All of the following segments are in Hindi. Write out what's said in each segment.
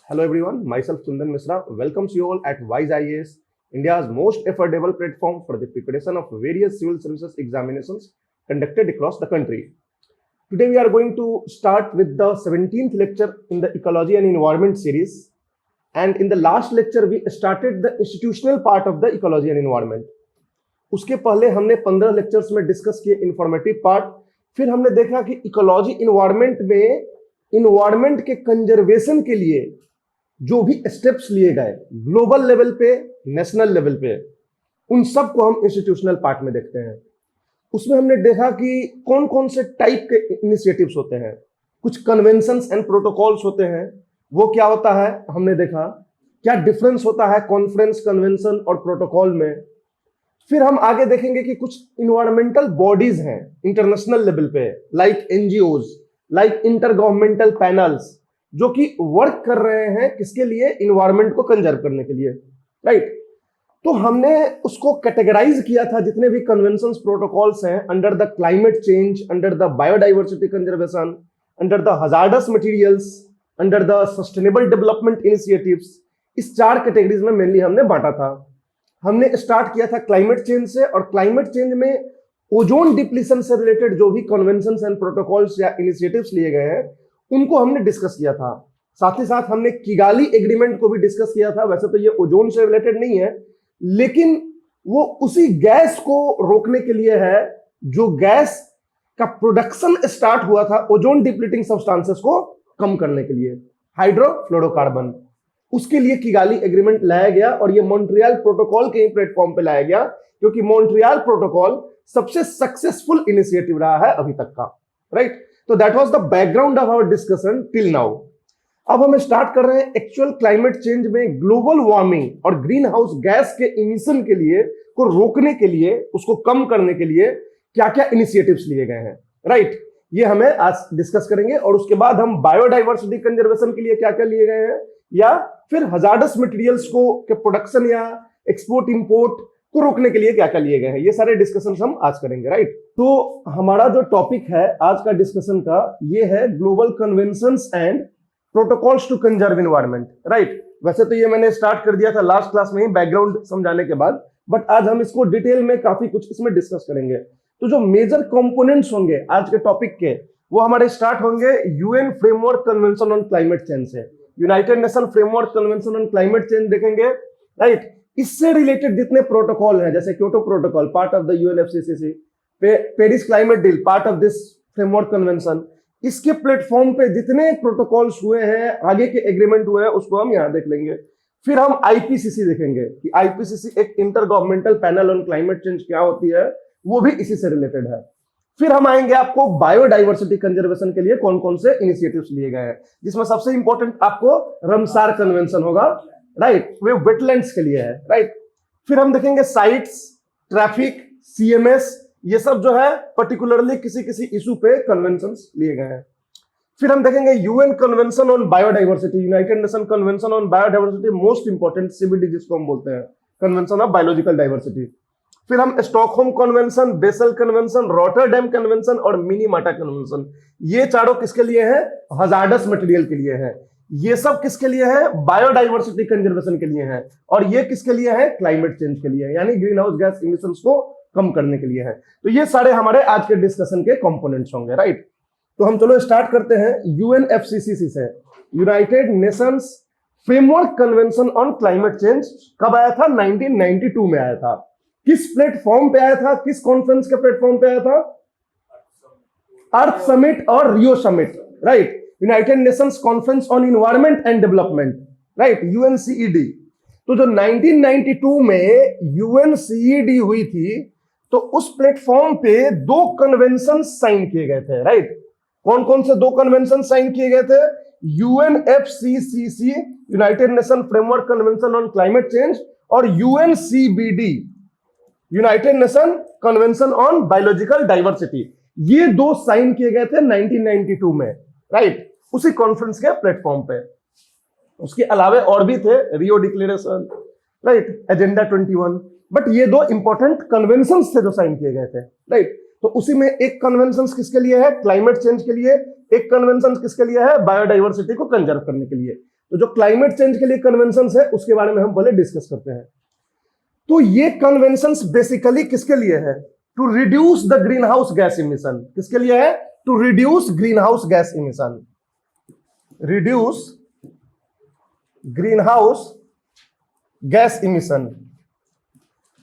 Hello everyone, myself Kundan Misra welcomes you all at Wise IAS, India's most affordable platform for the preparation of various civil services examinations conducted across the country. Today we are going to start with the 17th lecture in the Ecology and Environment series. And in the last lecture we started the institutional part of the Ecology and Environment. उसके पहले हमने 15 लेक्चर्स में डिस्कस किए इंफॉर्मेटिव पार्ट। फिर हमने देखा कि इकोलॉजी इन्वायरमेंट में इन्वायरमेंट के कंजर्वेशन के लिए जो भी स्टेप्स लिए गए ग्लोबल लेवल पे, नेशनल लेवल पे, उन सब को हम इंस्टीट्यूशनल पार्ट में देखते हैं। उसमें हमने देखा कि कौन कौन से टाइप के इनिशिएटिव्स होते हैं, कुछ कन्वेंशंस एंड प्रोटोकॉल्स होते हैं, वो क्या होता है हमने देखा, क्या डिफरेंस होता है कॉन्फ्रेंस, कन्वेंशन और प्रोटोकॉल में। फिर हम आगे देखेंगे कि कुछ इन्वायरमेंटल बॉडीज हैं इंटरनेशनल लेवल पे, like NGOs, like inter governmental panels, जो कि वर्क कर रहे हैं किसके लिए, इन्वायरमेंट को कंजर्व करने के लिए, राइट। तो हमने उसको कैटेगराइज किया था जितने भी कन्वेंशंस, प्रोटोकॉल्स हैं, under the climate change, under the biodiversity conservation, under the hazardous materials, under the sustainable development initiatives. इस 4 कैटेगरीज में मेनली हमने बांटा था। हमने स्टार्ट किया था क्लाइमेट चेंज से, और क्लाइमेट चेंज में ओजोन डिप्लीशन से रिलेटेड जो भी कन्वेंशंस एंड प्रोटोकॉल्स या इनिशिएटिव्स लिए गए हैं उनको हमने डिस्कस किया था। साथ ही साथ हमने किगाली एग्रीमेंट को भी डिस्कस किया था। वैसे तो ये ओजोन से रिलेटेड नहीं है, लेकिन वो उसी गैस को रोकने के लिए है जो गैस का प्रोडक्शन स्टार्ट हुआ था ओजोन डिप्लीटिंग सब्सटेंसेस को कम करने के लिए, हाइड्रोफ्लोरोकार्बन। उसके लिए किगाली एग्रीमेंट लाया गया और ये मॉन्ट्रियल प्रोटोकॉल के प्लेटफॉर्म पे लाया गया, क्योंकि मॉन्ट्रियल प्रोटोकॉल सबसे सक्सेसफुल इनिशिएटिव रहा है अभी तक का, राइट। तो that was the background of our discussion till now. अब हम स्टार्ट कर रहे हैं एक्चुअल क्लाइमेट चेंज में ग्लोबल वार्मिंग और ग्रीन हाउस गैस के इमिशन के लिए को रोकने के लिए, उसको कम करने के लिए क्या क्या इनिशिएटिव्स लिए गए हैं, राइट। ये हमें आज डिस्कस करेंगे। और उसके बाद हम बायोडाइवर्सिटी कंजर्वेशन के लिए क्या क्या लिए गए हैं, या फिर हजार्डस मटेरियल्स को के प्रोडक्शन या एक्सपोर्ट इंपोर्ट को रोकने के लिए क्या क्या लिए गए हैं, ये सारे डिस्कशन हम आज करेंगे, राइट। तो हमारा जो टॉपिक है आज का डिस्कशन का, ये है global conventions and protocols to conserve environment, right. वैसे तो ये मैंने स्टार्ट कर दिया था लास्ट क्लास में ही बैकग्राउंड समझाने के बाद, बट आज हम इसको डिटेल में काफी कुछ इसमें डिस्कस करेंगे। तो जो मेजर कंपोनेंट्स होंगे आज के टॉपिक के, वो हमारे स्टार्ट होंगे UN framework convention on climate change से। United Nation framework convention on climate change देखेंगे, राइट। इससे रिलेटेड जितने प्रोटोकॉल हैं, जैसे Kyoto protocol part of the UNFCCC, Paris climate deal part of this framework convention, इसके प्लेटफॉर्म पे जितने प्रोटोकॉल्स हुए हैं, आगे के एग्रीमेंट हुए हैं, उसको हम यहां देख लेंगे। फिर हम आईपीसीसी देखेंगे कि आईपीसीसी एक inter governmental panel on climate change क्या होती है, वो भी इसी से रिलेटेड है। फिर हम आएंगे आपको बायोडाइवर्सिटी कंजर्वेशन के लिए कौन कौन से इनिशिएटिव्स लिए गए हैं, जिसमें सबसे इंपॉर्टेंट आपको रमसार कन्वेंशन होगा, राइट, वे वेटलैंड्स के लिए है, राइट। फिर हम देखेंगे साइट्स, ट्रैफिक, सीएमएस, ये सब जो है पर्टिकुलरली किसी किसी इशू पे कन्वेंशंस लिए गए हैं। फिर हम देखेंगे UN convention on biodiversity, United Nation convention on biodiversity, most important CBD जिसको हम बोलते हैं, कन्वेंशन ऑफ बायोलॉजिकल डाइवर्सिटी। फिर हम Stockholm convention, basal convention, Rotterdam convention और मिनीमाटा कन्वेंशन, ये चारों किसके लिए हैं, हजार्डस मटेरियल के लिए है। ये सब किसके लिए है, बायोडाइवर्सिटी कंजर्वेशन के लिए है। और ये किसके लिए है, क्लाइमेट चेंज के लिए, यानी ग्रीन हाउस गैस इमिशंस को कम करने के लिए है। तो ये सारे हमारे आज के डिस्कशन के कंपोनेंट्स होंगे, राइट। तो हम चलो स्टार्ट करते हैं यूएनएफसीसीसी से, United Nations framework convention on climate change. कब आया था, 1992 में आया था। किस प्लेटफॉर्म पे आया था, किस कॉन्फ्रेंस के प्लेटफॉर्म पे आया था, अर्थ समिट और Rio summit, right. United Nations conference on environment and development, right, UNCED. तो जो 1992 में यूएनसीईडी हुई थी, तो उस प्लेटफॉर्म पे 2 कन्वेंशन साइन किए गए थे, राइट। कौन कौन से 2 कन्वेंशन साइन किए गए थे, UNFCCC, United Nation framework convention on climate change, और UNCBD, United Nation convention on biological diversity. ये 2 साइन किए गए थे 1992 में, राइट, उसी कॉन्फ्रेंस के प्लेटफॉर्म पे। उसके अलावा और भी थे, Rio declaration, right, agenda 21, but ये 2 इंपॉर्टेंट कन्वेंशन थे जो साइन किए गए थे, राइट। तो उसी में एक कन्वेंशन किसके लिए है, क्लाइमेट चेंज के लिए, एक कन्वेंशन किसके लिए है, बायोडाइवर्सिटी को कंजर्व करने के लिए। तो जो क्लाइमेट चेंज के लिए कन्वेंशन है उसके बारे में हम पहले डिस्कस करते हैं। तो ये कन्वेंशंस बेसिकली किसके लिए है? To reduce the greenhouse gas emission. किसके लिए है? To reduce greenhouse gas emission, reduce greenhouse gas emission.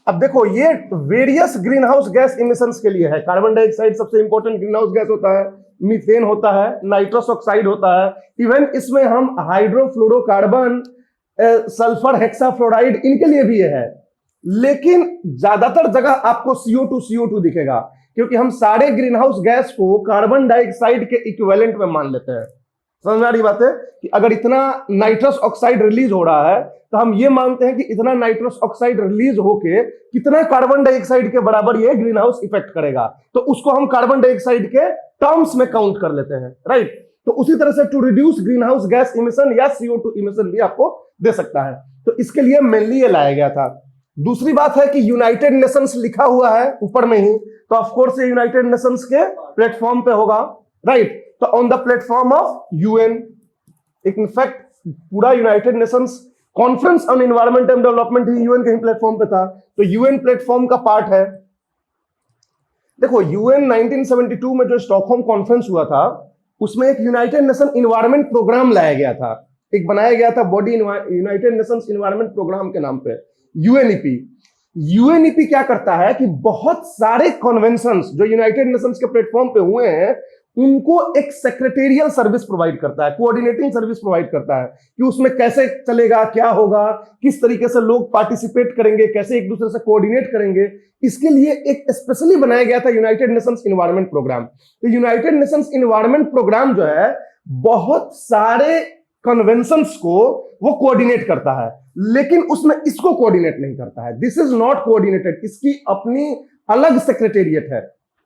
अब देखो ये various greenhouse gas emissions के लिए है। कार्बन डाइऑक्साइड सबसे इंपॉर्टेंट ग्रीन हाउस गैस होता है, मीथेन होता है, नाइट्रस ऑक्साइड होता है, इवन इसमें हम हाइड्रोफ्लोरोकार्बन, सल्फर हेक्साफ्लोराइड, इनके लिए भी ये है। लेकिन ज्यादातर जगह आपको CO2 दिखेगा, क्योंकि हम सारे ग्रीन हाउस गैस को कार्बन डाइऑक्साइड के इक्विवेलेंट में मान लेते हैं। समझ में आ रही बात है कि अगर इतना नाइट्रस ऑक्साइड रिलीज हो रहा है तो हम ये मानते हैं कि इतना नाइट्रस ऑक्साइड रिलीज होके कितना कार्बन डाइऑक्साइड के बराबर ये ग्रीन हाउस इफेक्ट करेगा, तो उसको हम कार्बन डाइऑक्साइड के टर्म्स में काउंट कर लेते हैं, राइट। तो उसी तरह से to reduce greenhouse gas emission या CO2 इमिशन भी आपको दे सकता है। तो इसके लिए मेनली ये लाया गया था। दूसरी बात है कि यूनाइटेड नेशंस लिखा हुआ है ऊपर में ही, तो ऑफ कोर्स ये यूनाइटेड नेशंस के प्लेटफॉर्म पे होगा, राइट। तो on the platform of UN, in fact पूरा United Nations conference on environment and development ही UN के ही प्लेटफॉर्म पे था, तो UN प्लेटफॉर्म का पार्ट है। देखो UN 1972 में जो स्टॉकहोम कॉन्फ्रेंस हुआ था उसमें एक यूनाइटेड नेशन एनवायरनमेंट प्रोग्राम लाया गया था, एक बनाया गया था body United Nations environment Programme के नाम पे, UNEP। UNEP क्या करता है कि बहुत सारे कन्वेंशंस जो यूनाइटेड नेशंस के प्लेटफॉर्म पे हुए हैं उनको एक सेक्रेटेरियल सर्विस प्रोवाइड करता है, कोऑर्डिनेटिंग सर्विस प्रोवाइड करता है कि उसमें कैसे चलेगा, क्या होगा, किस तरीके से लोग पार्टिसिपेट करेंगे, कैसे एक दूसरे से कोऑर्डिनेट करेंगे। इसके लिए एक स्पेशली बनाया गया था यूनाइटेड नेशंस एनवायरनमेंट प्रोग्राम। तो यूनाइटेड नेशंस एनवायरनमेंट प्रोग्राम जो है बहुत सारे कन्वेंशंस को वो कोऑर्डिनेट करता है, लेकिन उसमें इसको कोऑर्डिनेट नहीं करता है। दिस इज नॉट कोऑर्डिनेटेड, इसकी अपनी अलग सेक्रेटेरिएट है।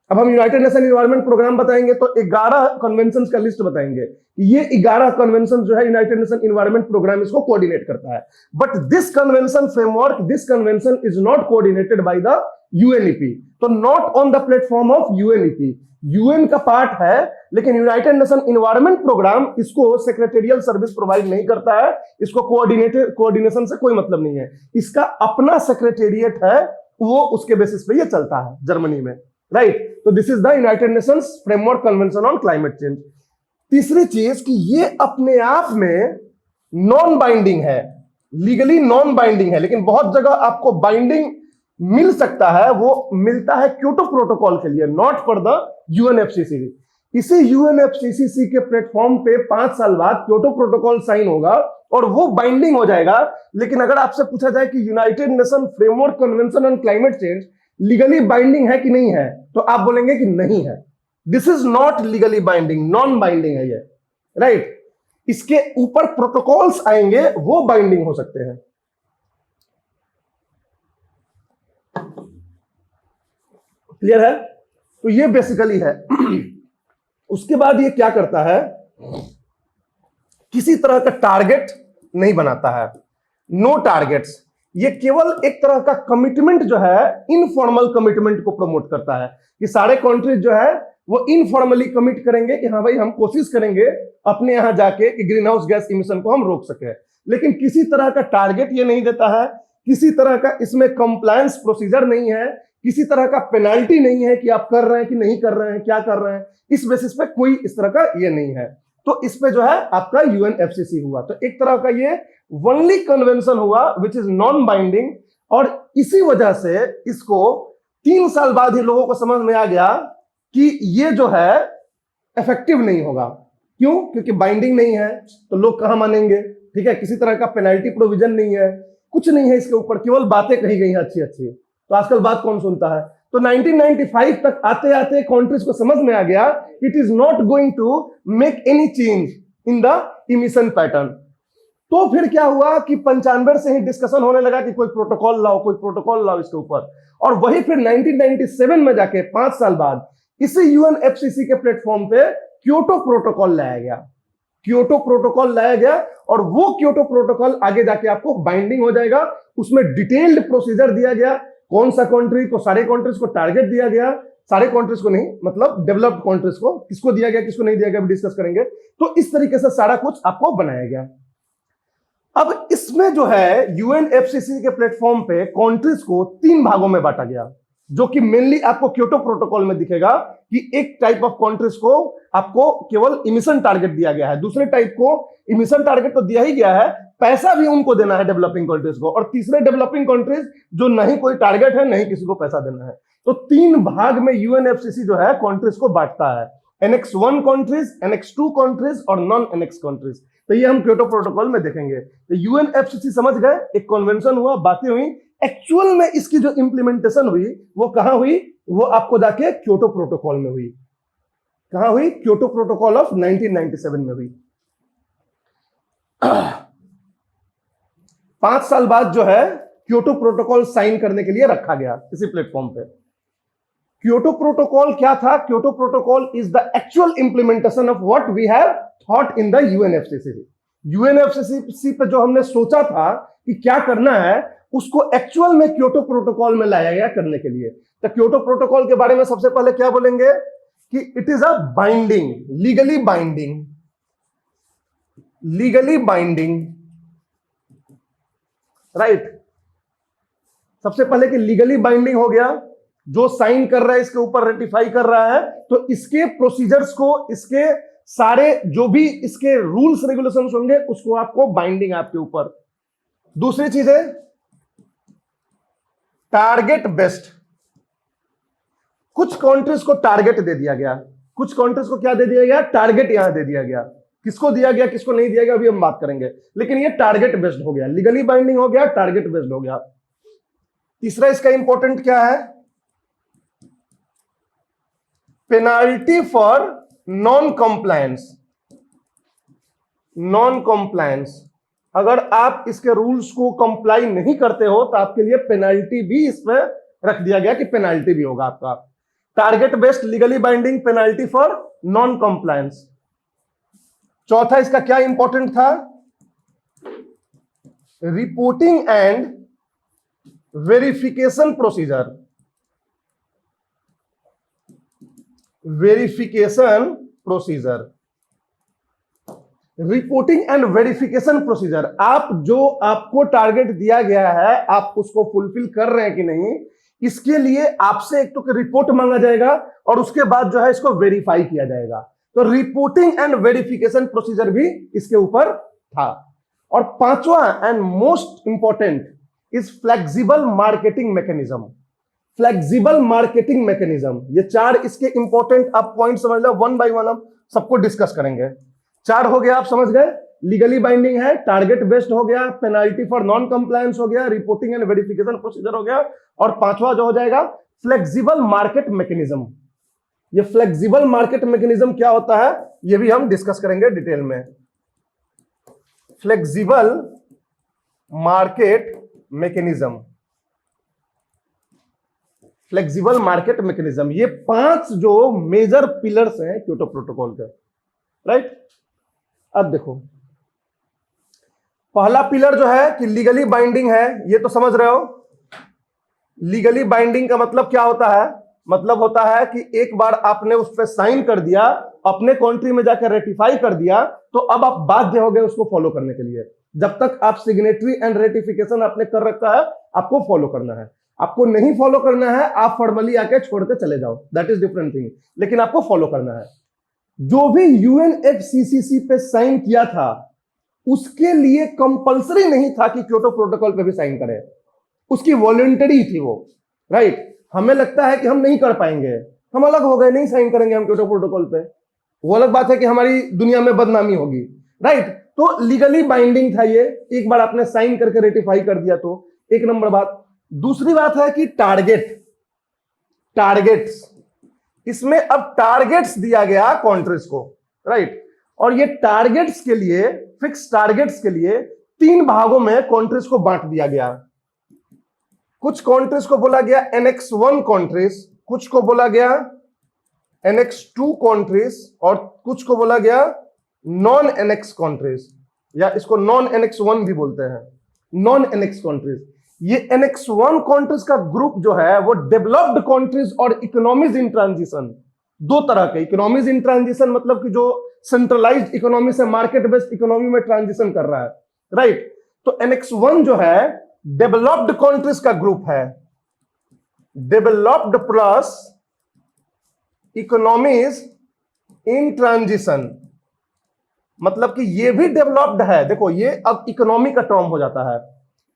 अब हम यूनाइटेड नेशन एनवायरनमेंट प्रोग्राम बताएंगे तो 11 कन्वेंशन का लिस्ट बताएंगे, ये 11 कन्वेंशन जो है यूनाइटेड नेशन एनवायरनमेंट प्रोग्राम इसको कोऑर्डिनेट करता है। But this convention framework, this convention is not coordinated by the UNEP, तो not on the platform of UNEP। UN का पार्ट है, लेकिन यूनाइटेड नेशन एनवायरनमेंट प्रोग्राम इसको सेक्रेटेरियल सर्विस प्रोवाइड नहीं करता है, इसको कोऑर्डिनेशन से कोई मतलब नहीं है, इसका अपना सेक्रेटेरिएट है, वो उसके बेसिस पे ये चलता है जर्मनी में, राइट। तो this is the United Nations framework convention on climate change. तीसरी चीज कि ये अपने आप में नॉन बाइंडिंग है, लीगली नॉन बाइंडिंग है, लेकिन बहुत जगह आपको बाइंडिंग मिल सकता है, वो मिलता है क्योटो प्रोटोकॉल के लिए, नॉट फॉर द UNFCCC। इसी UNFCCC के प्लेटफॉर्म पे 5 साल बाद क्योटो प्रोटोकॉल साइन होगा और वो बाइंडिंग हो जाएगा। लेकिन अगर आपसे पूछा जाए कि United Nation framework convention on climate change legally binding है कि नहीं है, तो आप बोलेंगे कि नहीं है, this is not legally binding, non binding है ये, राइट। इसके ऊपर प्रोटोकॉल्स आएंगे, वो बाइंडिंग हो सकते हैं। क्लियर है? तो ये बेसिकली है। उसके बाद ये क्या करता है, किसी तरह का टारगेट नहीं बनाता है, नो टारगेट्स। ये केवल एक तरह का कमिटमेंट जो है, इनफॉर्मल कमिटमेंट को प्रमोट करता है कि सारे कंट्रीज जो है वो इनफॉर्मली कमिट करेंगे कि हाँ भाई हम कोशिश करेंगे अपने यहां जाके कि ग्रीन हाउस गैस इमिशन को हम रोक सके, लेकिन किसी तरह का टारगेट ये नहीं देता है, किसी तरह का इसमें कंप्लायंस प्रोसीजर नहीं है, किसी तरह का पेनाल्टी नहीं है कि आप कर रहे हैं कि नहीं कर रहे हैं, क्या कर रहे हैं, इस बेसिस पे कोई इस तरह का ये नहीं है। तो इस पे जो है आपका UNFCCC हुआ, तो एक तरह का ये ओनली कन्वेंशन हुआ विच इज नॉन बाइंडिंग, और इसी वजह से इसको 3 साल बाद ही लोगों को समझ में आ गया कि ये जो है इफेक्टिव नहीं होगा। क्यों? क्योंकि बाइंडिंग नहीं है, तो लोग कहां मानेंगे, ठीक है। किसी तरह का पेनल्टी प्रोविजन नहीं है, कुछ नहीं है इसके ऊपर, केवल बातें कही गई हैं अच्छी अच्छी। तो आजकल बात कौन सुनता है? तो 1995 तक आते आते कंट्रीज को समझ में आ गया it is not going to make any change in the emission pattern. तो फिर क्या हुआ कि 95 से ही डिस्कशन होने लगा कि कोई प्रोटोकॉल लाओ, कोई प्रोटोकॉल लाओ इसके ऊपर, और वही फिर 1997 में जाके 5 साल बाद इसी UNFCCC के प्लेटफॉर्म पे क्योटो प्रोटोकॉल लाया गया, क्योटो प्रोटोकॉल लाया गया, और वो क्योटो प्रोटोकॉल आगे जाके आपको बाइंडिंग हो जाएगा। उसमें डिटेल्ड प्रोसीजर दिया गया, कौन सा कंट्री को, सारे कंट्रीज को टारगेट दिया गया, सारे कंट्रीज को नहीं, मतलब डेवलप्ड कंट्रीज को, किसको दिया गया किसको नहीं दिया गया डिस्कस करेंगे। तो इस तरीके से सारा कुछ आपको बनाया गया। अब इसमें जो है यूएनएफसीसी के प्लेटफॉर्म पे कंट्रीज को 3 भागों में बांटा गया, जो कि मेनली आपको क्योटो प्रोटोकॉल में दिखेगा कि एक टाइप ऑफ कंट्रीज को आपको केवल इमिशन टारगेट दिया गया है, दूसरे टाइप को इमिशन टारगेट तो दिया ही गया है, पैसा भी उनको देना है डेवलपिंग कंट्रीज को, और तीसरे डेवलपिंग कंट्रीज जो नहीं कोई टारगेट है, नहीं किसी को पैसा देना है। तो 3 भाग में यूएनएफसीसी जो है कंट्रीज को बांटता है, एनेक्स 1 कंट्रीज, एनेक्स 2 कंट्रीज और नॉन एनेक्स कंट्रीज। तो ये हम क्योटो प्रोटोकॉल में देखेंगे। तो यूएनएफसीसी समझ गए, एक कन्वेंशन हुआ, बातें हुई, एक्चुअल में इसकी जो इंप्लीमेंटेशन हुई वो कहां हुई, वो आपको जाके क्योटो प्रोटोकॉल में हुई। कहां हुई? क्योटो प्रोटोकॉल ऑफ 1997 में हुई। 5 साल बाद जो है क्योटो प्रोटोकॉल साइन करने के लिए रखा गया इसी प्लेटफॉर्म पे। क्योटो प्रोटोकॉल क्या था? Kyoto protocol is the actual implementation of what we have thought in the UNFCCC. UNFCCC पे जो हमने सोचा था कि क्या करना है, उसको एक्चुअल में क्योटो प्रोटोकॉल में लाया गया करने के लिए। तो क्योटो प्रोटोकॉल के बारे में सबसे पहले क्या बोलेंगे कि it is a binding, legally binding, legally binding, right. सबसे पहले कि लीगली बाइंडिंग हो गया, जो साइन कर रहा है इसके ऊपर रेटिफाई कर रहा है, तो इसके प्रोसीजर्स को, इसके सारे जो भी इसके रूल्स रेगुलेशंस होंगे उसको आपको बाइंडिंग आपके ऊपर। दूसरी चीज है टारगेट बेस्ड। कुछ कंट्रीज को टारगेट दे दिया गया, कुछ कंट्रीज को क्या दे दिया गया? टारगेट यहां दे दिया गया। किसको दिया गया, किसको नहीं दिया गया, अभी हम बात करेंगे, लेकिन ये टारगेट बेस्ड हो गया, लीगली बाइंडिंग हो गया, टारगेट बेस्ड हो गया। तीसरा इसका इंपॉर्टेंट क्या है? Penalty for non compliance. Non compliance, अगर आप इसके रूल्स को कंप्लाई नहीं करते हो तो आपके लिए पेनाल्टी भी इसमें रख दिया गया कि पेनाल्टी भी होगा आपका। Target based, legally binding, penalty for non compliance. चौथा इसका क्या इंपॉर्टेंट था? Reporting and verification procedure. Verification procedure, reporting and verification procedure. आप जो आपको टारगेट दिया गया है, आप उसको फुलफिल कर रहे हैं कि नहीं, इसके लिए आपसे एक तो रिपोर्ट मांगा जाएगा और उसके बाद जो है इसको वेरीफाई किया जाएगा। तो रिपोर्टिंग एंड वेरिफिकेशन प्रोसीजर भी इसके ऊपर था। और पांचवा and most important is flexible marketing mechanism. Flexible marketing mechanism, ये 4 इसके इंपॉर्टेंट आप पॉइंट समझ लो, वन बाय वन हम सबको डिस्कस करेंगे। 4 हो गया, आप समझ गए, लीगली बाइंडिंग है, टारगेट बेस्ड हो गया, पेनाल्टी फॉर नॉन कंप्लायंस हो गया, रिपोर्टिंग एंड वेरिफिकेशन प्रोसीजर हो गया, और पांचवा जो हो जाएगा फ्लेक्सिबल मार्केट मैकेनिज्म। ये फ्लेक्सिबल मार्केट मैकेनिज्म क्या होता है, ये भी हम डिस्कस करेंगे डिटेल में। Flexible market mechanism, flexible market mechanism, ये 5 जो मेजर पिलर्स हैं क्योटो प्रोटोकॉल के, राइट। अब देखो, पहला पिलर जो है कि लीगली बाइंडिंग है, ये तो समझ रहे हो। लीगली बाइंडिंग का मतलब क्या होता है? मतलब होता है कि एक बार आपने उस पर साइन कर दिया, अपने कंट्री में जाकर रेटिफाई कर दिया, तो अब आप बाध्य हो गए उसको फॉलो करने के लिए। जब तक आप सिग्नेटरी एंड रेटिफिकेशन आपने कर रखा है, आपको फॉलो करना है। आपको नहीं फॉलो करना है, आप फॉर्मली आके छोड़ के चले जाओ, दैट इज डिफरेंट थिंग, लेकिन आपको फॉलो करना है। जो भी यूएनएफसीसीसी पे साइन किया था, उसके लिए कंपलसरी नहीं था कि क्योटो प्रोटोकॉल पे भी साइन करें, उसकी वॉलंटरी थी वो, राइट। हमें लगता है कि हम नहीं कर पाएंगे, हम अलग हो गए, नहीं साइन करेंगे हम क्योटो प्रोटोकॉल पे, वो अलग बात है कि हमारी दुनिया में बदनामी होगी, राइट। तो लीगली बाइंडिंग था ये, एक बार आपने साइन करके रेटिफाई कर दिया तो एक नंबर बात। दूसरी बात है कि टारगेट्स, इसमें अब टारगेट्स दिया गया कंट्रीज को, राइट। और ये टारगेट्स के लिए, फिक्स टारगेट्स के लिए 3 भागों में कंट्रीज को बांट दिया गया। कुछ कंट्रीज को बोला गया एनेक्स 1 कंट्रीज, कुछ को बोला गया एनेक्स 2 कंट्रीज, और कुछ को बोला गया नॉन एनेक्स कंट्रीज, या इसको नॉन एनेक्स 1 भी बोलते हैं, नॉन एनेक्स कंट्रीज। ये एनेक्स 1 कंट्रीज का ग्रुप जो है वो डेवलप्ड कंट्रीज और इकोनॉमीज इन ट्रांजिशन, 2 तरह के। इकोनॉमीज इन ट्रांजिशन मतलब कि जो सेंट्रलाइज्ड इकोनॉमी से मार्केट बेस्ड इकोनॉमी में ट्रांजिशन कर रहा है, राइट। तो NX1 जो है डेवलप्ड कंट्रीज का ग्रुप है, developed plus economies in transition, मतलब कि ये भी डेवलप्ड है। देखो ये अब इकोनॉमी का टर्म हो जाता है।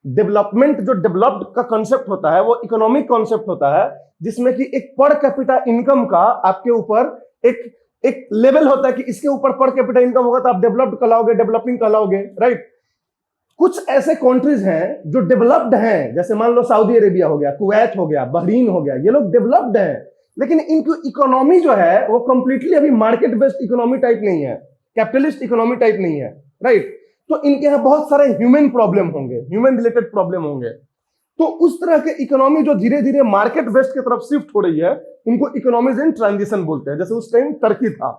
डेवलपमेंट जो डेवलप्ड का कॉन्सेप्ट होता है वो इकोनॉमिक कॉन्सेप्ट होता है, जिसमें कि एक पर कैपिटा इनकम का आपके ऊपर एक लेवल होता है कि इसके ऊपर पर कैपिटा इनकम होगा तो आप डेवलप्ड कहलाओगे, डेवलपिंग कहलाओगे, राइट। कुछ ऐसे कंट्रीज हैं जो डेवलप्ड हैं, जैसे मान लो सऊदी अरेबिया हो गया, कुवैत हो गया, बहरीन हो गया, ये लोग डेवलप्ड हैं, लेकिन इनकी इकोनॉमी जो है वो कंप्लीटली अभी मार्केट बेस्ड इकोनॉमी टाइप नहीं है, कैपिटलिस्ट इकोनॉमी टाइप नहीं है, राइट। तो इनके यहां बहुत सारे ह्यूमन प्रॉब्लम होंगे, ह्यूमन रिलेटेड प्रॉब्लम होंगे। तो उस तरह के इकोनॉमी जो धीरे धीरे मार्केट बेस्ड की तरफ शिफ्ट हो रही है, उनको इकोनॉमीज इन ट्रांजिशन बोलते हैं। जैसे उस टाइम टर्की था,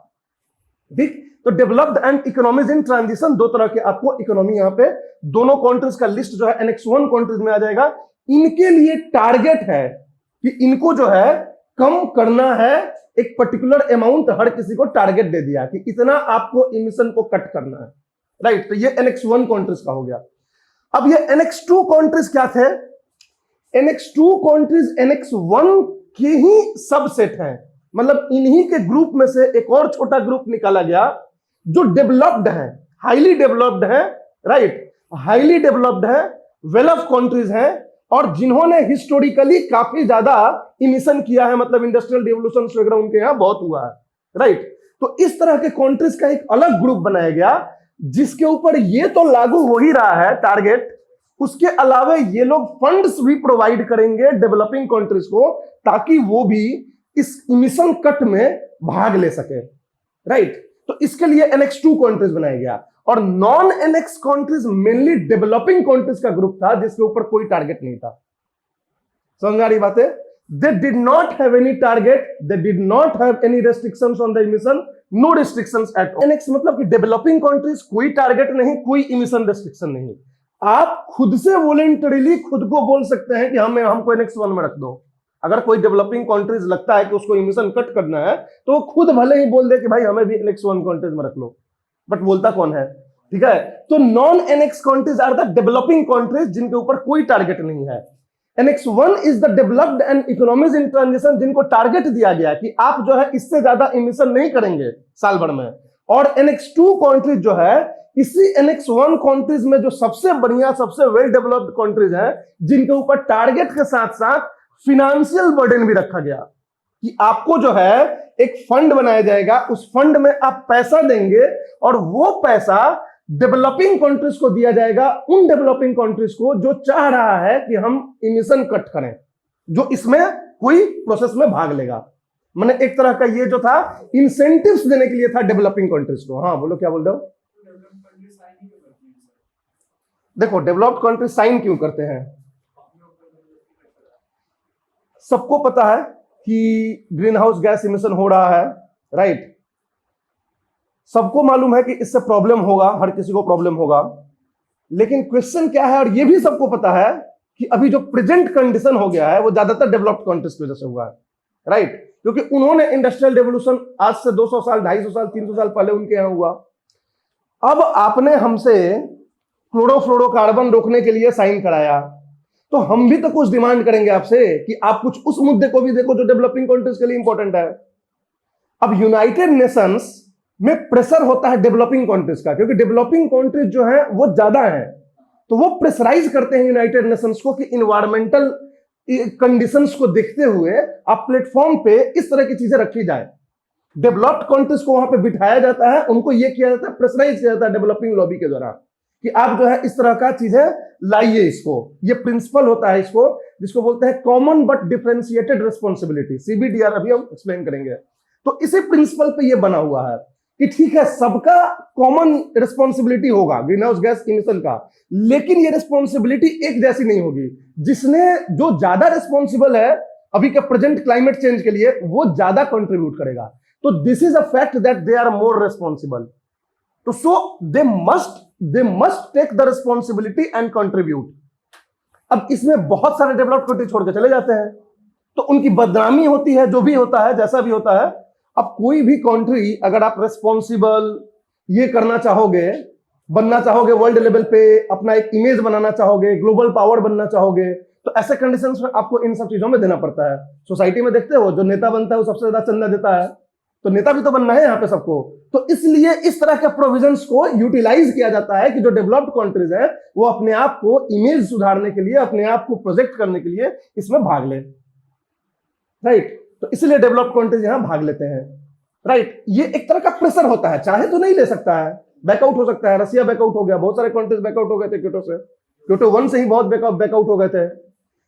ठीक। तो developed and economies in transition, दो तरह के आपको इकोनॉमी यहां पे दोनों कंट्रीज का लिस्ट जो है NX1 कंट्रीज में आ जाएगा। इनके लिए टारगेट है कि इनको जो है कम करना है, एक पर्टिकुलर अमाउंट हर किसी को टारगेट दे दिया कि इतना आपको इमिशन को कट करना है, राइट। तो ये NX1 कंट्रीज का हो गया। अब ये NX2 कंट्रीज क्या थे? NX2 कंट्रीज NX1 के ही सबसेट हैं, मतलब इन्हीं के ग्रुप में से एक और छोटा ग्रुप निकाला गया जो डेवलप्ड है, हाईली डेवलप्ड है, राइट, हाईली डेवलप्ड है, वेल ऑफ कंट्रीज हैं, और जिन्होंने हिस्टोरिकली काफी ज्यादा इमिशन किया है, मतलब इंडस्ट्रियल रिवोल्यूशन वगैरह उनके यहां बहुत हुआ है, राइट। तो इस तरह के कंट्रीज का एक अलग ग्रुप बनाया गया, जिसके ऊपर ये तो लागू हो ही रहा है टारगेट, उसके अलावा ये लोग फंड्स भी प्रोवाइड करेंगे डेवलपिंग कंट्रीज को, ताकि वो भी इस इमिशन कट में भाग ले सके, राइट। तो इसके लिए NX2 कंट्रीज बनाया गया, और non NX countries mainly developing countries का ग्रुप था, जिसके ऊपर कोई टारगेट नहीं था। समझ आ रही बात है? They did not have any target, they did not have any restrictions on the emission, no restrictions at all. NX मतलब कि डेवलपिंग कंट्रीज, कोई टारगेट नहीं, कोई इमिशन रेस्ट्रिक्शन नहीं। आप खुद से वॉलंटरीली खुद को बोल सकते हैं कि हमको NX1 में रख दो। अगर कोई डेवलपिंग कंट्रीज लगता है कि उसको इमिशन कट करना है, तो वो खुद भले ही बोल दे कि भाई हमें भी NX1 कंट्रीज में रख लो, बट बोलता कौन है? ठीक है। तो non NX countries are the developing countries, जिनके ऊपर कोई टारगेट नहीं है। NX1 is the developed and economies in transition, जिनको टारगेट दिया गया कि आप जो है इससे ज्यादा इमिशन नहीं करेंगे साल भर में। और NX2 कंट्रीज जो है इसी NX1 कंट्रीज में जो सबसे बढ़िया, सबसे वेल डेवलप्ड कंट्रीज है, जिनके ऊपर टारगेट के साथ साथ फिनेंशियल बर्डन भी रखा गया कि आपको जो है एक फंड बनाया जाएगा, उस फंड में आप पैसा देंगे और वो पैसा डेवलपिंग कंट्रीज को दिया जाएगा, उन डेवलपिंग कंट्रीज को जो चाह रहा है कि हम इमिशन कट करें, जो इसमें कोई प्रोसेस में भाग लेगा। मैंने एक तरह का ये जो था इंसेंटिव्स देने के लिए था डेवलपिंग कंट्रीज को। हाँ बोलो, क्या बोल रहे हो? देखो डेवलप्ड कंट्रीज साइन क्यों करते हैं? सबको पता है कि ग्रीन हाउस गैस इमिशन हो रहा है, राइट। सबको मालूम है कि इससे प्रॉब्लम होगा, हर किसी को प्रॉब्लम होगा, लेकिन क्वेश्चन क्या है, और ये भी सबको पता है कि अभी जो प्रेजेंट कंडीशन हो गया है वो ज्यादातर डेवलप्ड कंट्रीज की वजह से हुआ है, राइट। क्योंकि उन्होंने इंडस्ट्रियल रेवोल्यूशन आज से 200 साल, 250 साल, 300 साल पहले उनके यहां हुआ। अब आपने हमसे क्लोरोफ्लोरोकार्बन रोकने के लिए साइन कराया, तो हम भी तो कुछ डिमांड करेंगे आपसे कि आप कुछ उस मुद्दे को भी देखो जो डेवलपिंग कंट्रीज के लिए इंपॉर्टेंट है। अब यूनाइटेड नेशंस में प्रेशर होता है डेवलपिंग कंट्रीज का, क्योंकि डेवलपिंग कंट्रीज जो है वो ज्यादा है, तो वो प्रेशराइज करते हैं यूनाइटेड नेशंस को कि इन्वायरमेंटल कंडीशंस को देखते हुए आप प्लेटफॉर्म पे इस तरह की चीजें रखी जाए। डेवलप्ड कंट्रीज को वहां पे बिठाया जाता है, उनको ये किया जाता है, प्रेशराइज किया जाता है डेवलपिंग लॉबी के द्वारा कि आप जो है इस तरह का चीजें लाइए। इसको, ये प्रिंसिपल होता है इसको, जिसको बोलते हैं common but differentiated responsibility, CBDR, अभी हम एक्सप्लेन करेंगे। तो इसी प्रिंसिपल पे ये बना हुआ है कि ठीक है सबका कॉमन रिस्पॉन्सिबिलिटी होगा ग्रीन हाउस गैस इमिशन का, लेकिन ये रिस्पॉन्सिबिलिटी एक जैसी नहीं होगी। जिसने जो ज्यादा रिस्पॉन्सिबल है अभी के प्रेजेंट क्लाइमेट चेंज के लिए, वो ज्यादा कंट्रीब्यूट करेगा। तो this is a fact that they are more responsible, तो so they must take the responsibility and contribute. अब इसमें बहुत सारे डेवलप्ड कंट्री छोड़ के चले जाते हैं, तो उनकी बदनामी होती है, जो भी होता है, जैसा भी होता है। अब कोई भी कंट्री अगर आप रिस्पॉन्सिबल ये करना चाहोगे बनना चाहोगे वर्ल्ड लेवल पे, अपना एक इमेज बनाना चाहोगे, ग्लोबल पावर बनना चाहोगे, तो ऐसे कंडीशंस में आपको इन सब चीजों में देना पड़ता है। सोसाइटी में देखते हो जो नेता बनता है वो सबसे ज्यादा चंदा देता है, तो नेता भी तो बनना है यहाँ पे सबको। तो इसलिए इस तरह के प्रोविजंस को यूटिलाइज किया जाता है कि जो डेवलप्ड कंट्रीज है वो अपने आप को इमेज सुधारने के लिए, अपने आप को प्रोजेक्ट करने के लिए इसमें भाग ले। राइट, तो इसलिए डेवलप्ड कंट्रीज यहां भाग लेते हैं। राइट, ये एक तरह का प्रेशर होता है, चाहे तो नहीं ले सकता है, बैकआउट हो सकता है। रसिया बैकआउट हो गया, बहुत सारे कंट्रीज बैकआउट हो गए थे क्योटो से, क्योटो 1 से ही बहुत बैकआउट हो गए थे।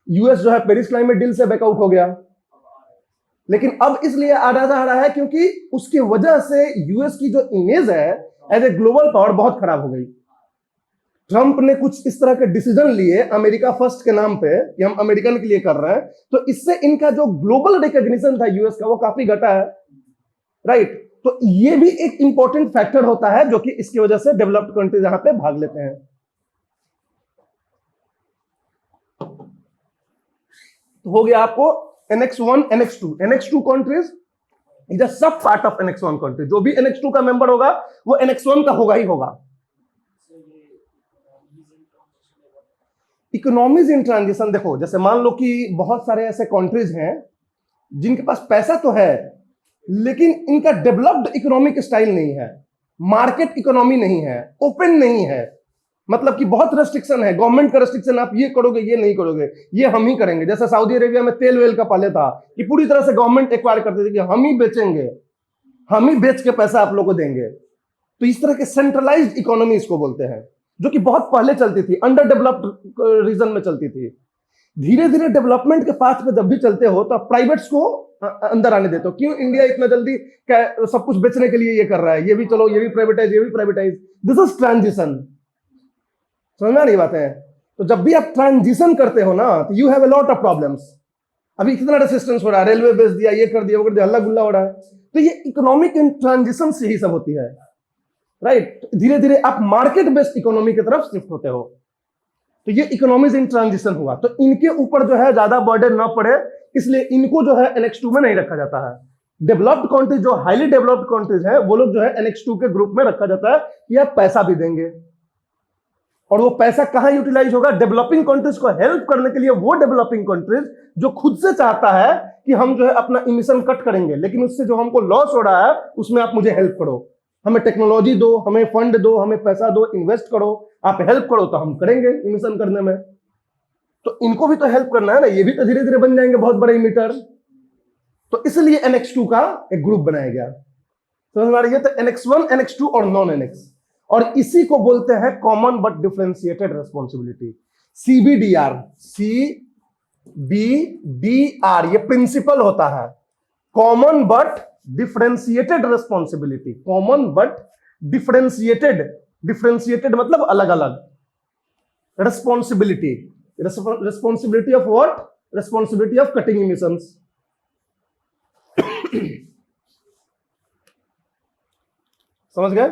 यूएस जो है पेरिस क्लाइमेट डील से बैकआउट हो गया, लेकिन अब इसलिए आधा जा रहा है क्योंकि उसकी वजह से यूएस की जो इमेज है एज ए ग्लोबल पावर बहुत खराब हो गई। ट्रंप ने कुछ इस तरह के डिसीजन लिए अमेरिका फर्स्ट के नाम पे कि हम अमेरिकन के लिए कर रहे हैं, तो इससे इनका जो ग्लोबल रिकॉग्निशन था यूएस का वो काफी घटा है। राइट, तो ये भी एक इंपॉर्टेंट फैक्टर होता है जो कि इसकी वजह से डेवलप्ड कंट्रीज यहां पे भाग लेते हैं। तो हो गया आपको NX1, NX2। NX2 countries is a सब पार्ट ऑफ NX1 कंट्री। जो भी NX2 का मेंबर होगा वो NX1 का होगा ही होगा। इकोनॉमीज इन ट्रांजिशन, देखो जैसे मान लो कि बहुत सारे ऐसे कंट्रीज हैं जिनके पास पैसा तो है लेकिन इनका डेवलप्ड इकोनॉमिक स्टाइल नहीं है, मार्केट इकोनॉमी नहीं है, ओपन नहीं है, मतलब कि बहुत रेस्ट्रिक्शन है, गवर्नमेंट का रेस्ट्रिक्शन, आप ये करोगे ये नहीं करोगे, ये हम ही करेंगे। जैसे सऊदी अरेबिया में तेल वेल का पहले था कि पूरी तरह से गवर्नमेंट एक्वायर करते थे कि हम ही बेचेंगे, हम ही बेच के पैसा आप लोगों को देंगे। तो इस तरह के सेंट्रलाइज्ड इकोनॉमी इसको बोलते हैं, जो कि बहुत पहले चलती थी, अंडर डेवलप्ड रीजन में चलती थी। धीरे धीरे डेवलपमेंट के पाथ पे जब भी चलते हो तो प्राइवेट्स को अंदर आने देते हो। क्यों इंडिया इतना जल्दी सब कुछ बेचने के लिए ये कर रहा है, ये भी चलो ये भी प्राइवेटाइज, ये भी प्राइवेटाइज। दिस इज ट्रांजिशन, समझ में आ रही बात है। तो जब भी आप ट्रांजिशन करते हो ना तो you have a lot of problems. अभी कितना रेसिस्टेंस हो रहा है, रेलवे बेच दिया, ये कर दिया, वो कर दिया, हल्ला गुल्ला हो रहा है। तो ये इकोनॉमिक ट्रांजिशन से ही सब होती है। राइट, धीरे धीरे आप मार्केट बेस्ड इकोनॉमी की तरफ शिफ्ट होते हो, तो ये इकोनॉमीज इन ट्रांजिशन हुआ। तो इनके ऊपर जो है ज्यादा बर्डन ना पड़े, इसलिए इनको जो है NX2 में नहीं रखा जाता है। डेवलप्ड कंट्रीज, जो हाईली डेवलप्ड कंट्रीज है, वो लोग जो है NX2 के ग्रुप में रखा जाता है कि आप पैसा भी देंगे। और वो पैसा कहां यूटिलाइज होगा? डेवलपिंग कंट्रीज को हेल्प करने के लिए। वो डेवलपिंग कंट्रीज जो खुद से चाहता है कि हम जो है अपना इमिशन कट करेंगे, लेकिन उससे जो हमको लॉस हो रहा है उसमें आप मुझे हेल्प करो, हमें टेक्नोलॉजी दो, हमें फंड दो, हमें पैसा दो, इन्वेस्ट करो, आप हेल्प करो तो हम करेंगे इमिशन करने में। तो इनको भी तो हेल्प करना है ना, ये भी तो धीरे धीरे बन जाएंगे बहुत बड़े इमिटर। तो इसलिए NX2 का एक ग्रुप बनाया गया। समझ में आ रही है? तो NX1, NX2 और नॉन NX, और इसी को बोलते हैं common but differentiated responsibility, CBDR। CBDR ये प्रिंसिपल होता है, common but differentiated responsibility. Common but differentiated, differentiated मतलब अलग अलग, responsibility, responsibility of what? Responsibility of cutting emissions. समझ गए?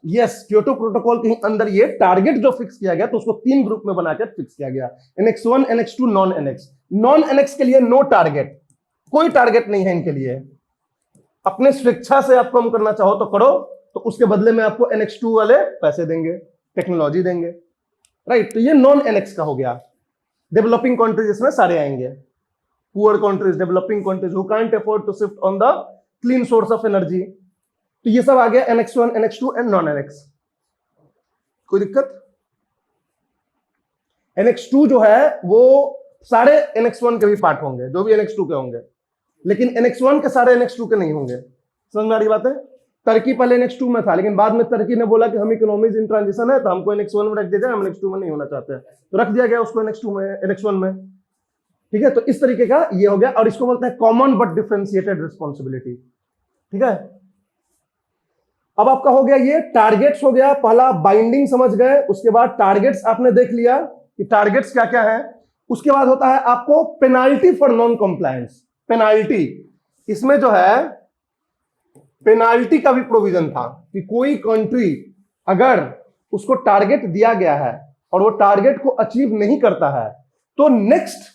यस, क्योटो प्रोटोकॉल के अंदर ये टारगेट जो फिक्स किया गया तो उसको 3 ग्रुप में बनाकर फिक्स किया गया, NX1, NX2, non NX। Non NX के लिए नो टारगेट, कोई टारगेट नहीं है इनके लिए। अपने स्वेच्छा से आप कम करना चाहो तो करो, तो उसके बदले में आपको NX2 वाले पैसे देंगे, टेक्नोलॉजी देंगे। राइट, तो ये नॉन NX का हो गया। डेवलपिंग कंट्रीज इसमें सारे आएंगे, poor countries, developing countries who can't afford to shift on the clean source of energy. तो ये सब आ गया NX1, NX2 and non NX। कोई दिक्कत? NX2 जो है वो सारे NX1 के भी पार्ट होंगे, जो भी NX2 के होंगे, लेकिन NX1 के सारे NX2 के नहीं होंगे। समझ में आ रही बात है? टर्की पहले NX2 में था, लेकिन बाद में टर्की ने बोला कि हम इकोनॉमीज इन ट्रांजिशन है तो हमको NX1 में रख दिया जाए, हम NX2 में नहीं होना चाहते हैं, तो रख दिया गया उसको NX2 में, NX1 में। ठीक है, तो इस तरीके का ये हो गया, और इसको बोलते हैं कॉमन बट डिफरेंशिएटेड रिस्पॉन्सिबिलिटी। ठीक है, अब आपका हो गया ये टारगेट्स हो गया, पहला बाइंडिंग समझ गए, उसके बाद टारगेट्स आपने देख लिया कि टारगेट्स क्या क्या है। उसके बाद होता है आपको penalty for non compliance. Penalty, इसमें जो है पेनाल्टी का भी प्रोविजन था कि कोई कंट्री अगर उसको टारगेट दिया गया है और वो टारगेट को अचीव नहीं करता है तो नेक्स्ट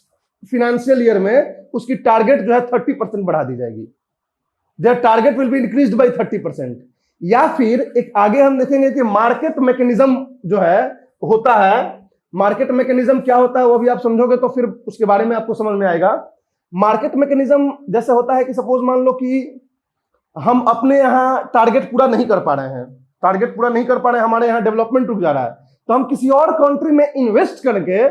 फाइनेंशियल ईयर में उसकी टारगेट जो है 30% बढ़ा दी जाएगी। Their target will be increased by 30%। या फिर एक आगे हम देखेंगे कि मार्केट मैकेनिज्म जो है होता है, मार्केट मैकेनिज्म क्या होता है वो भी आप समझोगे तो फिर उसके बारे में आपको समझ में आएगा। मार्केट मैकेनिज्म जैसे होता है कि सपोज मान लो कि हम अपने यहां टारगेट पूरा नहीं कर पा रहे हैं, टारगेट पूरा नहीं कर पा रहे हैं, हमारे यहां डेवलपमेंट रुक जा रहा है, तो हम किसी और कंट्री में इन्वेस्ट करके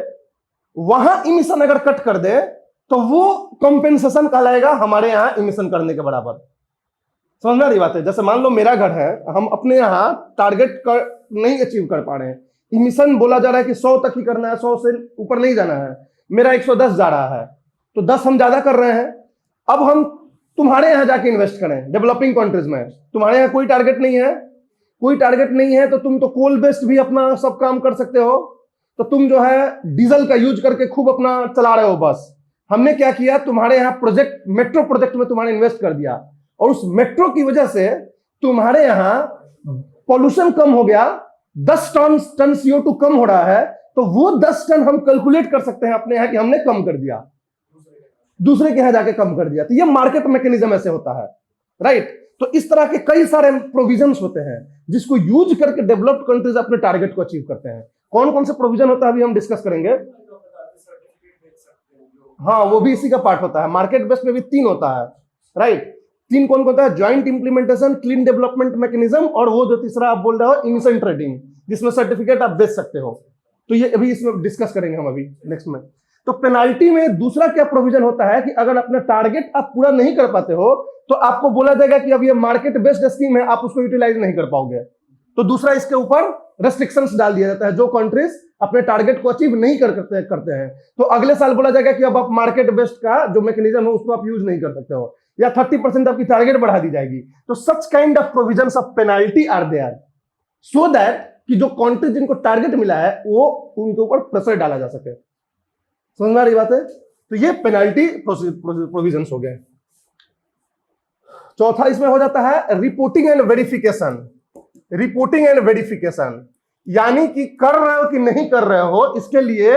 वहां इमिशन अगर कट कर दे तो वो कंपेंसेशन कहलाएगा हमारे यहां इमिशन करने के बराबर। समझ में आ रही बात है? जैसे मान लो मेरा घर है, हम अपने यहां टारगेट नहीं अचीव कर पा रहे हैं, इमिशन बोला जा रहा है कि 100 तक ही करना है, 100 से ऊपर नहीं जाना है, मेरा 110 जा रहा है, तो 10 हम ज्यादा कर रहे हैं। अब हम तुम्हारे यहां जाके इन्वेस्ट करें डेवलपिंग कंट्रीज में, तुम्हारे यहां कोई टारगेट नहीं है, कोई टारगेट नहीं है, तो तुम तो कोल बेस्ड भी अपना सब काम कर सकते हो, तो तुम जो है डीजल का यूज करके खूब अपना चला रहे हो बस। हमने क्या किया, तुम्हारे यहां प्रोजेक्ट, मेट्रो प्रोजेक्ट में तुम्हारे इन्वेस्ट कर दिया, और उस मेट्रो की वजह से तुम्हारे यहां पॉल्यूशन कम हो गया, 10 टन CO2 कम हो रहा है, तो वो 10 टन हम कैलकुलेट कर सकते हैं अपने यहां कि हमने कम कर दिया, दूसरे के यहां जाके कम कर दिया। तो ये मार्केट मैकेनिज्म ऐसे होता है, राइट। तो इस तरह के कई सारे प्रोविजंस होते हैं जिसको यूज करके डेवलप्ड कंट्रीज अपने टारगेट को अचीव करते हैं। कौन कौन से प्रोविजन होता है अभी हम डिस्कस करेंगे। हाँ, वो भी इसी का पार्ट होता है। मार्केट बेस्ड में भी 3 होता है, राइट। 3 कौन कौन होता है, joint implementation, clean development mechanism, और वो जो तीसरा आप बोल रहे हो इमिशन ट्रेडिंग, जिसमें सर्टिफिकेट आप बेच सकते हो। तो ये अभी इसमें डिस्कस करेंगे हम अभी नेक्स्ट में। तो पेनाल्टी में दूसरा क्या प्रोविजन होता है कि अगर अपना टारगेट आप पूरा नहीं कर पाते हो तो आपको बोला जाएगा कि अब ये मार्केट बेस्ड स्कीम है, आप उसको यूटिलाइज नहीं कर पाओगे, तो दूसरा इसके ऊपर रेस्ट्रिक्शंस डाल दिया जाता है। जो कंट्रीज अपने टारगेट को अचीव नहीं करते हैं तो अगले साल बोला जाएगा कि अब आप मार्केट बेस्ड का जो मैकेनिज्म है उसको आप यूज नहीं कर सकते हो, या 30% आपकी टारगेट बढ़ा दी जाएगी। तो such kind of provisions of penalty are there so that कि जो कंट्री जिनको टारगेट मिला है वो उनके ऊपर प्रेशर डाला जा सके। समझ में आ रही बात है? तो ये पेनाल्टी प्रोविजंस हो गए। चौथा इसमें हो जाता है reporting and verification. Reporting and verification यानी कि कर रहे हो कि नहीं कर रहे हो, इसके लिए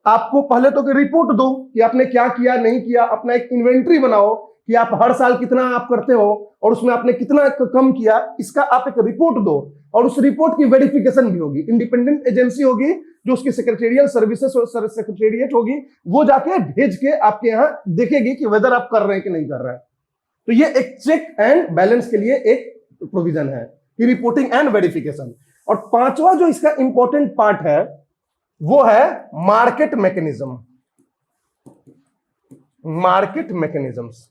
आपको पहले तो कि रिपोर्ट दो कि आपने क्या किया नहीं किया, अपना एक इन्वेंट्री बनाओ कि आप हर साल कितना आप करते हो और उसमें आपने कितना कम किया, इसका आप एक रिपोर्ट दो। और उस रिपोर्ट की वेरिफिकेशन भी होगी, इंडिपेंडेंट एजेंसी होगी जो उसकी सेक्रेटेरियल सर्विसेज सेक्रेटेरिएट होगी, वो जाके भेज के आपके यहां देखेगी कि वेदर आप कर रहे हैं कि नहीं कर रहे हैं। तो ये एक चेक एंड बैलेंस के लिए एक प्रोविजन है कि रिपोर्टिंग एंड वेरिफिकेशन। और पांचवा जो इसका इंपॉर्टेंट पार्ट है वो है मार्केट मैकेनिज्म। मार्केट मैकेनिज्म्स,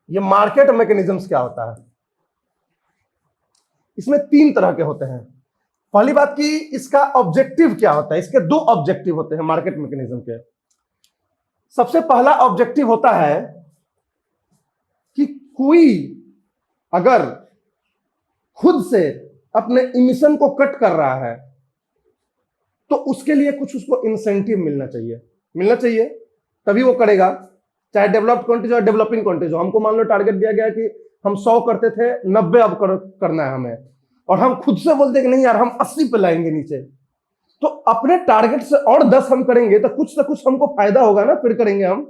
ये मार्केट मैकेनिज्म्स क्या होता है, इसमें 3 तरह के होते हैं। पहली बात कि इसका ऑब्जेक्टिव क्या होता है, इसके 2 ऑब्जेक्टिव होते हैं मार्केट मैकेनिज्म के। सबसे पहला ऑब्जेक्टिव होता है कि कोई अगर खुद से अपने इमिशन को कट कर रहा है तो उसके लिए कुछ उसको इंसेंटिव मिलना चाहिए, तभी वो करेगा। चाहे डेवलप्ड कंट्रीज और डेवलपिंग कंट्रीज हो, हमको मान लो टारगेट दिया गया कि हम 100 करते थे, 90 अब करना है हमें, और हम खुद से बोलते कि नहीं यार हम 80 पे लाएंगे नीचे, तो अपने टारगेट से और 10 हम करेंगे तो कुछ ना कुछ हमको फायदा होगा ना, फिर करेंगे हम।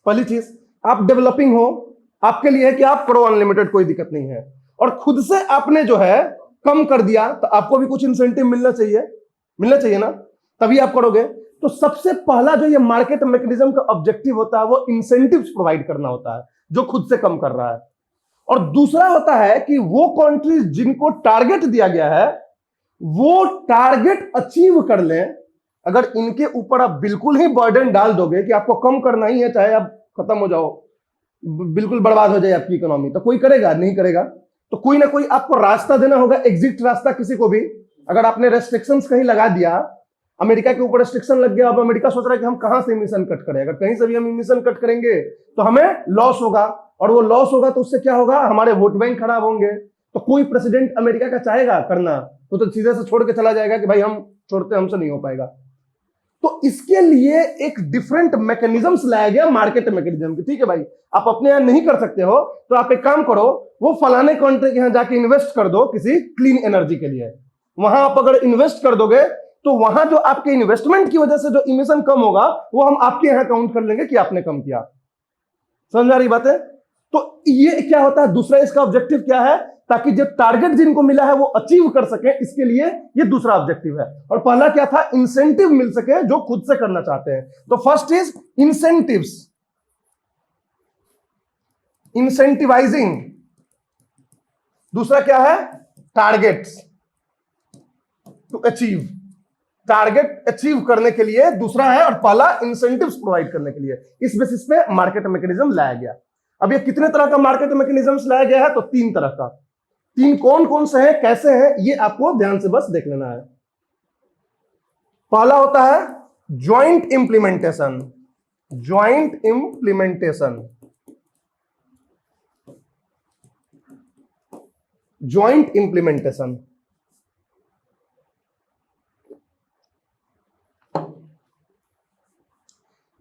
पहली चीज, आप डेवलपिंग हो, आपके लिए है कि आप करो अनलिमिटेड, कोई दिक्कत नहीं है, और खुद से आपने जो है कम कर दिया तो आपको भी कुछ इंसेंटिव मिलना चाहिए ना, तभी आप करोगे। तो सबसे पहला जो ये मार्केट मैकेनिज्म का ऑब्जेक्टिव होता है वो इंसेंटिव्स प्रोवाइड करना होता है जो खुद से कम कर रहा है। और दूसरा होता है कि वो कंट्रीज जिनको टारगेट दिया गया है वो टारगेट अचीव कर लें। अगर इनके ऊपर आप बिल्कुल ही बर्डन डाल दोगे कि आपको कम करना ही है, चाहे आप खत्म हो जाओ, बिल्कुल बर्बाद हो जाए आपकी इकोनॉमी, तो कोई करेगा नहीं करेगा। तो कोई ना कोई आपको रास्ता देना होगा, एग्जिट रास्ता किसी को भी। अगर आपने रेस्ट्रिक्शंस कहीं लगा दिया, अमेरिका के ऊपर रेस्ट्रिक्शन लग गया, अब अमेरिका सोच रहा है कि हम कहां से इमिशन कट करें, अगर कहीं से भी हम इमिशन कट करेंगे तो हमें लॉस होगा, और वो लॉस होगा तो उससे क्या होगा, हमारे वोट बैंक खराब होंगे। तो कोई प्रेसिडेंट अमेरिका का चाहेगा करना तो सीधे से छोड़ के चला जाएगा कि भाई हम छोड़ते, हमसे नहीं हो पाएगा। तो इसके लिए एक डिफरेंट मैकेनिज्म्स लाया गया मार्केट मैकेनिज्म की। ठीक है भाई, आप अपने यहां नहीं कर सकते हो तो आप एक काम करो, वो फलाने कंट्री के यहां जाके इन्वेस्ट कर दो किसी क्लीन एनर्जी के लिए। वहां आप अगर इन्वेस्ट कर दोगे तो वहां जो आपके इन्वेस्टमेंट की वजह से जो इमिशन कम होगा वो हम आपके यहां काउंट कर लेंगे कि आपने कम किया। समझ आ रही बात है? तो ये क्या होता है, दूसरा इसका ऑब्जेक्टिव क्या है, ताकि जो टारगेट जिनको मिला है वो अचीव कर सके, इसके लिए ये दूसरा ऑब्जेक्टिव है। और पहला क्या था, इंसेंटिव मिल सके जो खुद से करना चाहते हैं। तो फर्स्ट इज इंसेंटिव्स, इंसेंटिवाइजिंग। दूसरा क्या है, targets to achieve, target achieve करने के लिए दूसरा है, और पहला इंसेंटिव्स प्रोवाइड करने के लिए। इस बेसिस पे मार्केट मैकेनिज्म लाया गया। अब ये कितने तरह का मार्केट मैकेनिज्म लाया गया है, तो 3 तरह का। 3 कौन कौन से हैं, कैसे हैं, ये आपको ध्यान से बस देख लेना है। पहला होता है joint implementation, joint implementation, joint implementation.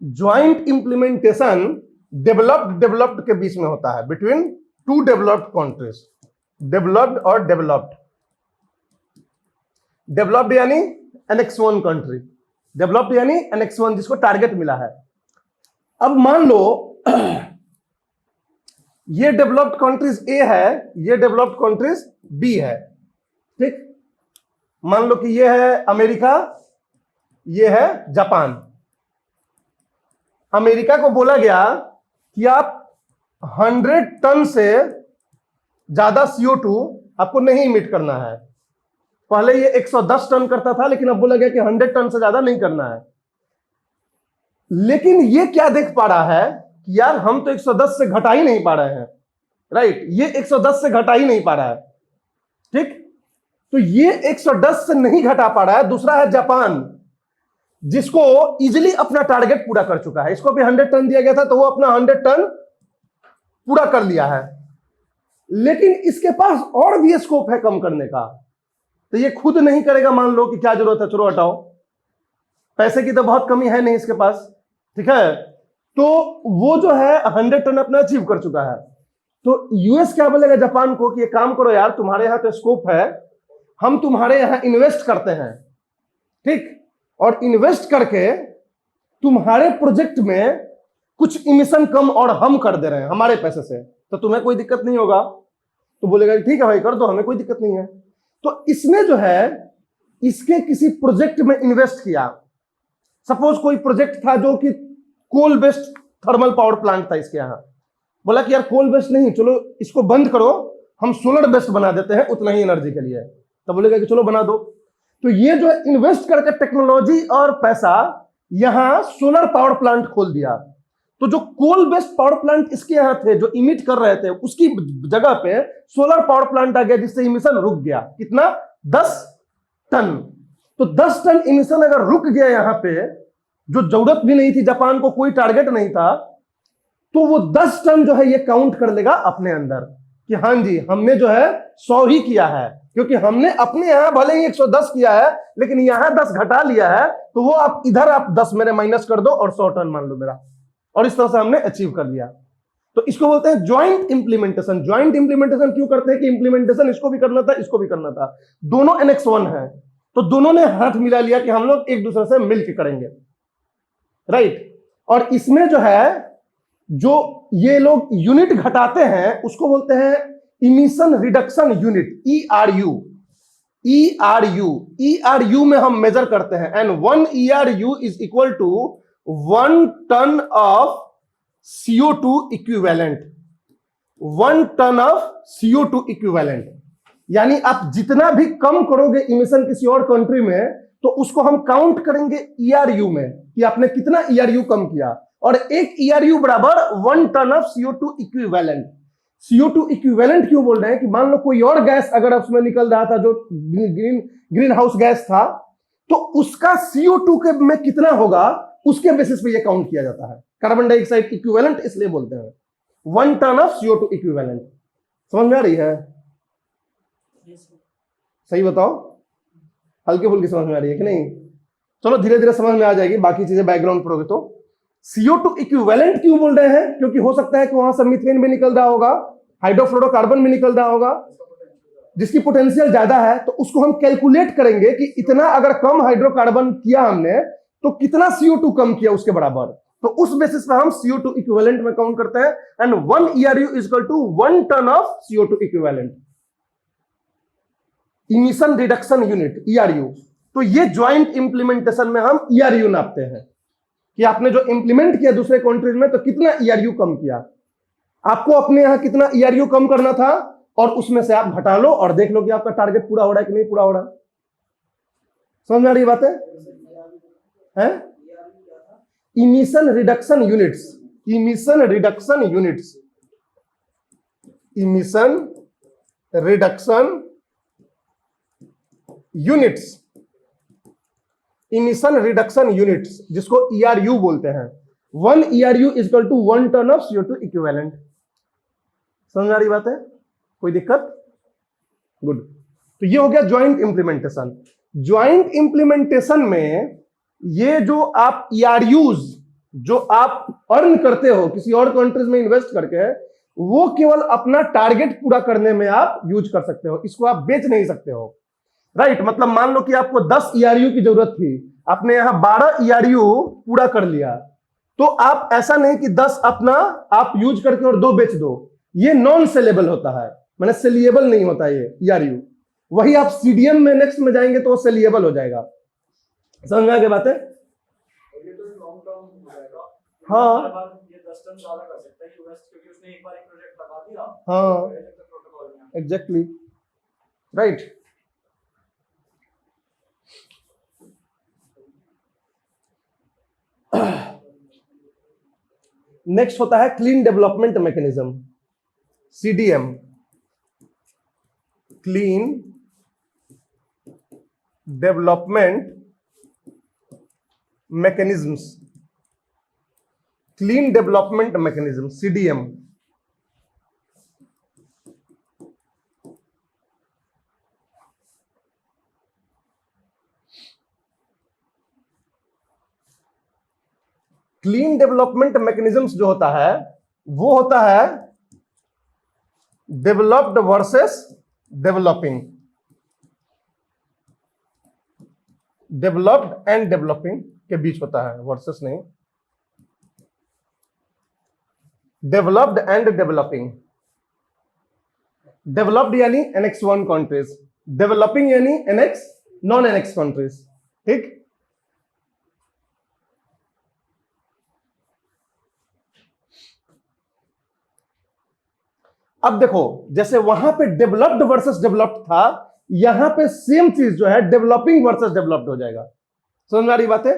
Joint implementation developed के बीच में होता है, बिटवीन 2 डेवलप्ड कंट्रीज, डेवलप्ड और डेवलप्ड। डेवलप्ड यानी एनेक्स 1 कंट्री, डेवलप्ड यानी एनेक्स 1 जिसको टारगेट मिला है। अब मान लो ये डेवलप्ड कंट्रीज ए है, ये डेवलप्ड कंट्रीज बी है, ठीक। मान लो कि ये है अमेरिका, ये है जापान। अमेरिका को बोला गया कि आप 100 टन से ज्यादा CO2 आपको नहीं इमिट करना है। पहले ये 110 टन करता था, लेकिन अब बोला गया कि 100 टन से ज्यादा नहीं करना है। लेकिन ये क्या देख पा रहा है कि यार हम तो 110 से घटा ही नहीं पा रहे हैं, राइट। ये 110 से घटा ही नहीं पा रहा है, ठीक। तो ये 110 से नहीं घटा पा रहा है। दूसरा है जापान, जिसको इजिली अपना टारगेट पूरा कर चुका है। इसको भी 100 टन दिया गया था, तो वो अपना 100 टन पूरा कर लिया है। लेकिन इसके पास और भी स्कोप है कम करने का, तो ये खुद नहीं करेगा। मान लो कि क्या जरूरत है, चलो हटाओ, पैसे की तो बहुत कमी है नहीं इसके पास, ठीक है। तो वो जो है 100 टन अपना अचीव कर चुका है। तो यूएस क्या बोलेगा जापान को कि ये काम करो यार, तुम्हारे यहां तो स्कोप है, हम तुम्हारे यहां इन्वेस्ट करते हैं, ठीक। और इन्वेस्ट करके तुम्हारे प्रोजेक्ट में कुछ इमिशन कम और हम कर दे रहे हैं हमारे पैसे से, तो तुम्हें कोई दिक्कत नहीं होगा। तो बोलेगा ठीक है भाई कर दो, हमें कोई दिक्कत नहीं है। तो इसने जो है इसके किसी प्रोजेक्ट में इन्वेस्ट किया। सपोज कोई प्रोजेक्ट था जो कि coal based thermal power plant था इसके यहां, बोला कि यार कोल बेस्ड नहीं, चलो इसको बंद करो, हम सोलर बेस्ड बना देते हैं उतना ही एनर्जी के लिए। तो बोलेगा कि चलो बना दो। तो ये जो इन्वेस्ट करके टेक्नोलॉजी और पैसा यहां सोलर पावर प्लांट खोल दिया। तो जो कोल बेस्ड पावर प्लांट इसके यहां थे जो इमिट कर रहे थे, उसकी जगह पे सोलर पावर प्लांट आ गया, जिससे इमिशन रुक गया। कितना, 10 टन। तो 10 टन इमिशन अगर रुक गया यहां पे, जो जरूरत भी नहीं थी, जापान को कोई टारगेट नहीं था, तो वो 10 टन जो है ये काउंट कर लेगा अपने अंदर कि हाँ जी हमने जो है 100 ही किया है, क्योंकि हमने अपने यहां भले ही 110 किया है, लेकिन यहां 10 घटा लिया है। तो वो आप इधर आप 10 मेरे माइनस कर दो और 100 टन मान लो मेरा, और इस तरह से हमने अचीव कर लिया। तो इसको बोलते हैं ज्वाइंट इंप्लीमेंटेशन। ज्वाइंट इंप्लीमेंटेशन क्यों करते हैं कि इंप्लीमेंटेशन इसको भी करना था, इसको भी करना था, दोनों एनेक्स 1 है, तो दोनों ने हाथ मिला लिया कि हम लोग एक दूसरे से मिलकर करेंगे, राइट। और इसमें जो है जो ये लोग यूनिट घटाते हैं उसको बोलते हैं emission reduction unit, ERU। ERU में हम मेजर करते हैं, and 1 ERU is equal to 1 ton of CO2 equivalent. 1 ton of CO2 equivalent, यानी आप जितना भी कम करोगे इमिशन किसी और कंट्री में, तो उसको हम काउंट करेंगे ERU में कि आपने कितना ERU कम किया, और एक ERU बराबर 1 ton of CO2 equivalent. CO2 equivalent क्यों बोल रहे हैं कि मान लो कोई और गैस अगर उसमें निकल रहा था जो ग्रीन हाउस गैस था, तो उसका CO2 के में कितना होगा उसके बेसिस पे ये काउंट किया जाता है। कार्बन डाइऑक्साइड इक्विवेलेंट इसलिए बोलते हैं 1 टन ऑफ CO2 इक्विवेलेंट। समझ में आ रही है? सही बताओ, हल्की फुल्की समझ में आ रही है कि नहीं? चलो धीरे धीरे समझ में आ जाएगी, बाकी चीजें बैकग्राउंड पढ़ोगे तो। CO2 इक्विवेलेंट क्यों बोल रहे हैं? क्योंकि हो सकता है कि वहां से मीथेन भी निकल रहा होगा, हाइड्रोफ्लोरोकार्बन भी निकल रहा होगा, जिसकी पोटेंशियल ज्यादा है। तो उसको हम कैलकुलेट करेंगे कि इतना अगर कम हाइड्रोकार्बन किया हमने, तो कितना CO2 कम किया उसके बराबर। तो उस बेसिस पे हम CO2 इक्विवेलेंट में काउंट करते हैं, and 1 ERU is equal to 1 ton of CO2 equivalent, emission reduction unit ERU। तो ये ज्वाइंट इंप्लीमेंटेशन में हम ERU नापते हैं कि आपने जो इंप्लीमेंट किया दूसरे कंट्रीज में तो कितना ERU कम किया। आपको अपने यहां कितना ERU कम करना था और उसमें से आप घटा लो और देख लो कि आपका टारगेट पूरा हो रहा है कि नहीं पूरा हो रहा है। समझ में आ रही बात है? Emission reduction units, emission reduction units, emission reduction units, emission reduction units जिसको ERU बोलते हैं। 1 ERU is equal to 1 ton of CO2 equivalent. समझ आ रही बात है? कोई दिक्कत? गुड। तो ये हो गया ज्वाइंट इंप्लीमेंटेशन। ज्वाइंट इंप्लीमेंटेशन में ये जो आप ERUs जो आप अर्न करते हो किसी और कंट्रीज में इन्वेस्ट करके, वो केवल अपना टारगेट पूरा करने में आप यूज कर सकते हो, इसको आप बेच नहीं सकते हो। राइट, मतलब मान लो कि आपको 10 ERU की जरूरत थी, आपने यहां 12 ERU पूरा कर लिया, तो आप ऐसा नहीं कि 10 अपना आप यूज करके और 2 बेच दो, ये नॉन सेलेबल होता है, माने सेलिएबल नहीं होता ये ERU। वही आप CDM में नेक्स्ट में जाएंगे तो वो सेलिएबल हो जाएगा। समझ में आ गई बात है? हाँ ये 10 टन ज्यादा कर सकता है क्योंकि उसने एक बार एक प्रोजेक्ट लगा दिया। हाँ एग्जैक्टली राइट। नेक्स्ट होता है clean development mechanism, CDM, clean development mechanisms, clean development mechanism CDM। Clean development mechanisms जो होता है वो होता है developed versus developing, developed and developing के बीच होता है, वर्सेस नहीं, डेवलप्ड एंड डेवलपिंग। डेवलप्ड यानी NX 1 कंट्रीज, डेवलपिंग यानी NX नॉन NX कंट्रीज। ठीक, अब देखो जैसे वहां पे डेवलप्ड वर्सेस डेवलप्ड था, यहां पे सेम चीज जो है डेवलपिंग वर्सेस डेवलप्ड हो जाएगा। समझ में आ रही बात है?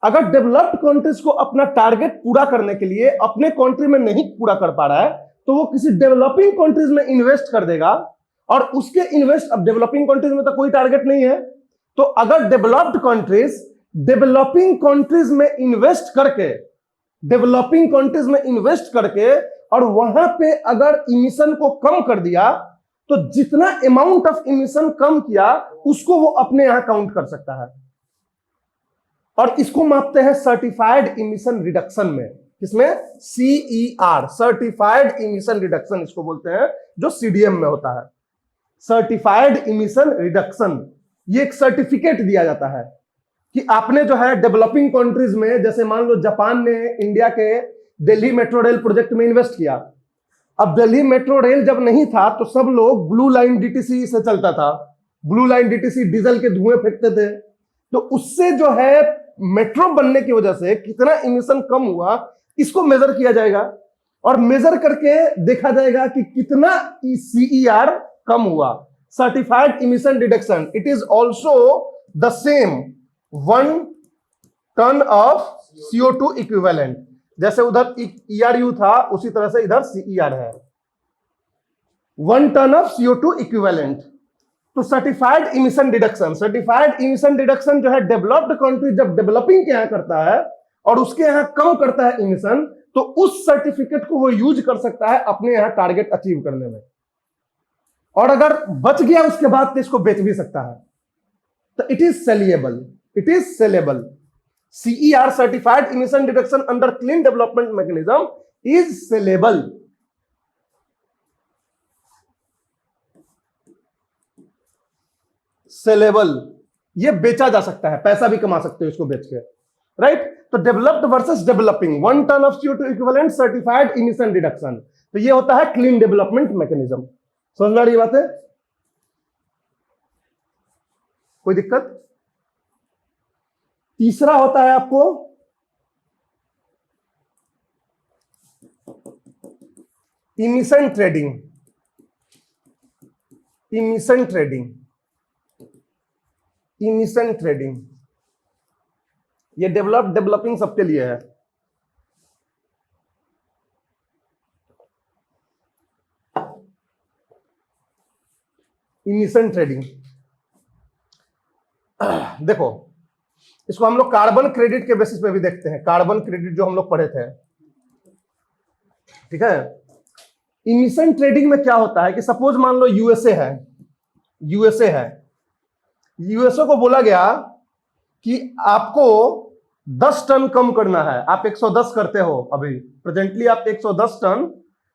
अगर डेवलप्ड कंट्रीज को अपना टारगेट पूरा करने के लिए अपने कंट्री में नहीं पूरा कर पा रहा है तो वो किसी डेवलपिंग कंट्रीज में इन्वेस्ट कर देगा, और उसके इन्वेस्ट, अब डेवलपिंग कंट्रीज में तो कोई टारगेट नहीं है, तो अगर डेवलप्ड कंट्रीज डेवलपिंग कंट्रीज में इन्वेस्ट करके, डेवलपिंग कंट्रीज में इन्वेस्ट करके और वहां पे अगर इमिशन को कम कर दिया तो जितना अमाउंट ऑफ इमिशन कम किया उसको वो अपने यहां काउंट कर सकता है, और इसको मापते हैं सर्टिफाइड इमिशन रिडक्शन में। किसमें? CER, सर्टिफाइड इमिशन रिडक्शन इसको बोलते हैं, जो CDM में होता है, सर्टिफाइड इमिशन रिडक्शन। ये एक सर्टिफिकेट दिया जाता है कि आपने जो है डेवलपिंग कंट्रीज में, जैसे मान लो जापान ने इंडिया के दिल्ली मेट्रो रेल प्रोजेक्ट में इन्वेस्ट किया। अब दिल्ली मेट्रो रेल जब नहीं था तो सब लोग ब्लू लाइन DTC से चलता था, ब्लू लाइन DTC डीजल के धुएं फेंकते थे, तो उससे जो है मेट्रो बनने की वजह से कितना इमिशन कम हुआ इसको मेजर किया जाएगा, और मेजर करके देखा जाएगा कि कितना CER कम हुआ, certified emission reduction. It is also the same 1 ton of CO2 equivalent. जैसे उधर ERU था उसी तरह से इधर CER है, 1 टन ऑफ CO2 इक्विवेलेंट। तो certified emission reduction, certified emission reduction जो है डेवलप्ड कंट्री जब डेवलपिंग के यहां करता है और उसके यहां कम करता है इमिशन, तो उस सर्टिफिकेट को वो यूज कर सकता है अपने यहां टारगेट अचीव करने में, और अगर बच गया उसके बाद तो इसको बेच भी सकता है। तो it is सेलिएबल, it is saleable. CER, certified emission reduction under clean development mechanism, is saleable. Saleable, ये बेचा जा सकता है, पैसा भी कमा सकते हो इसको बेच के। राइट। तो developed versus developing, 1 ton of CO2 equivalent certified emission reduction, तो ये होता है क्लीन डेवलपमेंट मैकेनिज्म। समझ में आ रही बात है? कोई दिक्कत? तीसरा होता है आपको emission trading. Emission trading, emission trading ये डेवलप डेवलपिंग सबके लिए है। इमिशन ट्रेडिंग देखो, इसको हम लोग कार्बन क्रेडिट के बेसिस पे भी देखते हैं। कार्बन क्रेडिट जो हम लोग पढ़े थे, ठीक है। इमिशन ट्रेडिंग में क्या होता है कि सपोज मान लो यूएसए है, यूएसए है, यूएसए को बोला गया कि आपको 10 टन कम करना है। आप 110 करते हो, अभी प्रेजेंटली आप 110 टन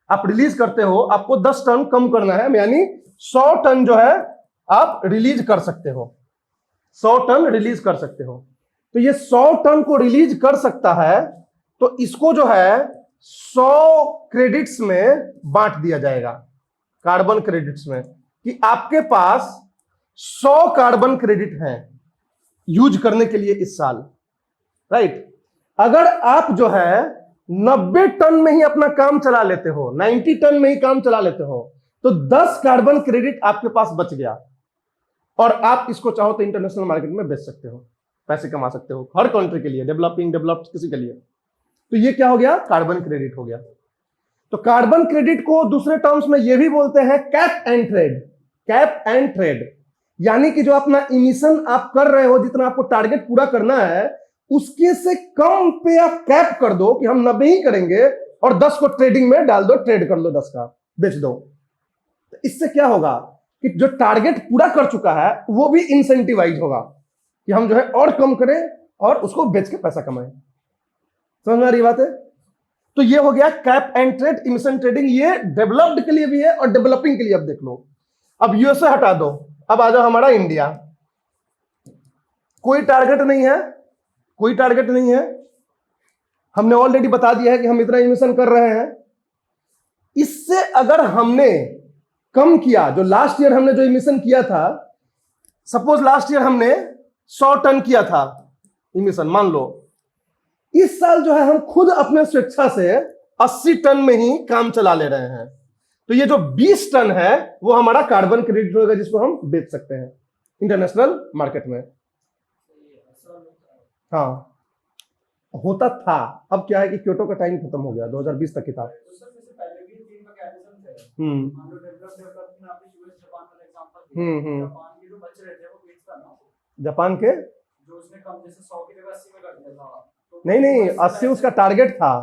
आप रिलीज करते हो, आपको 10 टन कम करना है, यानी 100 टन जो है आप रिलीज कर सकते हो, 100 टन रिलीज कर सकते हो। तो ये 100 टन को रिलीज कर सकता है, तो इसको जो है 100 क्रेडिट्स में बांट दिया जाएगा, कार्बन क्रेडिट्स में, कि आपके पास 100 कार्बन क्रेडिट हैं यूज करने के लिए इस साल, राइट। अगर आप जो है 90 टन में ही अपना काम चला लेते हो, 90 टन में ही काम चला लेते हो, तो 10 कार्बन क्रेडिट आपके पास बच गया, और आप इसको चाहो तो इंटरनेशनल मार्केट में बेच सकते हो, पैसे कमा सकते हो, हर कंट्री के लिए, डेवलपिंग डेवलप्ड किसी के लिए। तो ये क्या हो गया? कार्बन क्रेडिट हो गया। तो कार्बन क्रेडिट को दूसरे टर्म्स में ये भी बोलते हैं cap and trade. Cap and trade यानी कि जो अपना इमिशन आप कर रहे हो, जितना आपको टारगेट पूरा करना है, उसके से कम पे आप कैप कर दो कि हम 90 ही करेंगे, और 10 को ट्रेडिंग में डाल दो, ट्रेड कर लो, 10 का बेच दो। तो इससे क्या होगा कि जो टारगेट पूरा कर चुका है वो भी इंसेंटिवाइज होगा कि हम जो है और कम करें और उसको बेच के पैसा कमाएं। समझ में आ रही बात है? तो ये हो गया cap and trade, emission trading. ये डेवलप्ड के लिए भी है और डेवलपिंग के लिए। अब देख लो, अब यूएसए हटा दो, अब आ जाओ हमारा इंडिया। कोई टारगेट नहीं है, कोई टारगेट नहीं है, हमने ऑलरेडी बता दिया है कि हम इतना इमिशन कर रहे हैं। इससे अगर हमने कम किया, जो लास्ट ईयर हमने जो इमिशन किया था, सपोज लास्ट ईयर हमने 100 टन किया था इमिशन, मान लो इस साल जो है हम खुद अपने स्वेच्छा से 80 टन में ही काम चला ले रहे हैं, तो ये जो 20 टन है वो हमारा कार्बन क्रेडिट होगा, जिसको हम बेच सकते हैं इंटरनेशनल मार्केट में। हाँ, होता था, अब क्या है कि क्योटो का टाइम खत्म हो गया, 2020 तक की था। जापान के जो उसने कम, जैसे 100 की जगह 80 में कर दिया था, तो नहीं नहीं, 80 उसका टारगेट था।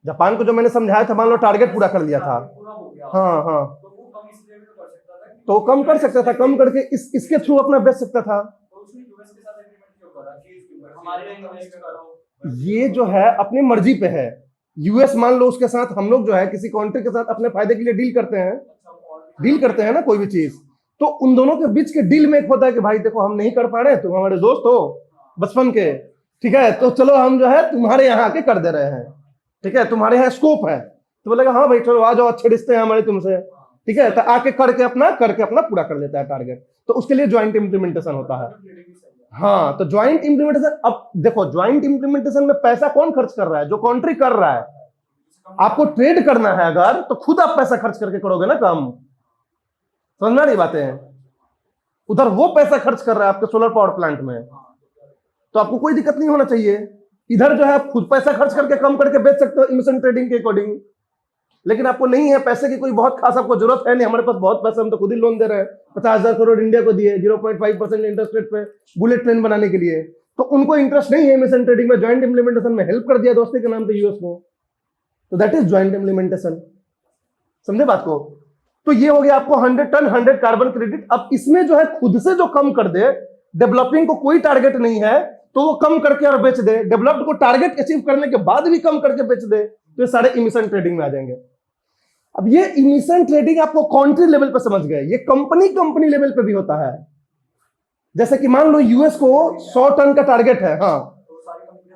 जापान को जो मैंने समझाया था, मान लो टारगेट पूरा कर लिया था, पूरा हो गया, हाँ हाँ, तो वो कम इसलिए भी तो कर सकता था, तो कम कर सकता था, कम करके इसके थ्रू अपना बेच सकता था। तो उसने यूएस के साथ एग्रीमेंट क्यों करा कि हमारे यहाँ इन्वेस्ट करो? ये जो है अपनी मर्जी पे है। यूएस मान लो उसके साथ हम लोग जो है किसी कंट्री के साथ अपने फायदे के लिए डील करते हैं, डील करते हैं ना कोई भी चीज, तो उन दोनों के बीच के डील में एक होता है कि भाई देखो हम नहीं कर पा रहे, तुम हमारे दोस्त हो बचपन के, ठीक है, तो चलो हम जो है तुम्हारे यहाँ आके कर दे रहे हैं, ठीक है, तुम्हारे यहाँ स्कोप है, तो बोलेगा हाँ भाई चलो आ जाओ, अच्छे रिश्ते हैं हमारे तुमसे, ठीक है, तो आके करके अपना पूरा कर लेता है टारगेट। तो उसके लिए ज्वाइंट इम्प्लीमेंटेशन होता है। हाँ, तो ज्वाइंट इम्प्लीमेंटेशन, अब देखो ज्वाइंट इम्प्लीमेंटेशन में पैसा कौन खर्च कर रहा है? जो कंट्री कर रहा है। आपको ट्रेड करना है अगर, तो खुद आप पैसा खर्च करके करोगे ना काम, समझना नहीं बातें। उधर वो पैसा खर्च कर रहा है आपके सोलर पावर प्लांट में, तो आपको कोई दिक्कत नहीं होना चाहिए। इधर जो है आप खुद पैसा खर्च करके कम करके बेच सकते हो इमिशन ट्रेडिंग के अकॉर्डिंग। लेकिन आपको नहीं है पैसे की कोई बहुत खास आपको जरूरत है नहीं, हमारे पास बहुत पैसा, हम तो खुद ही लोन दे रहे हैं, 50,000 करोड़ इंडिया को दिए 0.5% इंटरेस्ट रेट पे बुलेट ट्रेन बनाने के लिए, तो उनको इंटरेस्ट नहीं है इमिशन ट्रेडिंग में। ज्वाइंट इम्प्लीमेंटेशन में हेल्प कर दिया दोस्ती के नाम पे यूएस को, तो दैट इज ज्वाइंट इम्प्लीमेंटेशन। समझे बात को? तो ये हो गया आपको 100 टन 100 कार्बन क्रेडिट। अब इसमें जो है खुद से जो कम कर दे, डेवलपिंग को कोई टारगेट नहीं है तो वो कम करके और बेच दे, डेवलप्ड को टारगेट अचीव करने के बाद भी कम करके बेच दे, तो ये सारे इमिशन ट्रेडिंग में आ जाएंगे। अब ये इमिशन ट्रेडिंग आपको कंट्री लेवल पे समझ गए, ये कंपनी लेवल पे भी होता है। जैसे कि मान लो यूएस को 100 टन का टारगेट है, हाँ, तो सारी कंपनियां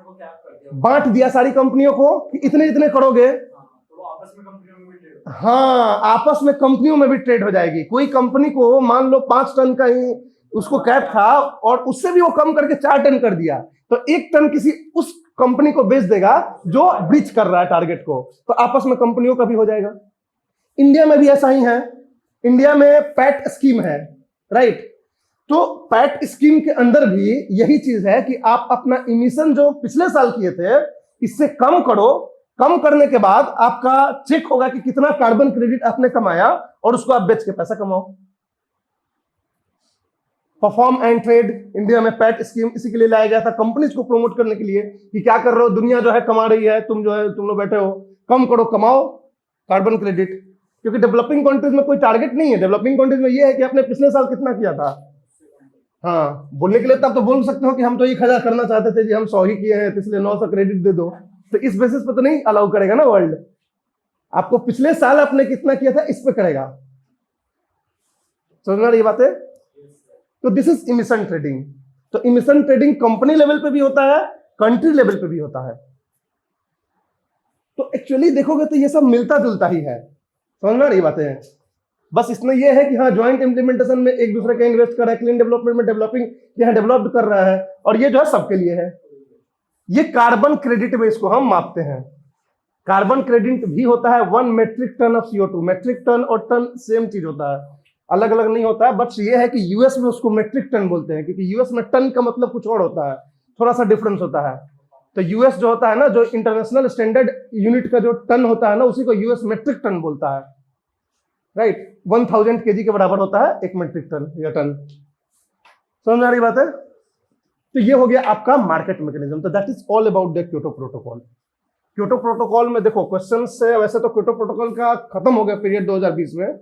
बांट दिया सारी कंपनियों को कि इतने इतने करोगे, तो वो आपस में कंपनियों में भी ट्रेड हाँ आपस में कंपनियों में भी ट्रेड हो जाएगी। कोई कंपनी को मान लो 5 टन का ही उसको कैप था और उससे भी वो कम करके 4 टन कर दिया, तो 1 टन किसी उस कंपनी को बेच देगा जो ब्रीच कर रहा है टारगेट को, तो आपस में कंपनियों का भी हो जाएगा। इंडिया में भी ऐसा ही है। इंडिया में पैट स्कीम है, राइट? तो पैट स्कीम के अंदर भी यही चीज है कि आप अपना इमिशन जो पिछले साल किए थे इससे कम करो, कम करने के बाद आपका चेक होगा कि कितना कार्बन क्रेडिट आपने कमाया और उसको आप बेच के पैसा कमाओ। परफॉर्म एंड ट्रेड, इंडिया में पैट स्कीम इसी के लिए लाया गया था, कंपनीज को प्रमोट करने के लिए कि क्या कर रहे हो, दुनिया जो है कमा रही है, तुम जो है तुम लोग बैठे हो, कम करो, कमाओ कार्बन क्रेडिट। क्योंकि डेवलपिंग कंट्रीज में कोई टारगेट नहीं है, डेवलपिंग कंट्रीज में ये है कि आपने पिछले साल कितना किया था। हाँ, बोलने के लिए तब तो बोल सकते हो कि हम तो 1000 करना चाहते थे जी, हम 100 ही किए हैं, तो इसलिए 900 क्रेडिट दे दो, तो इस बेसिस पे तो नहीं अलाउ करेगा ना वर्ल्ड। आपको पिछले साल आपने कितना किया था इस पे करेगा। समझ में आ रही बात है? तो दिस इज इमिशन ट्रेडिंग। तो इमिशन ट्रेडिंग कंपनी लेवल पे भी होता है, कंट्री लेवल पे भी होता है। तो एक्चुअली देखोगे तो ये सब मिलता जुलता ही है। समझ में आ रही बातें? बस इसमें यह है कि हाँ ज्वाइंट इंप्लीमेंटेशन में एक दूसरे का इन्वेस्ट कर रहा है, क्लीन डेवलपमेंट में डेवलपिंग यहाँ डेवलप्ड कर रहा है, और ये जो है सबके लिए है। ये कार्बन क्रेडिट में इसको हम मापते हैं। कार्बन क्रेडिट भी होता है 1 metric ton of CO2। Metric ton और टन सेम चीज होता है, अलग अलग नहीं होता है, बट ये है कि यूएस में उसको मेट्रिक टन बोलते हैं, क्योंकि यूएस में टन का मतलब कुछ और होता है, थोड़ा सा डिफरेंस होता है। तो यूएस जो होता है ना, जो इंटरनेशनल स्टैंडर्ड यूनिट का जो टन होता है ना, उसी को यूएस मेट्रिक टन बोलता है, राइट? 1000 kg के बराबर होता है 1 मेट्रिक टन या टन। समझ में आ रही बात है? तो ये हो गया आपका मार्केट मैकेनिज्म। तो that is all about the Kyoto protocol. Kyoto protocol में देखो क्वेश्चन से, वैसे तो क्योटो प्रोटोकॉल का खत्म हो गया पीरियड 2020 में,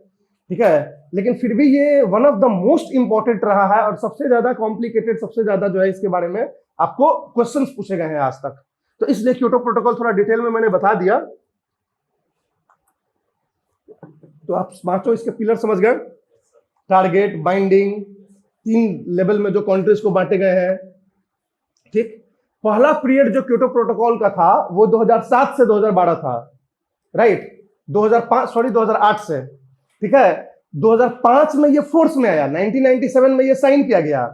ठीक है, लेकिन फिर भी ये one of the most important रहा है और सबसे ज्यादा कॉम्प्लिकेटेड, सबसे ज्यादा जो है इसके बारे में आपको क्वेश्चंस पूछे गए हैं आज तक। तो इसलिए क्योटो प्रोटोकॉल थोड़ा डिटेल में मैंने बता दिया। तो आप पांचों इसके पिलर समझ गए, टारगेट, बाइंडिंग, 3 लेवल में जो कंट्रीज को बांटे गए हैं, ठीक। पहला पीरियड जो क्योटो प्रोटोकॉल का था वो 2007 से 2012 था, राइट? 2008 से, ठीक है। 2005 में ये फोर्स में आया, 1997 में ये साइन किया गया,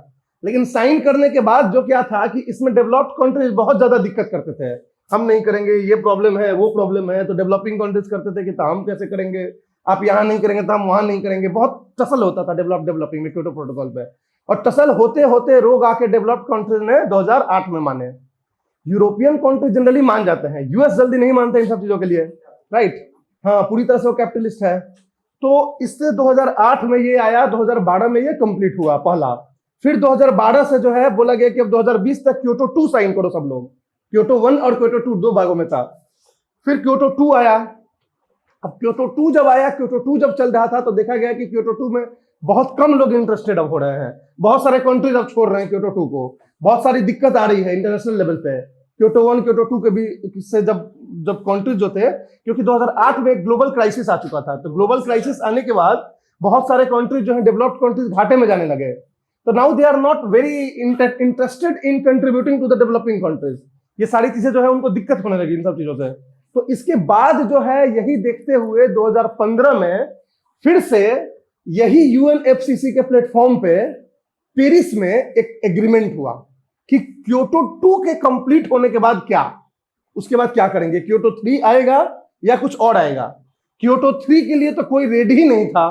लेकिन साइन करने के बाद जो क्या था कि इसमें डेवलप्ड कंट्रीज बहुत ज्यादा दिक्कत करते थे, हम नहीं करेंगे, ये प्रॉब्लम है, वो प्रॉब्लम है। तो डेवलपिंग कंट्रीज करते थे कि हम कैसे करेंगे, आप यहां नहीं करेंगे तो हम वहां नहीं करेंगे। बहुत टसल होता था डेवलपिंग में क्योटो प्रोटोकॉल पे, और टसल होते होते रोग आके डेवलप्ड कंट्रीज ने 2008 में माने। यूरोपियन कंट्रीज जनरली मान जाते हैं, यूएस जल्दी नहीं मानते इन सब चीजों के लिए, राइट? हाँ, पूरी तरह से वो कैपिटलिस्ट है। तो इससे 2008 में ये आया, 2012 में ये कंप्लीट हुआ पहला। फिर 2012 से जो है बोला गया कि अब 2020 तक क्योटो 2 साइन करो सब लोग। क्योटो 1 और क्योटो 2 दो भागों में था। फिर क्योटो 2 आया। अब क्योटो 2 जब आया, क्योटो 2 जब चल रहा था तो देखा गया कि क्योटो 2 में बहुत कम लोग इंटरेस्टेड अब हो रहे हैं, बहुत सारे कंट्रीज अब छोड़ रहे हैं क्योटो 2 को, बहुत सारी दिक्कत आ रही है इंटरनेशनल लेवल पे। क्योटो 1 क्योटो 2 के भी से जब कंट्रीज जो थे, क्योंकि 2008 में ग्लोबल क्राइसिस आ चुका था, तो ग्लोबल क्राइसिस आने के बाद बहुत सारे कंट्रीज जो है डेवलप्ड कंट्रीज घाटे में जाने लगे। तो now they are not very interested in contributing to the developing countries. ये सारी चीजें जो है उनको दिक्कत होने लगी इन सब चीजों से। तो इसके बाद जो है यही देखते हुए 2015 में फिर से यही यूएनएफसीसी के प्लेटफॉर्म पे पेरिस में एक एग्रीमेंट हुआ कि क्योटो 2 के कंप्लीट होने के बाद क्या, उसके बाद क्या करेंगे, क्योटो 3 आएगा या कुछ और आएगा। क्योटो 3 के लिए तो कोई रेडी ही नहीं था।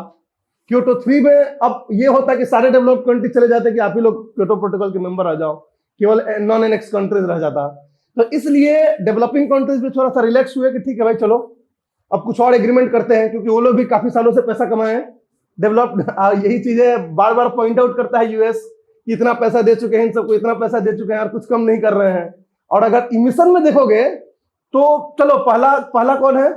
क्योटो 3 में अब ये होता कि सारे डेवलप्ड कंट्री चले जाते कि आप ही लोग क्योटो प्रोटोकॉल के मेंबर आ जाओ, केवल नॉन एनेक्स कंट्रीज रह जाता। तो इसलिए डेवलपिंग कंट्रीज भी थोड़ा सा रिलैक्स हुए कि ठीक है भाई चलो अब कुछ और एग्रीमेंट करते हैं, क्योंकि वो लोग भी काफी सालों से पैसा कमाए हैं। डेवलप्ड यही चीजें बार बार पॉइंट आउट करता है यूएस, इतना पैसा दे चुके हैं इन सबको, इतना पैसा दे चुके हैं और कुछ कम नहीं कर रहे हैं। और अगर इमिशन में देखोगे तो चलो पहला कौन है?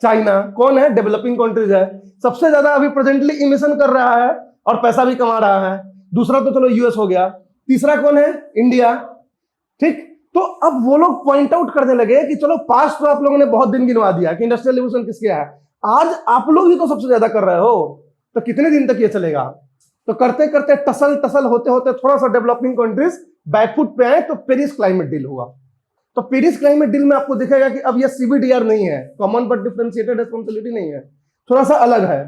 चाइना। कौन है? डेवलपिंग कंट्रीज है। सबसे ज्यादा अभी प्रेजेंटली इमिशन कर रहा है और पैसा भी कमा रहा है। दूसरा तो चलो यूएस हो गया, तीसरा कौन है? इंडिया, ठीक। तो अब वो लोग पॉइंट आउट करने लगे कि चलो पास्ट तो आप लोगों ने बहुत दिन गिनवा दिया कि इंडस्ट्रियल रिवॉल्यूशन किसके है, आज आप लोग ही तो सबसे ज्यादा कर रहे हो, तो कितने दिन तक ये चलेगा? तो करते करते टसल होते होते थोड़ा सा डेवलपिंग कंट्रीज बैकफुट पे आए, तो पेरिस क्लाइमेट डील हुआ। तो पेरिस क्लाइमेट डील में आपको दिखेगा कि अब ये सीबीडीआर नहीं है, कॉमन बट डिफरेंशिएटेड रिस्पांसिबिलिटी नहीं है, थोड़ा सा अलग है,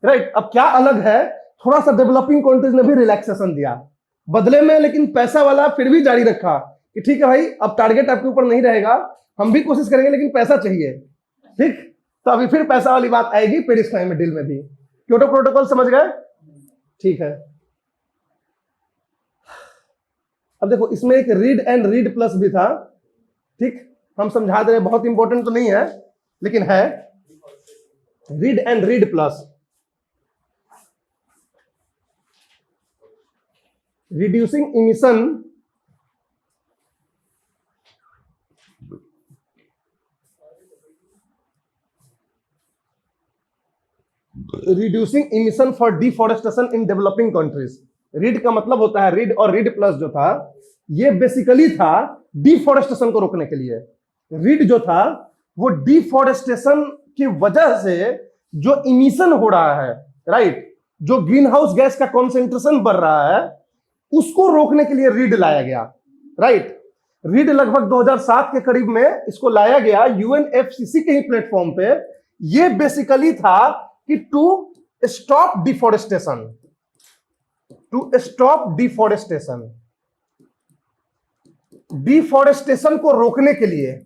राइट। अब क्या अलग है, थोड़ा सा डेवलपिंग कंट्रीज ने भी रिलैक्सेशन दिया बदले में, लेकिन पैसा वाला फिर भी जारी रखा कि ठीक है भाई, अब टारगेट आपके ऊपर नहीं रहेगा, हम भी कोशिश करेंगे लेकिन पैसा चाहिए, ठीक। तो अभी फिर पैसा वाली बात आएगी पेरिस क्लाइमेट डील में भी। क्योटो प्रोटोकॉल समझ गए, ठीक है। अब देखो इसमें एक रीड एंड रीड प्लस भी था, ठीक, हम समझा दे रहे, बहुत इंपॉर्टेंट तो नहीं है लेकिन है, read and read plus. Reducing emission for deforestation in developing countries. Read का मतलब होता है, रीड और रीड प्लस जो था ये बेसिकली था डिफॉरेस्टेशन को रोकने के लिए। रीड जो था वो डिफॉरेस्टेशन की वजह से जो इमिशन हो रहा है, राइट, जो ग्रीन हाउस गैस का कॉन्सेंट्रेशन बढ़ रहा है उसको रोकने के लिए रीड लाया गया, राइट। रीड लगभग 2007 के करीब में इसको लाया गया यूएनएफसीसी के ही प्लेटफॉर्म पे। ये बेसिकली था कि टू स्टॉप डिफॉरेस्टेशन, डिफॉरेस्टेशन को रोकने के लिए।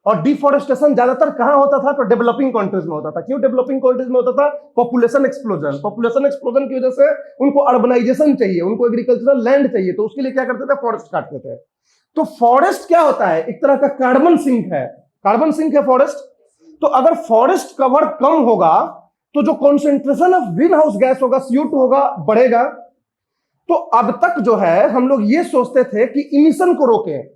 और डिफॉरेस्टेशन ज्यादातर कहां होता था, तो डेवलपिंग कंट्रीज में होता था। क्यों डेवलपिंग कंट्रीज में होता था, पॉपुलेशन एक्सप्लोजन की वजह से उनको अर्बनाइजेशन चाहिए, उनको एग्रीकल्चरल लैंड चाहिए, तो उसके लिए क्या करते थे, फॉरेस्ट काटते थे। तो फॉरेस्ट क्या होता है, एक तरह का कार्बन सिंक है फॉरेस्ट। तो अगर फॉरेस्ट कवर कम होगा तो जो concentration of greenhouse gas होगा, CO2 होगा, बढ़ेगा। तो अब तक जो है हम लोग ये सोचते थे कि इमिशन को रोकें,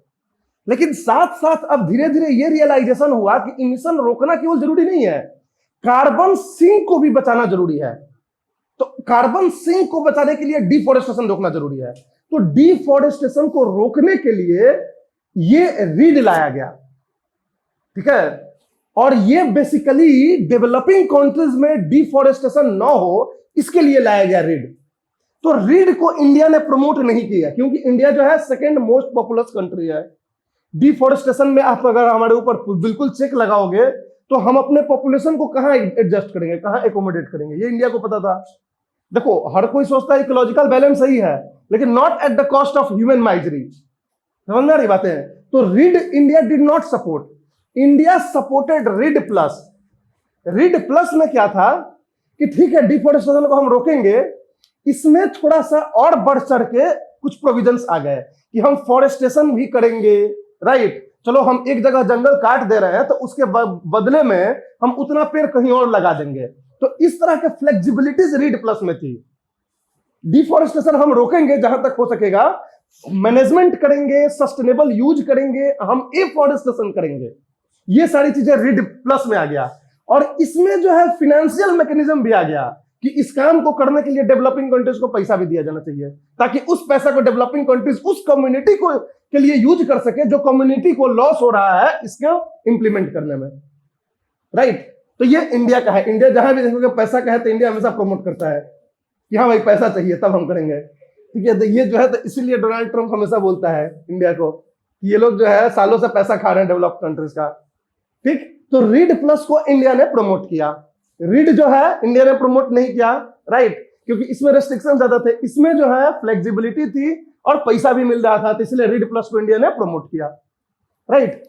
लेकिन साथ साथ अब धीरे धीरे ये रियलाइजेशन हुआ कि इमिशन रोकना केवल जरूरी नहीं है, कार्बन सिंक को भी बचाना जरूरी है। तो कार्बन सिंक को बचाने के लिए डिफॉरेस्टेशन रोकना जरूरी है। तो डिफॉरेस्टेशन को रोकने के लिए ये रीड लाया गया, ठीक है। और ये बेसिकली डेवलपिंग कंट्रीज में डिफॉरेस्टेशन ना हो इसके लिए लाया गया रीड। तो रीड को इंडिया ने प्रमोट नहीं किया, क्योंकि इंडिया जो है सेकंड मोस्ट पॉपुलस कंट्री है। डिफॉरेस्टेशन में आप अगर हमारे ऊपर बिल्कुल चेक लगाओगे तो हम अपने पॉपुलेशन को कहां एडजस्ट करेंगे, कहां एकोमोडेट करेंगे, ये इंडिया को पता था। देखो हर कोई सोचता है इकोलॉजिकल बैलेंस सही है, लेकिन not at the cost of human misery. समझ में आ रही बातें। तो read India did not support, India supported read plus. Read plus में क्या था कि ठीक है डिफॉरेस्टेशन को हम रोकेंगे, इसमें थोड़ा सा और बढ़ चढ़ के कुछ प्रोविजंस आ गए कि हम फॉरेस्टेशन भी करेंगे, राइट। चलो हम एक जगह जंगल काट दे रहे हैं तो उसके बदले में हम उतना पेड़ कहीं और लगा देंगे। तो इस तरह के फ्लेक्सिबिलिटीज रीड प्लस में थी। डिफॉरेस्टेशन हम रोकेंगे जहां तक हो सकेगा, मैनेजमेंट करेंगे, सस्टेनेबल यूज करेंगे, हम एफॉरेस्टेशन करेंगे, ये सारी चीजें रीड प्लस में आ गया। और इसमें जो है फिनेंशियल मैकेनिज्म भी आ गया कि इस काम को करने के लिए डेवलपिंग कंट्रीज को पैसा भी दिया जाना चाहिए, ताकि उस पैसा को डेवलपिंग कंट्रीज उस कम्युनिटी को के लिए यूज कर सके जो कम्युनिटी को लॉस हो रहा है इसको इंप्लीमेंट करने में, राइट। तो ये इंडिया का है। इंडिया जहां भी देखोगे पैसा का है तो इंडिया हमेशा प्रमोट करता है कि हाँ भाई पैसा चाहिए तब हम करेंगे, ठीक है। तो ये जो है तो इसीलिए डोनाल्ड ट्रंप हमेशा बोलता है इंडिया को कि ये लोग जो है सालों से पैसा खा रहे हैं डेवलप्ड कंट्रीज का, ठीक। तो रीड प्लस को इंडिया ने प्रमोट किया, रीड जो है इंडिया ने प्रमोट नहीं किया, राइट, क्योंकि इसमें रेस्ट्रिक्शन ज्यादा थे, इसमें जो है फ्लेक्सिबिलिटी थी और पैसा भी मिल रहा था, तो इसलिए रीड प्लस को इंडिया ने प्रमोट किया, राइट।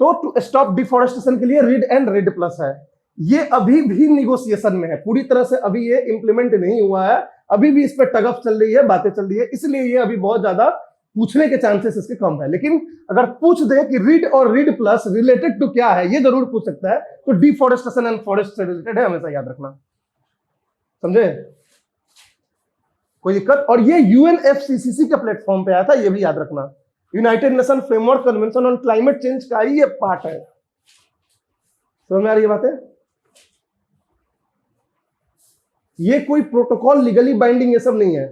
तो टू स्टॉप डिफॉरेस्टेशन के लिए रीड एंड रीड प्लस है। ये अभी भी निगोशिएशन में है, पूरी तरह से अभी ये इंप्लीमेंट नहीं हुआ है, अभी भी इस पर टगफ चल रही है, बातें चल रही है, इसलिए ये अभी बहुत ज्यादा पूछने के चांसेस इसके कम है। लेकिन अगर पूछ दे कि रीड और रीड प्लस रिलेटेड टू क्या है, ये जरूर पूछ सकता है। तो डिफॉरेस्टेशन एंड फॉरेस्ट से रिलेटेड है, हमेशा याद रखना, समझे, कोई दिक्कत। और ये यूएनएफसीसी के प्लेटफॉर्म पे आया था, ये भी याद रखना, United Nation framework convention on climate change का ही ये पार्ट है। समझ में आ रही है बातें। ये कोई प्रोटोकॉल लीगली बाइंडिंग ये सब नहीं है,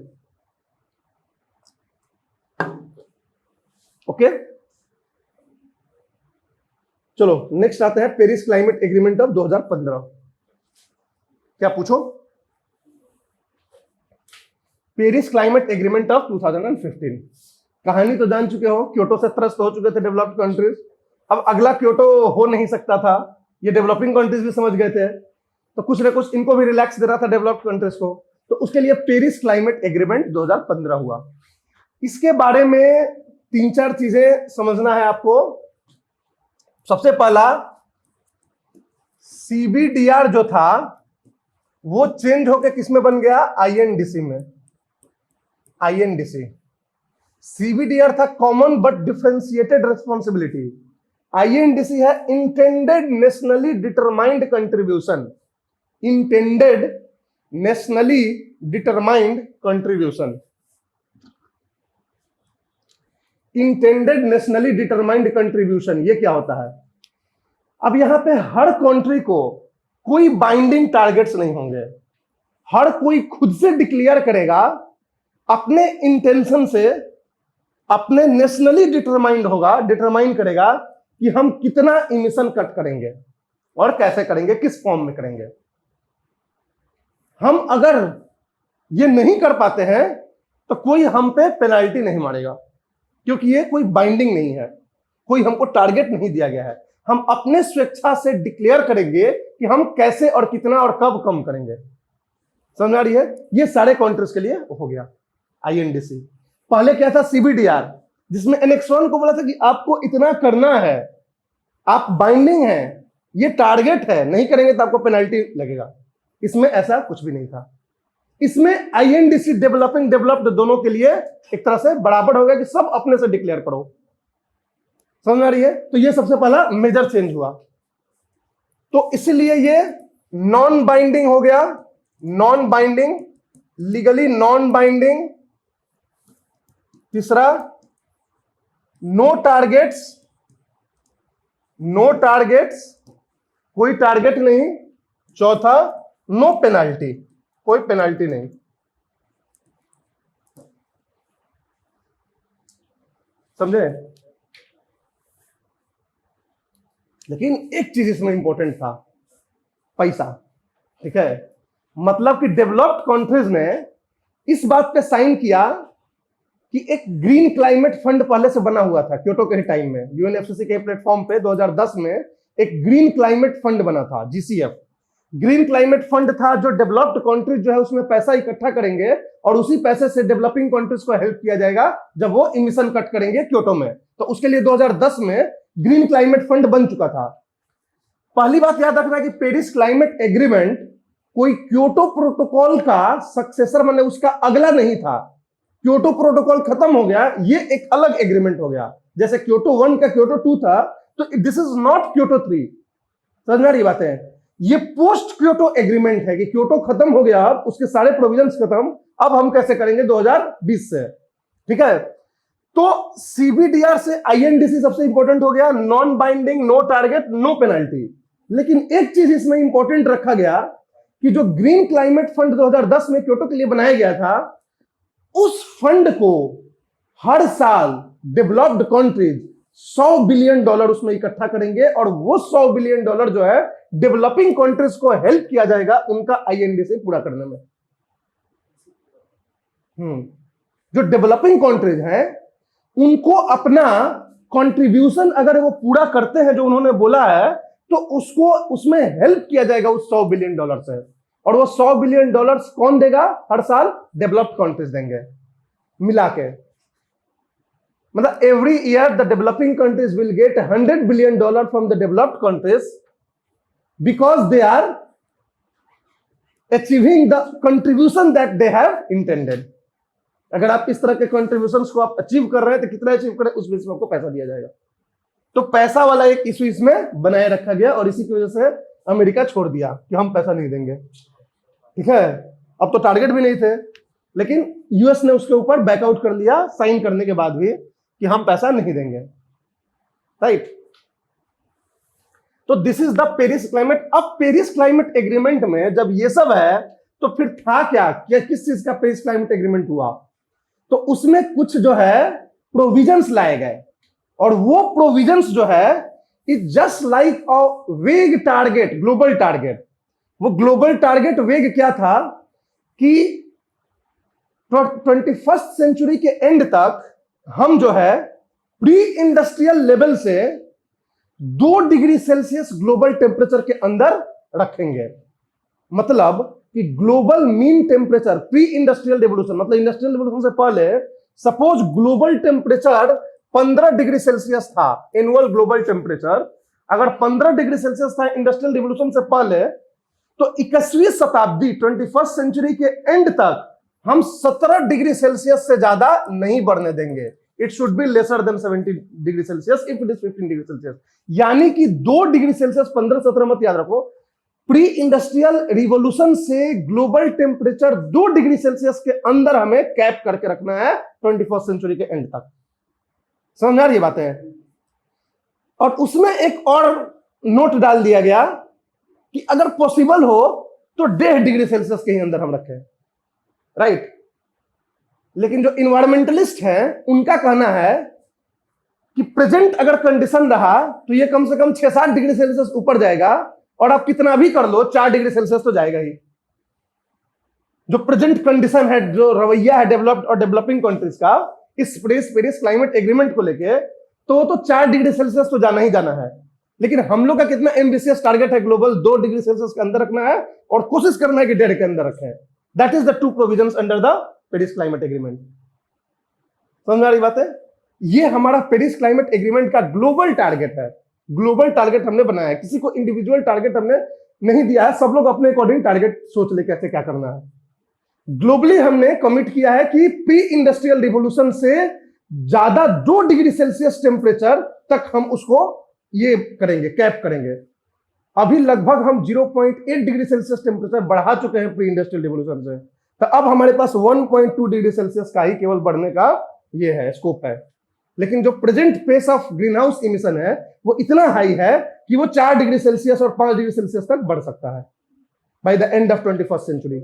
ओके। चलो नेक्स्ट आते हैं पेरिस क्लाइमेट एग्रीमेंट ऑफ 2015। क्या पूछो, पेरिस क्लाइमेट एग्रीमेंट ऑफ 2015। कहानी तो जान चुके हो, क्योटो से त्रस्त हो चुके थे डेवलप्ड कंट्रीज, अब अगला क्योटो हो नहीं सकता था, ये डेवलपिंग कंट्रीज भी समझ गए थे, तो कुछ ना कुछ इनको भी रिलैक्स दे रहा था डेवलप्ड कंट्रीज को, तो उसके लिए पेरिस क्लाइमेट एग्रीमेंट 2015 हुआ। इसके बारे में 3-4 चीजें समझना है आपको। सबसे पहला, सीबीडीआर जो था वो चेंज होकर किसमें बन गया, आईएनडीसी में। आईएनडीसी, सीबीडीआर था common but differentiated responsibility, INDC है intended nationally determined contribution. Intended nationally determined contribution, intended nationally determined contribution, ये क्या होता है? अब यहां पे हर कंट्री को कोई बाइंडिंग टारगेट्स नहीं होंगे, हर कोई खुद से डिक्लेयर करेगा अपने इंटेंशन से, अपने नेशनली डिटरमाइंड होगा, डिटरमाइन करेगा कि हम कितना इमिशन कट करेंगे और कैसे करेंगे, किस फॉर्म में करेंगे। हम अगर ये नहीं कर पाते हैं तो कोई हम पे पेनाल्टी नहीं मारेगा, क्योंकि ये कोई बाइंडिंग नहीं है, कोई हमको टारगेट नहीं दिया गया है। हम अपने स्वेच्छा से डिक्लेयर करेंगे कि हम कैसे और कितना और कब कम करेंगे। समझ आ रही है? ये सारे कंट्रीज के लिए हो गया आईएनडीसी। पहले क्या था, सीबीडीआर, जिसमें एनेक्स 1 को बोला था कि आपको इतना करना है, आप बाइंडिंग है, ये टारगेट है, नहीं करेंगे तो आपको पेनल्टी लगेगा। इसमें ऐसा कुछ भी नहीं था। इसमें आईएनडीसी डेवलपिंग डेवलप्ड दोनों के लिए एक तरह से बराबर हो गया कि सब अपने से डिक्लेयर करो। समझ आ रही है? तो ये सबसे पहला मेजर चेंज हुआ, तो इसलिए ये नॉन बाइंडिंग हो गया, non binding, legally non binding. तीसरा, नो टारगेट्स, नो टारगेट्स, कोई टारगेट नहीं। चौथा, नो पेनाल्टी, कोई पेनाल्टी नहीं। समझे? लेकिन एक चीज इसमें इंपॉर्टेंट था, पैसा। ठीक है, मतलब कि डेवलप्ड कंट्रीज ने इस बात पे साइन किया कि एक ग्रीन क्लाइमेट फंड पहले से बना हुआ था क्योटो के टाइम में, यूएनएफसीसी के प्लेटफॉर्म पे 2010 में एक ग्रीन क्लाइमेट फंड बना था, जीसीएफ। ग्रीन क्लाइमेट फंड था जो डेवलप्ड कंट्रीज जो है उसमें पैसा इकट्ठा करेंगे और उसी पैसे से डेवलपिंग कंट्रीज को हेल्प किया जाएगा जब वो इमिशन कट करेंगे क्योटो में। तो उसके लिए 2010 में ग्रीन क्लाइमेट फंड बन चुका था। पहली बात याद रखना कि पेरिस क्लाइमेट एग्रीमेंट कोई क्योटो प्रोटोकॉल का सक्सेसर, माने उसका अगला नहीं था। क्योटो प्रोटोकॉल खत्म हो गया, ये एक अलग एग्रीमेंट हो गया। जैसे क्योटो 1 का क्योटो 2 था, तो दिस इज नॉट क्योटो 3। समझ में आ रही बातें? ये पोस्ट क्योटो एग्रीमेंट है कि क्योटो खत्म हो गया, अब उसके सारे प्रोविजंस खत्म, अब हम कैसे करेंगे 2020 से। ठीक है, तो सीबीडीआर से आईएनडीसी सबसे इंपॉर्टेंट हो गया, non binding, no target, no penalty. लेकिन एक चीज इसमें इंपॉर्टेंट रखा गया कि जो ग्रीन क्लाइमेट फंड 2010 में क्योटो के लिए बनाया गया था, उस फंड को हर साल डेवलप्ड कंट्रीज $100 बिलियन उसमें इकट्ठा करेंगे और वो $100 बिलियन जो है डेवलपिंग कंट्रीज को हेल्प किया जाएगा उनका आईएनडीसी पूरा करने में। जो डेवलपिंग कंट्रीज हैं उनको अपना कंट्रीब्यूशन अगर वो पूरा करते हैं जो उन्होंने बोला है, तो उसको उसमें हेल्प किया जाएगा उस $100 बिलियन से। और वो $100 बिलियन कौन देगा हर साल? डेवलप्ड कंट्रीज देंगे मिला के। मतलब every year the developing countries will get $100 billion from the developed countries because they are achieving the contribution that they have intended. अगर आप इस तरह के कंट्रीब्यूशंस को आप अचीव कर रहे हैं तो कितना अचीव करें उस बेस में आपको पैसा दिया जाएगा। तो पैसा वाला एक इशू इसमें बनाए रखा गया और इसी की वजह से अमेरिका छोड़ दिया कि हम पैसा नहीं देंगे। ठीक है, अब तो टारगेट भी नहीं थे, लेकिन यूएस ने उसके ऊपर बैकआउट कर लिया साइन करने के बाद भी कि हम पैसा नहीं देंगे। राइट, तो this is the Paris climate. अब पेरिस क्लाइमेट एग्रीमेंट में जब ये सब है तो फिर था क्या किस चीज का पेरिस क्लाइमेट एग्रीमेंट हुआ? तो उसमें कुछ जो है प्रोविजंस लाए गए और वो प्रोविजंस जो है इज जस्ट लाइक अ वेग टारगेट, ग्लोबल टारगेट। वो ग्लोबल टारगेट वेग क्या था कि 21st सेंचुरी के एंड तक हम जो है प्री इंडस्ट्रियल लेवल से 2 डिग्री सेल्सियस ग्लोबल टेम्परेचर के अंदर रखेंगे। मतलब कि global mean temperature pre industrial revolution, मतलब इंडस्ट्रियल रिवोल्यूशन से पहले suppose global temperature 15 degree Celsius था, एनुअल ग्लोबल टेम्परेचर अगर 15 डिग्री सेल्सियस था इंडस्ट्रियल रिवोल्यूशन से पहले, तो 21वीं शताब्दी 21st सेंचुरी के एंड तक हम 17 डिग्री सेल्सियस से ज्यादा नहीं बढ़ने देंगे। It should be lesser than 70 degree Celsius if it is 15 degree Celsius. यानी कि 2 डिग्री सेल्सियस, 15-17 मत याद रखो, प्री इंडस्ट्रियल रिवोल्यूशन से ग्लोबल टेम्परेचर 2 डिग्री सेल्सियस के अंदर हमें कैप करके रखना है 21st सेंचुरी के एंड तक। समझ आ रही बातें? और उसमें एक और नोट डाल दिया गया कि अगर पॉसिबल हो तो 1.5 डिग्री सेल्सियस के ही अंदर हम रखें, राइट। लेकिन जो इन्वायरमेंटलिस्ट हैं उनका कहना है कि प्रेजेंट अगर कंडीशन रहा तो ये कम से कम 6-7 डिग्री सेल्सियस ऊपर जाएगा, और आप कितना भी कर लो 4 डिग्री सेल्सियस तो जाएगा ही। जो प्रेजेंट कंडीशन है, जो रवैया है डेवलप्ड और डेवलपिंग कंट्रीज का इस पेरिस क्लाइमेट एग्रीमेंट को लेके, तो 4 डिग्री सेल्सियस तो जाना ही जाना है। लेकिन हम लोग का कितना एम्बिशियस टारगेट है, ग्लोबल 2 डिग्री सेल्सियस के अंदर रखना है और कोशिश करना है कि 1.5 के अंदर रखें। That is the 2 provisions under the Paris climate agreement. समझ आ रही बात है? ये हमारा पेरिस क्लाइमेट एग्रीमेंट का ग्लोबल टारगेट है। ग्लोबल टारगेट हमने बनाया है, किसी को इंडिविजुअल टारगेट हमने नहीं दिया है। सब लोग अपने अकॉर्डिंग टारगेट सोच ले कैसे क्या करना है। ग्लोबली हमने कमिट किया है कि प्री इंडस्ट्रियल रिवोल्यूशन से ज्यादा 2 डिग्री सेल्सियस टेम्परेचर तक हम उसको ये करेंगे, कैप करेंगे। अभी लगभग हम 0.8 डिग्री सेल्सियस टेम्परेचर बढ़ा चुके हैं प्री इंडस्ट्रियल रिवोल्यूशन से, तो अब हमारे पास 1.2 डिग्री सेल्सियस का ही केवल बढ़ने का ये है, स्कोप है। लेकिन जो present pace of greenhouse emission है वो इतना हाई है कि वो 4 डिग्री सेल्सियस और 5 डिग्री सेल्सियस तक बढ़ सकता है by the end of 21st century.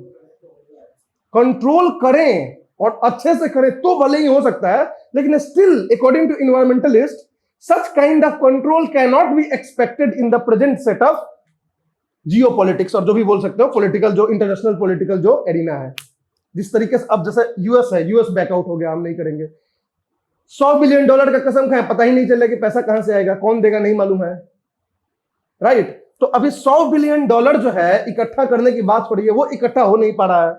Control करें और अच्छे से करें तो भले ही हो सकता है, लेकिन still according to environmentalist such kind of control cannot be expected in the present set of geopolitics, और जो भी बोल सकते हो पॉलिटिकल, जो इंटरनेशनल पॉलिटिकल जो एरिना है। जिस तरीके से अब जैसे यूएस है, यूएस बैकआउट हो गया, हम नहीं करेंगे। $100 बिलियन का कसम खाए, पता ही नहीं चलेगा कि पैसा कहां से आएगा, कौन देगा नहीं मालूम है, राइट। तो अभी $100 बिलियन जो है इकट्ठा करने की बात हो रही है, वो इकट्ठा हो नहीं पा रहा है।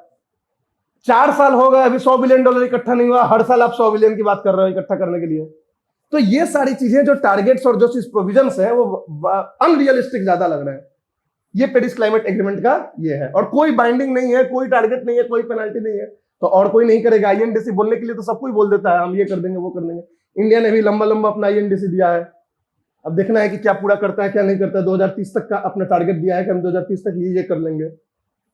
4 साल हो गए, अभी $100 बिलियन इकट्ठा नहीं हुआ। हर साल आप 100 बिलियन की बात कर रहे हो इकट्ठा करने के लिए। तो ये सारी चीजें जो टारगेट्स और जो चीज प्रोविजंस है वो अनरियलिस्टिक ज्यादा लग रहे हैं। ये पेरिस क्लाइमेट एग्रीमेंट का ये है, और कोई बाइंडिंग नहीं है, कोई टारगेट नहीं है, कोई पेनल्टी नहीं है, तो और कोई नहीं करेगा। आईएनडीसी बोलने के लिए तो सब कोई बोल देता है हम ये कर देंगे वो कर देंगे। इंडिया ने भी लंबा लंबा अपना आईएनडीसी दिया है, अब देखना है कि क्या पूरा करता है क्या नहीं करता है। 2030 तक का अपना टारगेट दिया है कि हम 2030 तक ये कर लेंगे,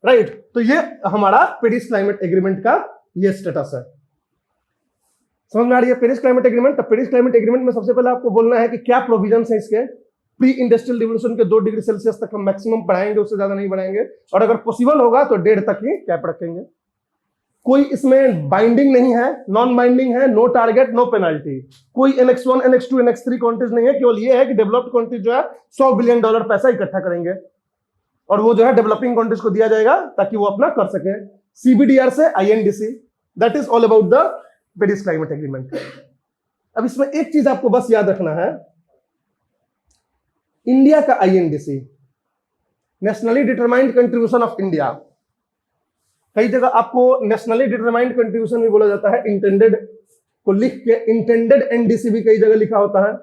राइट। तो ये हमारा पेरिस क्लाइमेट एग्रीमेंट का ये स्टेटस है। समझ में आ रही है पेरिस क्लाइमेट एग्रीमेंट? तो पेरिस क्लाइमेट एग्रीमेंट में सबसे पहले आपको बोलना है कि क्या प्रोविजंस है इसके। प्री इंडस्ट्रियल रिवोल्यूशन के 2 डिग्री सेल्सियस तक हम मैक्सिमम बढ़ाएंगे, उससे ज्यादा नहीं बढ़ाएंगे, और अगर पॉसिबल होगा तो 1.5 तक ही कैप रखेंगे। कोई इसमें बाइंडिंग नहीं है, नॉन बाइंडिंग है, नो टारगेट नो पेनल्टी। कोई NX1 NX2 NX3 कंट्रीज नहीं है, केवल ये है कि डेवलप्ड कंट्रीज जो है $100 बिलियन पैसा इकट्ठा करेंगे, और वो जो है डेवलपिंग कंट्रीज को दिया जाएगा ताकि वो अपना कर सके CBDR से INDC। That is all about the Paris climate agreement. अब इसमें एक चीज आपको बस याद रखना है, इंडिया का INDC, nationally determined contribution of India, कई जगह आपको नेशनली डिटरमाइंड कंट्रीब्यूशन भी बोला जाता है, इंटेंडेड को लिख के इंटेंडेड NDC भी कई जगह लिखा होता है,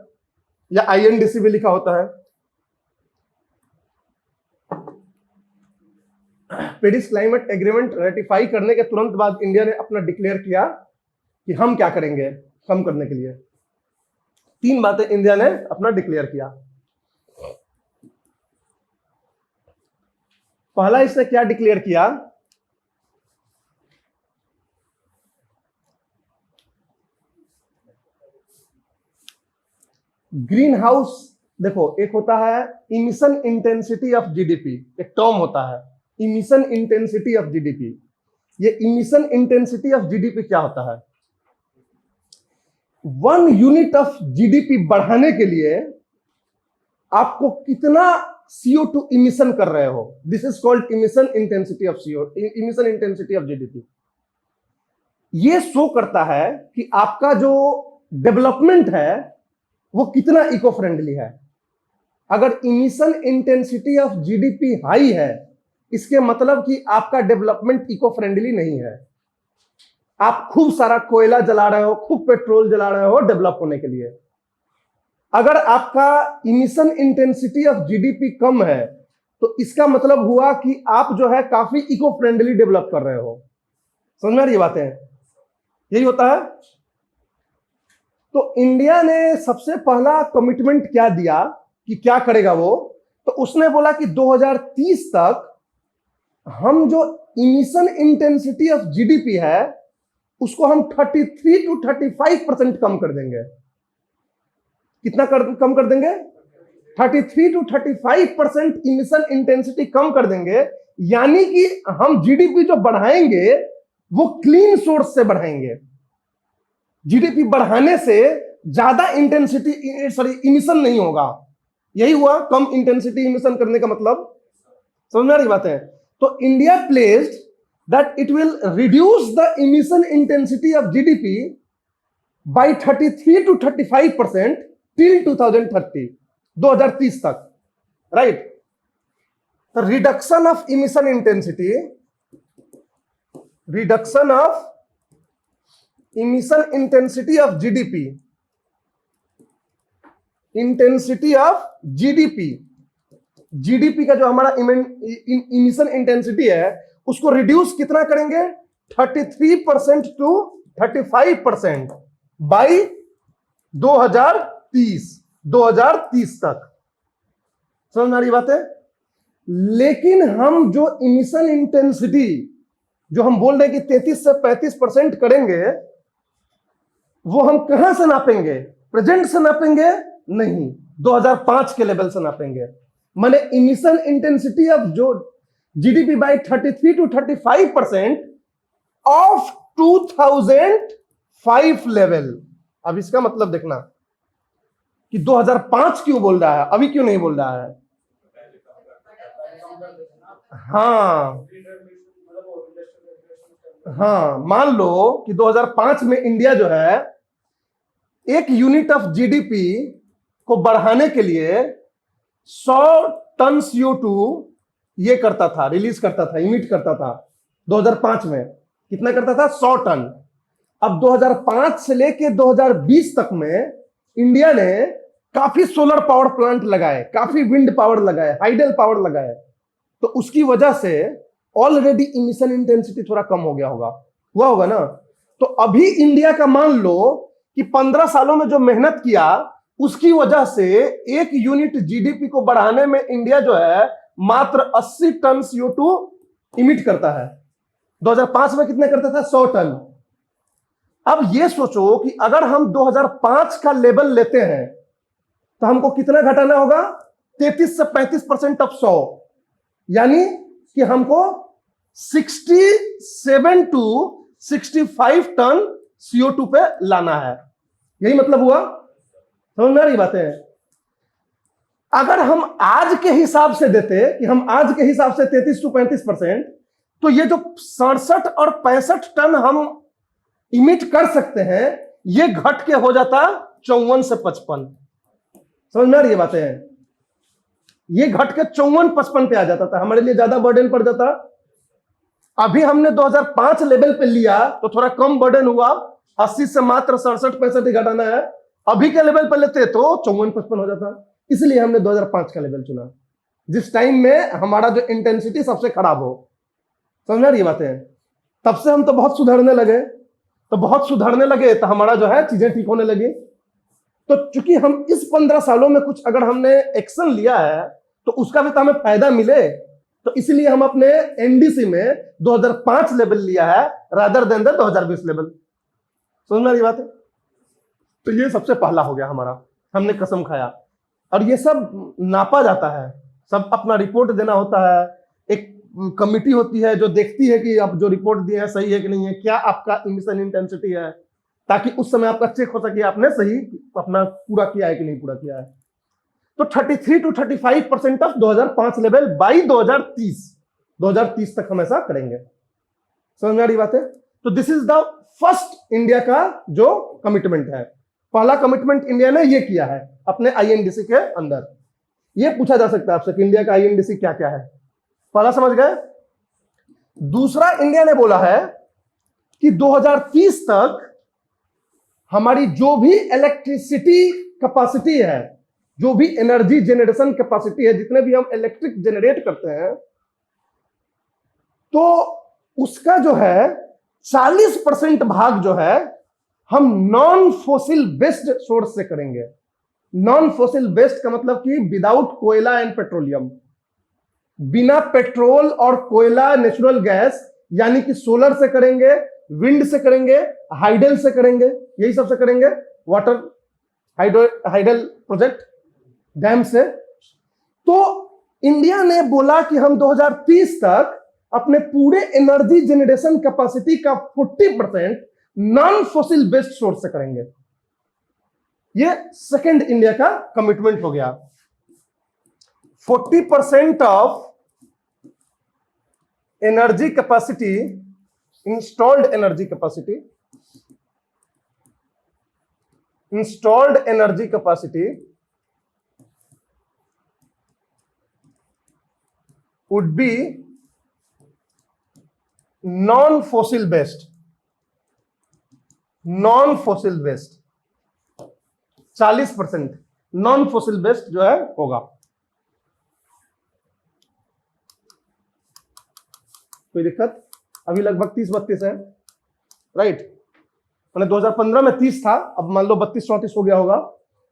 या INDC भी लिखा होता है। पेरिस क्लाइमेट एग्रीमेंट रेटिफाई करने के तुरंत बाद इंडिया ने अपना डिक्लेयर किया कि हम क्या करेंगे कम करने के लिए। 3 बातें इंडिया ने अपना डिक्लेयर किया। पहला इसने क्या डिक्लेयर किया, ग्रीन हाउस, देखो एक होता है इमिशन इंटेंसिटी ऑफ जीडीपी, एक टर्म होता है इमिशन इंटेंसिटी ऑफ जीडीपी। ये इमिशन इंटेंसिटी ऑफ जीडीपी क्या होता है? 1 यूनिट ऑफ जीडीपी बढ़ाने के लिए आपको कितना CO2 इमिशन कर रहे हो, this is called emission intensity of emission intensity of GDP. ये शो करता है कि आपका जो डेवलपमेंट है वो कितना इको फ्रेंडली है। अगर emission intensity of GDP high है, इसके मतलब कि आपका डेवलपमेंट इको फ्रेंडली नहीं है। आप खूब सारा कोयला जला रहे हो, खूब पेट्रोल जला रहे हो डेवलप होने के लिए। अगर आपका इमिशन इंटेंसिटी ऑफ जीडीपी कम है, तो इसका मतलब हुआ कि आप जो है काफी इको फ्रेंडली डेवलप कर रहे हो। समझ में आ रही है बातें? यही होता है। तो इंडिया ने सबसे पहला कमिटमेंट क्या दिया कि क्या करेगा वो, तो उसने बोला कि 2030 तक हम जो इमिशन इंटेंसिटी ऑफ जीडीपी है उसको हम 33 to 35% कम कर देंगे। कितना कम कर देंगे? 33 to 35% इमिशन इंटेंसिटी कम कर देंगे। यानी कि हम जीडीपी जो बढ़ाएंगे वो क्लीन सोर्स से बढ़ाएंगे। जीडीपी बढ़ाने से ज्यादा इंटेंसिटी इमिशन नहीं होगा। यही हुआ कम इंटेंसिटी इमिशन करने का मतलब। समझ में आ रही बात है? तो India placed that it will reduce the emission intensity of GDP by 33 to 35% till 2030, 2030 तक, right? The reduction of emission intensity of GDP, GDP का जो हमारा इमिशन इंटेंसिटी है उसको रिड्यूस कितना करेंगे? 33% टू 35% बाई 2030 तक। समझ में आ रही बात है? लेकिन हम जो इमिशन इंटेंसिटी जो हम बोल रहे हैं कि 33 से 35% करेंगे, वो हम कहां से नापेंगे? प्रेजेंट से नापेंगे? नहीं, 2005 के लेवल से नापेंगे। माने इमिशन इंटेंसिटी ऑफ जो GDP by 33 to 35% of 2005 level. अब इसका मतलब देखना कि 2005 क्यों बोल रहा है, अभी क्यों नहीं बोल रहा है? हाँ, मान लो कि 2005 में इंडिया जो है 1 यूनिट ऑफ जीडीपी को बढ़ाने के लिए 100 टन CO2 ये करता था, रिलीज करता था, इमिट करता था। 2005 में कितना करता था? 100 टन। अब 2005 से लेके 2020 तक में इंडिया ने काफी सोलर पावर प्लांट लगाए, काफी विंड पावर लगाए, हाइडल पावर लगाए। तो उसकी वजह से ऑलरेडी इमिशन इंटेंसिटी थोड़ा कम हो गया होगा, हुआ होगा ना। तो अभी इंडिया का मान लो कि 15 सालों में जो मेहनत किया उसकी वजह से 1 यूनिट जीडीपी को बढ़ाने में इंडिया जो है मात्र 80 टन CO2 इमिट करता है। 2005 में कितने करता था? 100 टन। अब ये सोचो कि अगर हम 2005 का लेवल लेते हैं तो हमको कितना घटाना होगा? 33 से 35% ऑफ 100, यानी कि हमको 67 टू 65 टन CO2 पे लाना है। यही मतलब हुआ। समझ में आ रही बातें? अगर हम आज के हिसाब से देते कि हम आज के हिसाब से 33 टू 35%, तो ये जो 67 और 65 टन हम इमिट कर सकते हैं ये घट के हो जाता 54 से 55। समझ में आ रही है बातें? ये घट के 54-55 पे आ जाता था, हमारे लिए ज्यादा बर्डन पड़ जाता। अभी हमने 2005 लेवल पे लिया तो थोड़ा कम बर्डन हुआ, 80 से मात्र 67-65 ही घटाना है। अभी के लेवल पे लेते तो 54-55 हो जाता। इसलिए हमने 2005 का लेवल चुना, जिस टाइम में हमारा जो इंटेंसिटी सबसे खराब हो। समझ में आ रही बातें? तब से हम तो बहुत सुधरने लगे, तो हमारा जो है चीजें ठीक होने लगी। तो चूंकि हम इस 15 सालों में कुछ अगर हमने एक्शन लिया है तो उसका भी तो हमें फायदा मिले, तो इसलिए हम अपने एनडीसी में 2005 लेवल लिया है रादर देन द 2020 लेवल। समझ में आ रही बात है? तो ये सबसे पहला हो गया हमारा, हमने कसम खाया। और ये सब नापा जाता है, सब अपना रिपोर्ट देना होता है। एक कमिटी होती है जो देखती है कि आप जो रिपोर्ट दिए हैं सही है कि नहीं है, क्या आपका इमिशन इंटेंसिटी है, ताकि उस समय आपका चेक हो सके आपने सही अपना पूरा किया है कि नहीं पूरा किया है। तो 33 to 35% ऑफ 2005 लेवल बाई 2030 तक हम ऐसा करेंगे। समझ में आ रही बात है? तो this is the first India का जो कमिटमेंट है, पहला कमिटमेंट इंडिया ने ये किया है अपने आईएनडीसी के अंदर। ये पूछा जा सकता है आपसे कि इंडिया का आईएनडीसी क्या क्या है। पहला समझ गए। दूसरा, इंडिया ने बोला है कि 2030 तक हमारी जो भी इलेक्ट्रिसिटी कैपेसिटी है, जो भी एनर्जी जनरेशन कैपेसिटी है, जितने भी हम इलेक्ट्रिक जनरेट करते हैं, तो उसका जो है 40% भाग जो है हम नॉन फोसिल बेस्ड सोर्स से करेंगे। नॉन फोसिल बेस्ड का मतलब कि विदाउट कोयला एंड पेट्रोलियम, बिना पेट्रोल और कोयला, नेचुरल गैस, यानी कि सोलर से करेंगे, विंड से करेंगे, हाइडल से करेंगे, यही सब से करेंगे, वाटर हाइडल प्रोजेक्ट, डैम से। तो इंडिया ने बोला कि हम 2030 तक अपने पूरे एनर्जी जनरेशन कैपेसिटी का 40% नॉन फोसिल बेस्ड सोर्स से करेंगे। ये सेकंड इंडिया का कमिटमेंट हो गया। 40% of energy capacity, installed energy capacity, would be non-fossil based, 40% non fossil based जो है होगा। कोई दिक्कत? अभी लगभग 30-32 है, राइट। मैंने 2015 में 30 था, अब मान लो 32-34 हो गया होगा।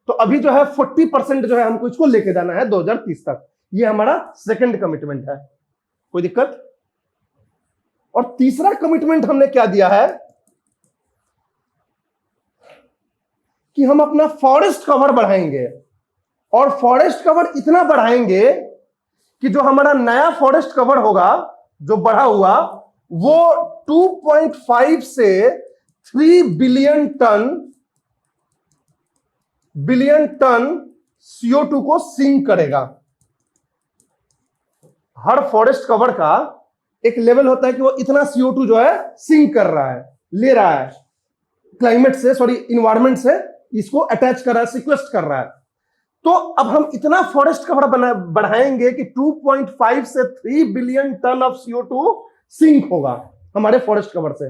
तो अभी जो है 40% जो है हमको इसको लेके जाना है 2030 तक। ये हमारा सेकंड कमिटमेंट है। कोई दिक्कत? और तीसरा कमिटमेंट हमने क्या दिया है कि हम अपना फॉरेस्ट कवर बढ़ाएंगे, और फॉरेस्ट कवर इतना बढ़ाएंगे कि जो हमारा नया फॉरेस्ट कवर होगा, जो बढ़ा हुआ, वो 2.5 से 3 बिलियन टन CO2 को सिंक करेगा। हर फॉरेस्ट कवर का एक लेवल होता है कि वो इतना CO2 जो है सिंक कर रहा है, ले रहा है क्लाइमेट से, इन्वायरमेंट से, इसको अटैच कर रहा है, सिक्वेस्ट कर रहा है। तो अब हम इतना फॉरेस्ट कवर बढ़ाएंगे कि 2.5 से 3 billion ton of CO2 sink होगा हमारे फॉरेस्ट कवर से,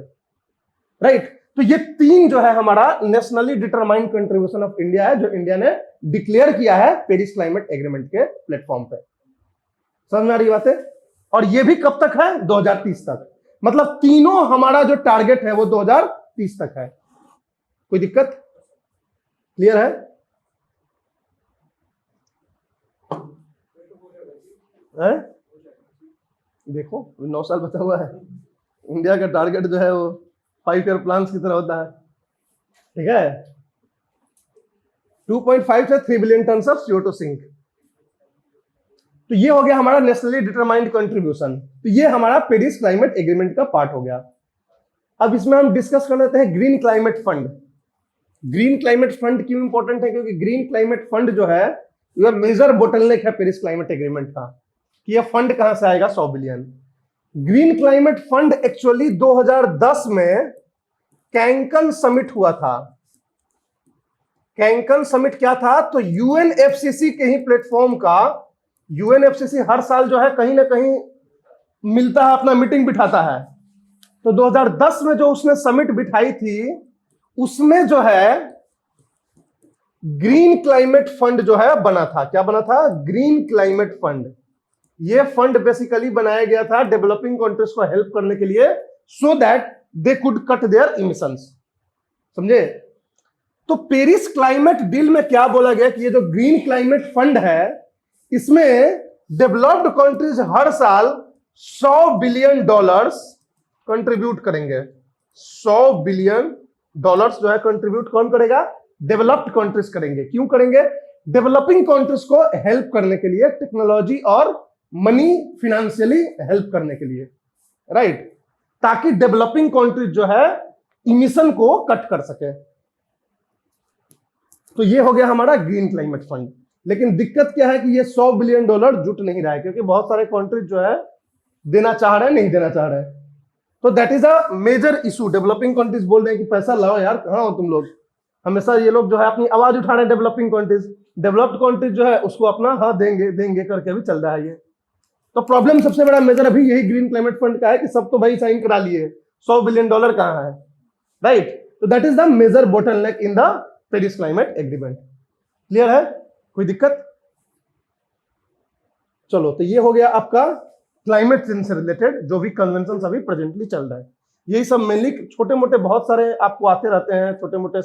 राइट। तो ये तीन जो है हमारा nationally determined contribution of India है, जो इंडिया ने डिक्लेयर किया है पेरिस क्लाइमेट एग्रीमेंट के प्लेटफॉर्म पे। समझ में आ रही बात है? और ये भी कब तक है? 2030 तक। मतलब तीनों हमारा जो टारगेट है वो 2030 तक है। कोई दिक्कत? क्लियर है? देखो 9 साल बचा हुआ है। इंडिया का टारगेट जो है वो 5 ईयर प्लान की तरह होता है, ठीक है। 2.5 से 3 billion ton of CO2 sink. तो ये हो गया हमारा नेशनली डिटरमाइंड कंट्रीब्यूशन। तो ये हमारा पेरिस क्लाइमेट एग्रीमेंट का पार्ट हो गया। अब इसमें हम डिस्कस कर लेते हैं green climate fund. Green climate fund क्यों इंपॉर्टेंट है? क्योंकि ग्रीन क्लाइमेट फंड जो है यह मेजर बोटलनेक है पेरिस क्लाइमेट एग्रीमेंट का, कि यह फंड कहां से आएगा 100 billion. Green climate fund actually 2010 में कैंकन समिट हुआ था। कैंकन समिट क्या था? तो UNFCCC के ही प्लेटफॉर्म का, UNFCCC हर साल जो है कहीं ना कहीं मिलता है, अपना मीटिंग बिठाता है। तो 2010 में जो उसने समिट बिठाई थी, उसमें जो है ग्रीन क्लाइमेट फंड जो है बना था। क्या बना था? Green climate fund. ये फंड बेसिकली बनाया गया था डेवलपिंग कंट्रीज को हेल्प करने के लिए, so that they could cut their emissions. समझे? तो पेरिस क्लाइमेट डील में क्या बोला गया कि ये जो ग्रीन क्लाइमेट फंड है, इसमें डेवलप्ड कंट्रीज हर साल $100 बिलियन कंट्रीब्यूट करेंगे। $100 बिलियन जो है कंट्रीब्यूट कौन करेगा? डेवलप्ड कंट्रीज करेंगे। क्यों करेंगे? डेवलपिंग कंट्रीज को हेल्प करने के लिए, टेक्नोलॉजी और मनी, फिनेंशियली हेल्प करने के लिए, राइट, ताकि डेवलपिंग कंट्रीज जो है इमिशन को कट कर सके। तो ये हो गया हमारा ग्रीन क्लाइमेट फंड। लेकिन दिक्कत क्या है कि ये $100 बिलियन जुट नहीं रहा है, क्योंकि बहुत सारे कंट्रीज जो है देना चाह रहे हैं, नहीं देना चाह रहे हैं। तो that is a major issue. Developing countries बोल रहे हैं कि पैसा लाओ यार, कहां हो तुम लोग? हमेशा ये लोग जो है अपनी आवाज उठा रहे हैं डेवलपिंग कंट्रीज डेवलप्ड कंट्रीज जो है उसको अपना हाँ देंगे देंगे करके अभी चल रहा है ये। तो प्रॉब्लम सबसे बड़ा मेजर अभी यही ग्रीन क्लाइमेट फंड का है कि सब तो भाई साइन करा लिए, $100 बिलियन कहाँ है, राइट। तो that is the major bottleneck in the Paris climate agreement. Clear है, कोई दिक्कत? चलो, तो ये हो गया आपका क्लाइमेट चेंज से रिलेटेड जो भी कन्वेंशन अभी प्रेजेंटली चल रहा है। यही सब मेनली छोटे मोटे बहुत सारे आपको आते रहते हैं, छोटे मोटे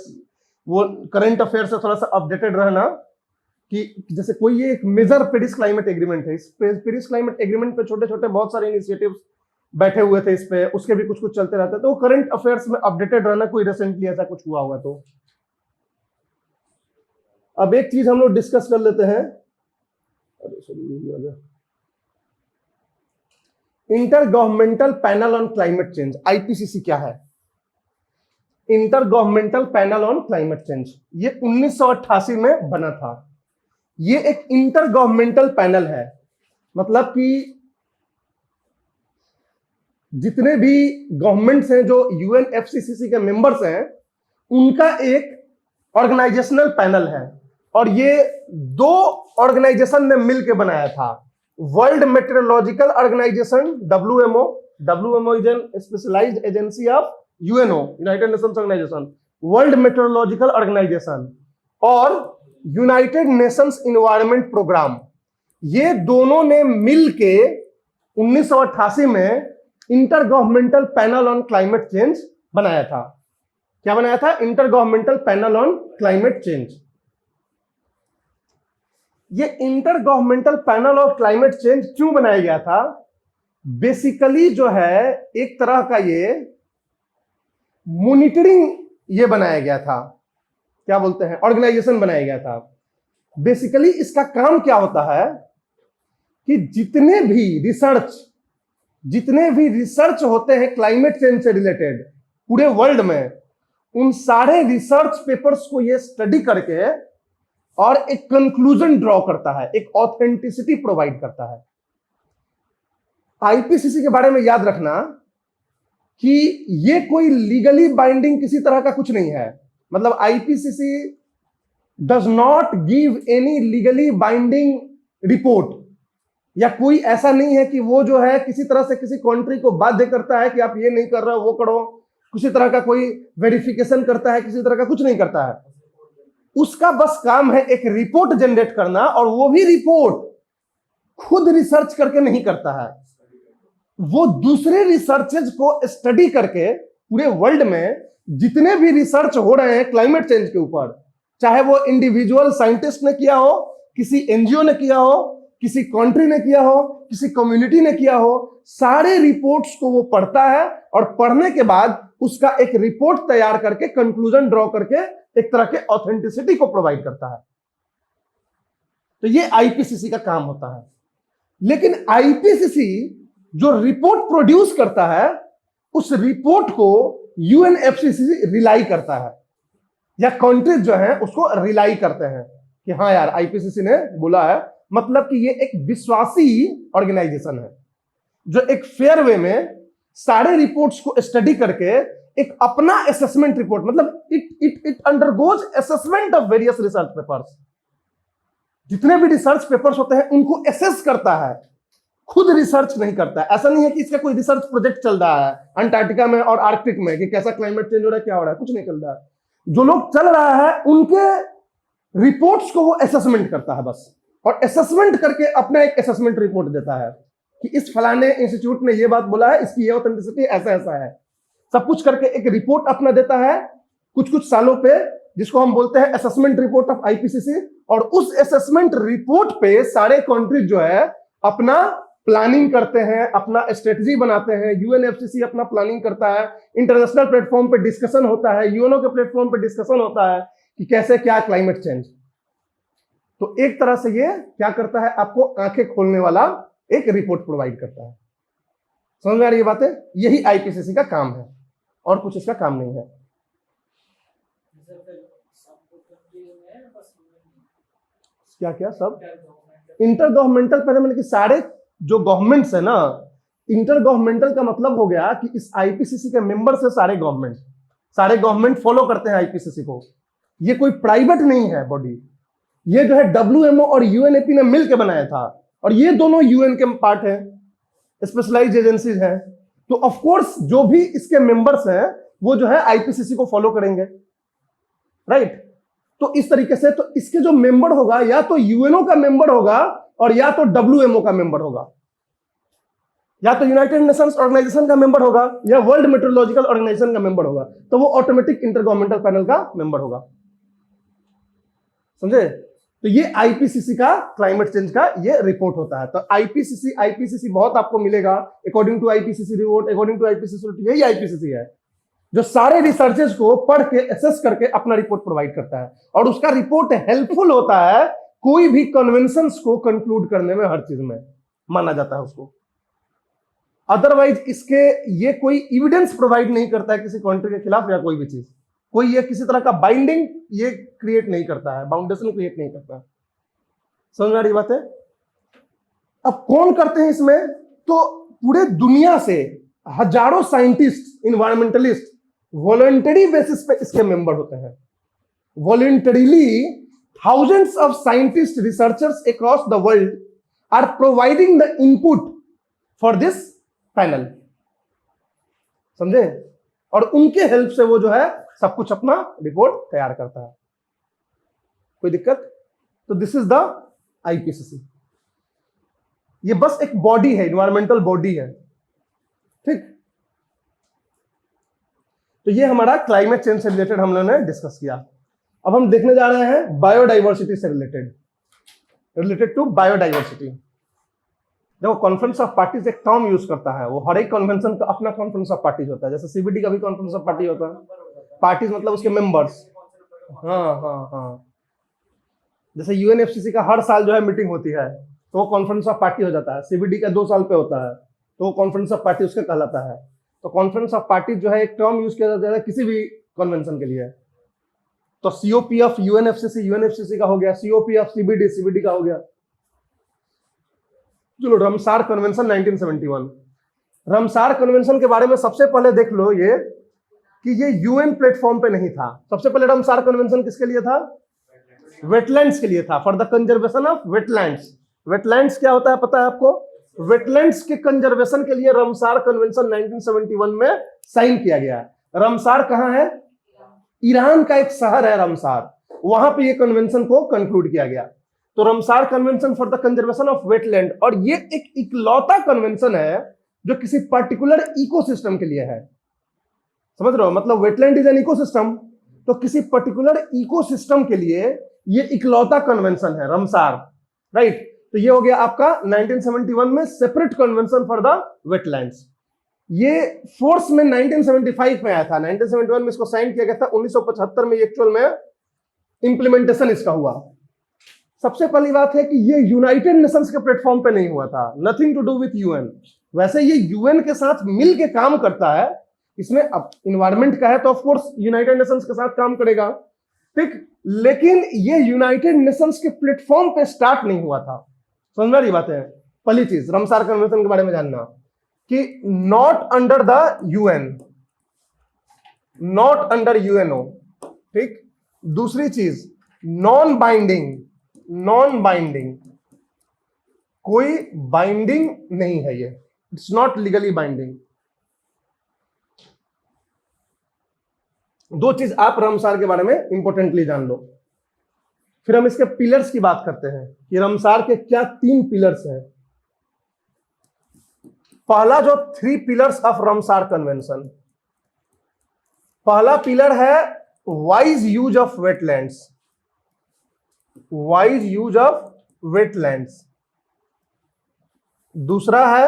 वो करंट अफेयर से थोड़ा सा अपडेटेड रहना कि जैसे कोई ये एक मेजर पेरिस क्लाइमेट एग्रीमेंट है, इस पेरिस क्लाइमेट एग्रीमेंट पे छोटे छोटे बहुत सारे इनिशिएटिव्स बैठे हुए थे इस पे, उसके भी कुछ कुछ चलते रहते हैं, तो करंट अफेयर्स में अपडेटेड रहना, कोई रिसेंटली ऐसा कुछ हुआ होगा तो। अब एक चीज हम लोग डिस्कस कर लेते हैं, inter governmental panel on climate change, IPCC क्या है? Inter governmental panel on climate change ये 1988 में बना था। ये एक इंटर गवर्नमेंटल पैनल है, मतलब कि जितने भी गवर्नमेंट्स हैं जो यूएनएफसीसीसी के मेंबर्स हैं उनका एक ऑर्गेनाइजेशनल पैनल है, और ये 2 ऑर्गेनाइजेशन ने मिलकर बनाया था। World meteorological organisation WMO is an specialised agency of UNO, United Nations organisation, world meteorological organisation, और यूनाइटेड नेशंस एनवायरनमेंट प्रोग्राम। ये दोनों ने मिलके 1988 में intergovernmental panel on climate change बनाया था। क्या बनाया था? Intergovernmental panel on climate change. ये intergovernmental panel of climate change क्यों बनाया गया था? बेसिकली जो है एक तरह का ये मॉनिटरिंग ये बनाया गया था, क्या बोलते हैं, ऑर्गेनाइजेशन बनाया गया था। बेसिकली इसका काम क्या होता है कि जितने भी रिसर्च होते हैं क्लाइमेट चेंज से रिलेटेड पूरे वर्ल्ड में, उन सारे रिसर्च पेपर्स को ये स्टडी करके और एक कंक्लूजन ड्रॉ करता है, एक ऑथेंटिसिटी प्रोवाइड करता है। आईपीसीसी के बारे में याद रखना कि ये कोई लीगली बाइंडिंग किसी तरह का कुछ नहीं है, मतलब IPCC does not give any legally binding report, या कोई ऐसा नहीं है कि वो जो है किसी तरह से किसी कंट्री को बाध्य करता है कि आप ये नहीं कर रहे हो वो करो, किसी तरह का कोई वेरिफिकेशन करता है, किसी तरह का कुछ नहीं करता है। उसका बस काम है एक रिपोर्ट जनरेट करना, और वो भी रिपोर्ट खुद रिसर्च करके नहीं करता है, वो दूसरे रिसर्चेज को स्टडी करके पूरे वर्ल्ड में जितने भी रिसर्च हो रहे हैं क्लाइमेट चेंज के ऊपर, चाहे वो इंडिविजुअल साइंटिस्ट ने किया हो, किसी एनजीओ ने किया हो, किसी कंट्री ने किया हो, किसी कम्युनिटी ने किया हो, सारे रिपोर्ट्स को वो पढ़ता है, और पढ़ने के बाद उसका एक रिपोर्ट तैयार करके कंक्लूजन ड्रॉ करके एक तरह के ऑथेंटिसिटी को प्रोवाइड करता है। तो ये आईपीसीसी का काम होता है। लेकिन आईपीसीसी जो रिपोर्ट प्रोड्यूस करता है उस रिपोर्ट को यूएनएफसीसी रिलाई करता है, या कंट्रीज जो है उसको रिलाई करते हैं कि हाँ यार आईपीसीसी ने बोला है, मतलब कि ये एक विश्वासी ऑर्गेनाइजेशन है जो एक फेयर वे में सारे रिपोर्ट्स को स्टडी करके एक अपना असेसमेंट रिपोर्ट, मतलब it undergoes assessment of various research papers. जितने भी रिसर्च पेपर्स होते हैं उनको असेस करता है, खुद रिसर्च नहीं करता है। ऐसा नहीं है कि इसका कोई रिसर्च प्रोजेक्ट चल रहा है अंटार्कटिका में और आर्कटिक में कि कैसा क्लाइमेट चेंज हो रहा है, क्या हो रहा है, कुछ नहीं चल रहा है। जो लोग चल रहा है उनके रिपोर्ट्स को वो असेसमेंट करता है बस, और असेसमेंट करके अपना एक असेसमेंट रिपोर्ट देता है कि इस फलाने इंस्टीट्यूट ने ये बात बोला है, इसकी ये ऑथेंटिसिटी ऐसा ऐसा है, सब कुछ करके एक रिपोर्ट अपना देता है कुछ कुछ सालों पे, जिसको हम बोलते हैं असेसमेंट रिपोर्ट ऑफ आईपीसीसी। और उस असेसमेंट रिपोर्ट पे सारे कंट्रीज जो है अपना प्लानिंग करते हैं, अपना स्ट्रेटजी बनाते हैं। यूएनएफसीसी अपना प्लानिंग करता है, इंटरनेशनल प्लेटफॉर्म पे डिस्कशन होता है, यूएनओ के प्लेटफॉर्म पे डिस्कशन होता है कि कैसे क्या क्लाइमेट चेंज। तो एक तरह से ये क्या करता है, आपको आंखें खोलने वाला एक रिपोर्ट प्रोवाइड करता है। समझ में आ रही है बातें? यही आईपीसीसी का काम है, और कुछ इसका काम नहीं है। क्या क्या सब इंटर गवर्नमेंटल, पहले मैंने कि सारे जो गवर्नमेंट्स है ना, इंटर गवर्नमेंटल का मतलब हो गया कि इस आईपीसीसी के मेंबर्स है सारे गवर्नमेंट फॉलो करते हैं आईपीसीसी को। ये कोई प्राइवेट नहीं है बॉडी, ये जो है WMO और UNEP ने मिलकर बनाया था, और ये दोनों UN के पार्ट हैं, स्पेशलाइज्ड एजेंसीज हैं। तो ऑफ कोर्स जो भी इसके मेंबर्स हैं वो जो है IPCC को फॉलो करेंगे, राइट। तो इस तरीके से तो इसके जो मेंबर होगा या तो UNO का मेंबर होगा और या तो WMO का मेंबर होगा, या तो यूनाइटेड नेशंस ऑर्गेनाइजेशन का मेंबर होगा या वर्ल्ड मेट्रोलॉजिकल ऑर्गेनाइजेशन का मेंबर होगा, तो वो ऑटोमेटिक इंटरगवर्नमेंटल पैनल का मेंबर होगा, समझे। तो ये IPCC का क्लाइमेट चेंज का ये रिपोर्ट होता है। तो IPCC बहुत आपको मिलेगा, according to IPCC report, according to IPCC report, यही IPCC है जो सारे रिसर्चेस को पढ़ के एसेस करके अपना रिपोर्ट प्रोवाइड करता है, और उसका रिपोर्ट हेल्पफुल होता है कोई भी कन्वेंशंस को कंक्लूड करने में, हर चीज में माना जाता है उसको। अदरवाइज इसके ये कोई एविडेंस प्रोवाइड नहीं करता है किसी कंट्री के खिलाफ या कोई भी चीज, कोई ये किसी तरह का बाइंडिंग ये क्रिएट नहीं करता है, बाउंडेशन क्रिएट नहीं करता है। समझ में आ रही बात है। अब कौन करते हैं इसमें, तो पूरे दुनिया से हजारों साइंटिस्ट, इन्वायरमेंटलिस्ट वॉलंटरी बेसिस पे इसके मेंबर होते हैं। Voluntarily thousands of scientists, researchers across the world are providing the input for this panel, समझे। और उनके हेल्प से वो जो है सब कुछ अपना रिपोर्ट तैयार करता है। कोई दिक्कत। तो दिस इज द IPCC। ये बस एक बॉडी है, इन्वायरमेंटल बॉडी है, ठीक। तो ये हमारा क्लाइमेट चेंज से रिलेटेड हम लोगों ने डिस्कस किया। अब हम देखने जा रहे हैं बायोडाइवर्सिटी से रिलेटेड टू बायोडाइवर्सिटी। देखो कॉन्फ्रेंस ऑफ पार्टीज एक टर्म यूज करता है, वो हर एक कन्वेंशन का अपना कॉन्फ्रेंस ऑफ पार्टीज होता है। जैसे CBD का भी कॉन्फ्रेंस ऑफ पार्टी होता है, पार्टीज मतलब उसके मेंबर्स। हाँ। जैसे UNFCCC का हर साल जो है मीटिंग होती है तो वो कॉन्फ्रेंस ऑफ पार्टी हो जाता है। CBD का 2 साल पे होता है तो वो कॉन्फ्रेंस ऑफ पार्टी उसका कहलाता है। तो कॉन्फ्रेंस ऑफ पार्टी जो है एक टर्म यूज किया जाता है किसी भी कन्वेंशन के लिए। तो COP ऑफ UNFCCC का हो गया, COP ऑफ CBD का हो गया। चलो रमसार कन्वेंशन 1971। रमसार कन्वेंशन के बारे में सबसे पहले देख लो ये कि ये UN प्लेटफॉर्म पे नहीं था। सबसे पहले रमसार कन्वेंशन किसके लिए था? वेटलैंड्स के लिए था, for the conservation of wetlands. Wetlands क्या होता है पता है आपको? वेटलैंड्स के कंजर्वेशन के लिए रमसार कन्वेंशन 1971 में साइन किया गया। रमसार कहां है? ईरान का एक शहर है रमसार, वहां पे ये कन्वेंशन को कंक्लूड किया गया। तो Ramsar convention for the conservation of wetland, और ये एक इकलौता कन्वेंशन है जो किसी पर्टिकुलर इकोसिस्टम के लिए है। समझ रहे हो? मतलब वेटलैंड इज एन इकोसिस्टम, तो किसी पर्टिकुलर इकोसिस्टम के लिए ये इकलौता कन्वेंशन है रमसार, राइट। तो ये हो गया आपका 1971 में separate convention for the wetlands. ये फोर्स में 1975 में आया था। 1971 में इसको साइन किया गया था, 1975 में एक्चुअल में इंप्लीमेंटेशन इसका हुआ। सबसे पहली बात है कि ये यूनाइटेड नेशंस के प्लेटफॉर्म पे नहीं हुआ था, nothing to do with UN। वैसे ये UN के साथ मिल के काम करता है, इसमें अब इन्वायरमेंट का है तो ऑफ कोर्स यूनाइटेड नेशंस के साथ काम करेगा, ठीक। लेकिन ये यूनाइटेड नेशंस के प्लेटफॉर्म पे स्टार्ट नहीं हुआ था। समझ में आ रही बात है। पहली चीज रमसार कन्वेंशन के बारे में जानना कि not under the UN, not under UNO, ठीक। दूसरी चीज नॉन बाइंडिंग, कोई बाइंडिंग नहीं है, ये इट्स नॉट लीगली बाइंडिंग। दो चीज आप रमसार के बारे में इंपॉर्टेंटली जान लो। फिर हम इसके पिलर्स की बात करते हैं कि रमसार के क्या 3 पिलर्स हैं। पहला जो 3 पिलर्स ऑफ रमसार कन्वेंशन, पहला पिलर है wise use of wetlands, wise use of wetlands. दूसरा है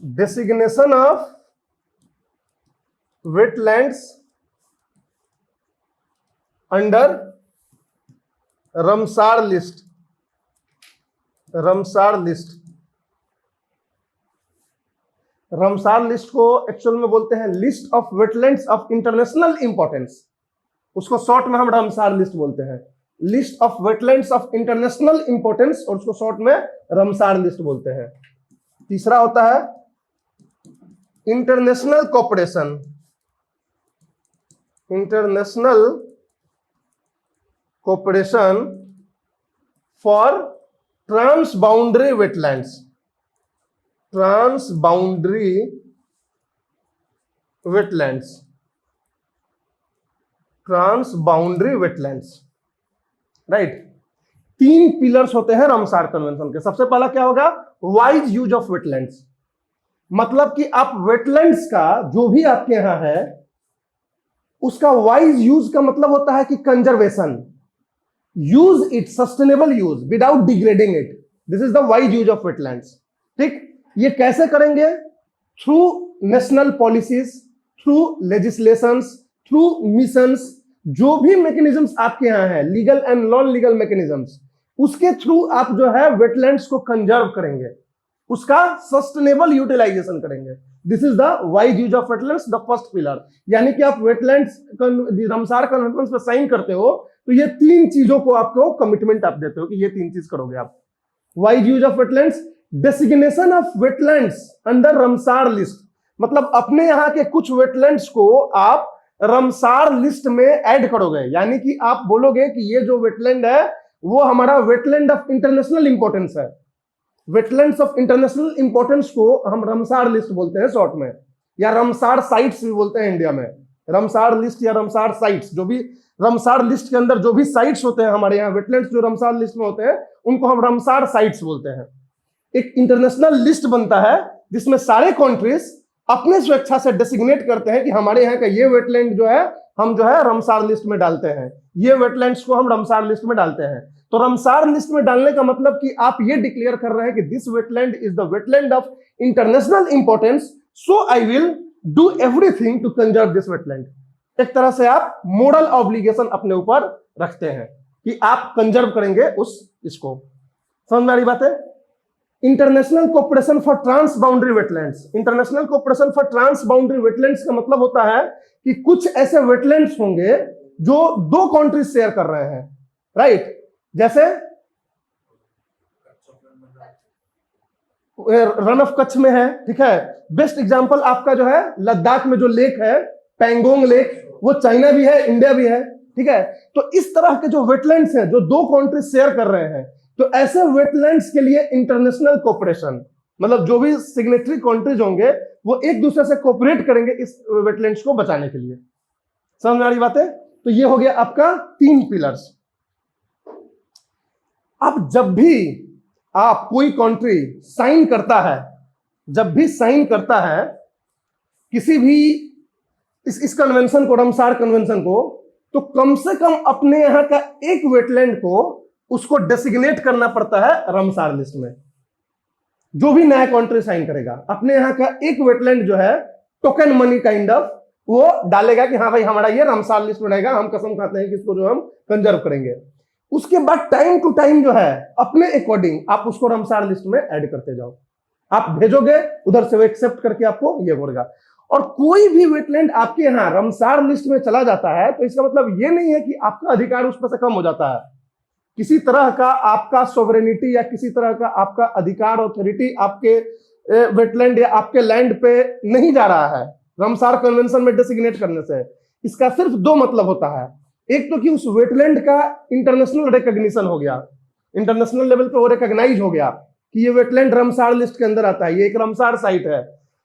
designation of wetlands under Ramsar list. Ramsar list को एक्चुअल में बोलते हैं list of wetlands of international importance, उसको शॉर्ट में हम रमसार लिस्ट बोलते हैं। List of wetlands of international importance, और उसको शॉर्ट में रमसार लिस्ट बोलते हैं। तीसरा होता है international cooperation, international cooperation for transboundary wetlands, transboundary wetlands, transboundary wetlands, right. 3 pillars होते हैं रामसार कन्वेंशन के। सबसे पहला क्या होगा? वाइज यूज ऑफ वेटलैंड्स, मतलब कि आप वेटलैंड्स का जो भी आपके यहां है उसका वाइज यूज का मतलब होता है कि conservation, use it, sustainable use without degrading it, this is the wise use of wetlands. ठीक, ये कैसे करेंगे? Through national policies, through legislations, through missions, जो भी मैकेनिज्म्स आपके यहां है, legal and non legal mechanisms, उसके थ्रू आप जो है वेटलैंड्स को कंजर्व करेंगे, उसका सस्टेनेबल यूटिलाइजेशन करेंगे। This is the wise use of wetlands, the first pillar. यानी कि आप वेटलैंड्स रामसार कन्वेंशन पे साइन करते हो तो ये 3 चीजों को आपको कमिटमेंट आप देते हो कि ये 3 चीज करोगे आप। Wise use of wetlands, designation of wetlands under Ramsar list, मतलब अपने यहां के कुछ वेटलैंड्स को आप रामसार लिस्ट में ऐड करोगे, यानी कि आप बोलोगे कि ये जो वेटलैंड है वो हमारा वेटलैंड ऑफ इंटरनेशनल इंपॉर्टेंस है। वेटलैंड्स ऑफ इंटरनेशनल इंपॉर्टेंस को हम रामसार लिस्ट बोलते हैं शॉर्ट में, या रामसार साइट्स भी बोलते हैं इंडिया में। रामसार लिस्ट या रामसार साइट्स, जो भी रामसार लिस्ट के अंदर जो भी साइट्स होते हैं हमारे यहाँ, वेटलैंड्स जो रामसार लिस्ट में होते हैं उनको हम रामसार साइट्स बोलते हैं। एक इंटरनेशनल लिस्ट बनता है जिसमें सारे कंट्रीज अपने स्वेच्छा से डेसिग्नेट करते हैं कि हमारे यहाँ का ये वेटलैंड जो है हम जो है रामसार लिस्ट में डालते हैं, ये वेटलैंड्स को हम रामसार लिस्ट में डालते हैं। तो रामसार लिस्ट में डालने का मतलब कि आप ये डिक्लेयर कर रहे हैं कि this wetland is the wetland of international importance, so I will do everything to conserve this wetland. एक तरह से आप मोरल ऑब्लिगेशन अपने ऊपर रखते हैं कि आप कंजर्व करेंगे इसको। समझ में आ रही बात है? International cooperation for transboundary wetlands, international cooperation for transboundary wetlands का मतलब होता है कि कुछ ऐसे वेटलैंड्स होंगे जो 2 कंट्रीज शेयर कर रहे हैं, राइट। जैसे रन ऑफ कच्छ में है, ठीक है। बेस्ट एग्जांपल आपका जो है लद्दाख में जो लेक है पैंगोंग लेक, वो चाइना भी है इंडिया भी है, ठीक है। तो इस तरह के जो वेटलैंड्स हैं जो 2 कंट्रीज शेयर कर रहे हैं, तो ऐसे वेटलैंड्स के लिए इंटरनेशनल कोऑपरेशन, मतलब जो भी सिग्नेटरी कंट्रीज होंगे वो एक दूसरे से कोऑपरेट करेंगे इस वेटलैंड्स को बचाने के लिए। समझ में आ रही बात है? तो ये हो गया आपका 3 पिलर्स। अब जब भी आप कोई कंट्री साइन करता है, जब भी साइन करता है किसी भी इस कन्वेंशन को, रामसार कन्वेंशन को, तो कम से कम अपने यहां का एक वेटलैंड को उसको डेसिग्नेट करना पड़ता है रामसार लिस्ट में। जो भी नया कंट्री साइन करेगा अपने यहां का एक वेटलैंड जो है टोकन मनी काइंड ऑफ वो डालेगा कि हाँ भाई हमारा ये रामसार लिस्ट में रहेगा, हम कसम खाते हैं कि इसको जो हम कंजर्व करेंगे। उसके बाद टाइम टू टाइम जो है अपने अकॉर्डिंग आप उसको रामसार लिस्ट में ऐड करते जाओ। आप भेजोगे उधर से वो एक्सेप्ट करके आपको ये बोलेगा। और कोई भी वेटलैंड आपके यहाँ रामसार लिस्ट में चला जाता है तो इसका मतलब ये नहीं है कि आपका अधिकार उस पर से कम हो जाता है। किसी तरह का आपका सोवरेनिटी या किसी तरह का आपका अधिकार, ऑथोरिटी आपके वेटलैंड या आपके लैंड पे नहीं जा रहा है रामसार कन्वेंशन में डेसिग्नेट करने से। इसका सिर्फ 2 मतलब होता है। एक तो कि उस वेटलैंड का इंटरनेशनल रिकॉग्निशन हो गया, इंटरनेशनल लेवल पे वो रिकॉग्नाइज हो गया कि ये वेटलैंड रामसार लिस्ट के अंदर आता है, ये एक रामसार साइट है।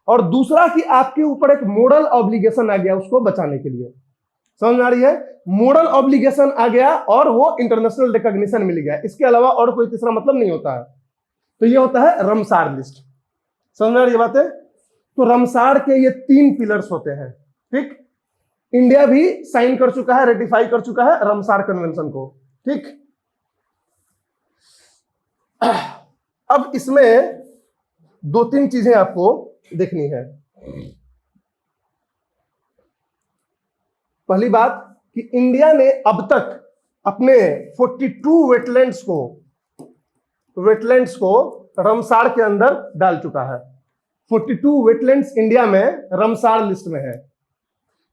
और दूसरा कि आपके ऊपर एक मोरल ऑब्लिगेशन आ गया उसको बचाने के लिए। समझ में आ रही है? मोरल ऑब्लिगेशन आ गया और वो इंटरनेशनल रिकॉग्निशन मिल गया। इसके अलावा और कोई तीसरा मतलब नहीं होता है। तो ये होता है रामसार लिस्ट। समझ में आ रही है बातें? तो रामसार के ये 3 पिलर्स होते हैं, ठीक। इंडिया भी साइन कर चुका है, रेटिफाई कर चुका है रामसार कन्वेंशन को, ठीक। अब इसमें 2-3 चीजें आपको देखनी है। पहली बात कि इंडिया ने अब तक अपने 42 वेटलैंड्स को रामसार के अंदर डाल चुका है। 42 वेटलैंड्स इंडिया में रामसार लिस्ट में है।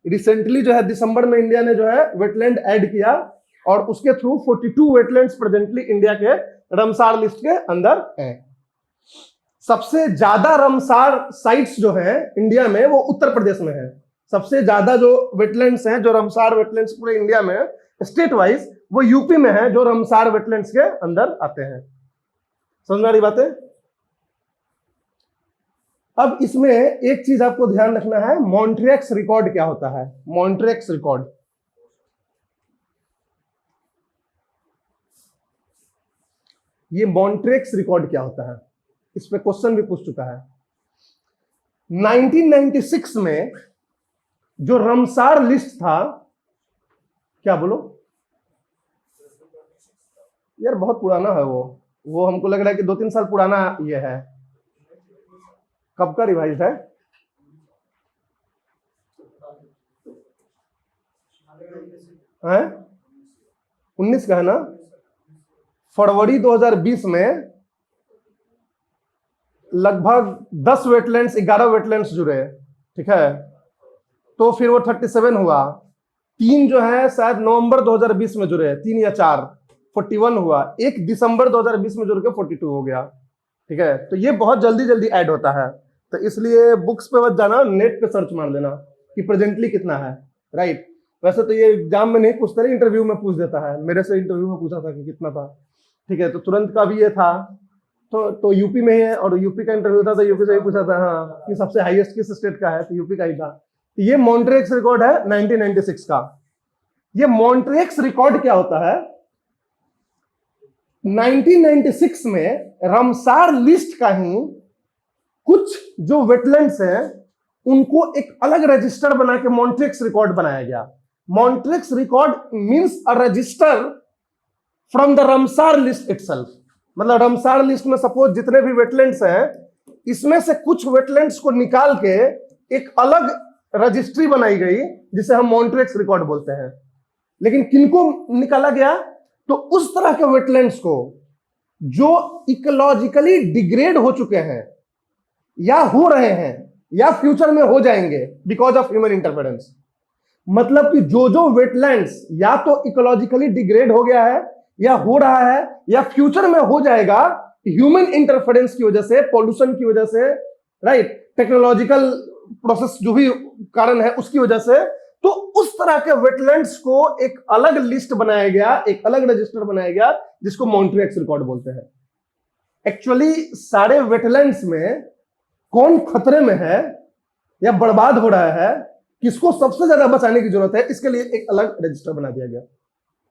रिसेंटली जो है दिसंबर में इंडिया ने जो है वेटलैंड ऐड किया और उसके थ्रू 42 वेटलैंड्स प्रेजेंटली इंडिया के रामसार लिस्ट के अंदर हैं। सबसे ज्यादा रामसार साइट्स जो है इंडिया में वो उत्तर प्रदेश में है। सबसे ज्यादा जो वेटलैंड्स हैं, जो रामसार वेटलैंड्स पूरे इंडिया में स्टेट वाइज, वो यूपी में है, जो रामसार वेटलैंड्स के अंदर आते हैं। समझ में आ रही बात है? अब इसमें एक चीज आपको ध्यान रखना है, मॉन्ट्रियक्स रिकॉर्ड क्या होता है। मॉन्ट्रियक्स रिकॉर्ड, ये मॉन्ट्रियक्स रिकॉर्ड क्या होता है, इस पे क्वेश्चन भी पूछ चुका है। 1996 में जो रामसार लिस्ट था, क्या बोलो यार, बहुत पुराना है वो हमको लग रहा है कि 2-3 साल पुराना ये है। कब का रिवाइज है? हैं? 19 का है ना? फरवरी 2020 में लगभग 10 वेटलैंड्स, 11 वेटलैंड्स जुड़े, ठीक है, तो फिर वो 37 हुआ। 3 जो है शायद नवंबर 2020 में जुड़े, 3 या 4, 41 हुआ। 1 दिसंबर 2020 में जुड़ के 42 हो गया, ठीक है। तो ये बहुत जल्दी जल्दी ऐड होता है, तो इसलिए बुक्स पे मत जाना, नेट पे सर्च मार लेना कि प्रेजेंटली कितना है, राइट। वैसे तो ये एग्जाम में नहीं पूछता, नहीं इंटरव्यू में पूछ देता है। मेरे से इंटरव्यू में पूछा था कि कितना था, ठीक है, तो तुरंत का भी ये था, तो यूपी में ही है, और यूपी का इंटरव्यू था तो यूपी से ही पूछा था, हाँ, कि सबसे हाईएस्ट किस स्टेट का है, तो यूपी का ही था। तो ये मॉन्ट्रियक्स रिकॉर्ड है 1996 का। ये मॉन्ट्रियक्स रिकॉर्ड क्या होता है? 1996 में रामसार लिस्ट का ही कुछ जो वेटलैंड्स हैं उनको एक अलग रजिस्टर बना के मॉन्ट्रियक्स रिकॉर्ड बनाया गया। Montreux record means a resistor from the Ramsar list itself. मतलब रामसार लिस्ट में सपोज जितने भी वेटलैंड्स हैं, इसमें से कुछ वेटलैंड्स को निकाल के एक अलग रजिस्ट्री बनाई गई जिसे हम मॉन्ट्रियक्स रिकॉर्ड बोलते हैं। लेकिन किनको निकाला गया? तो उस तरह के वेटलैंड्स को जो इकोलॉजिकली डिग्रेड हो चुके हैं या हो रहे हैं या फ्यूचर में हो जाएंगे बिकॉज ऑफ ह्यूमन इंटरफेरेंस। मतलब कि जो वेटलैंड्स या तो इकोलॉजिकली डिग्रेड हो गया है या हो रहा है या फ्यूचर में हो जाएगा ह्यूमन इंटरफेरेंस की वजह से, पॉल्यूशन की वजह से, राइट, टेक्नोलॉजिकल प्रोसेस जो भी कारण है उसकी वजह से, तो उस तरह के वेटलैंड्स को एक अलग लिस्ट बनाया गया, एक अलग रजिस्टर बनाया गया जिसको मॉन्ट्रियक्स रिकॉर्ड बोलते हैं। एक्चुअली सारे वेटलैंड्स में कौन खतरे में है या बर्बाद हो रहा है, किसको सबसे ज्यादा बचाने की जरूरत है, इसके लिए एक अलग रजिस्टर बना दिया गया।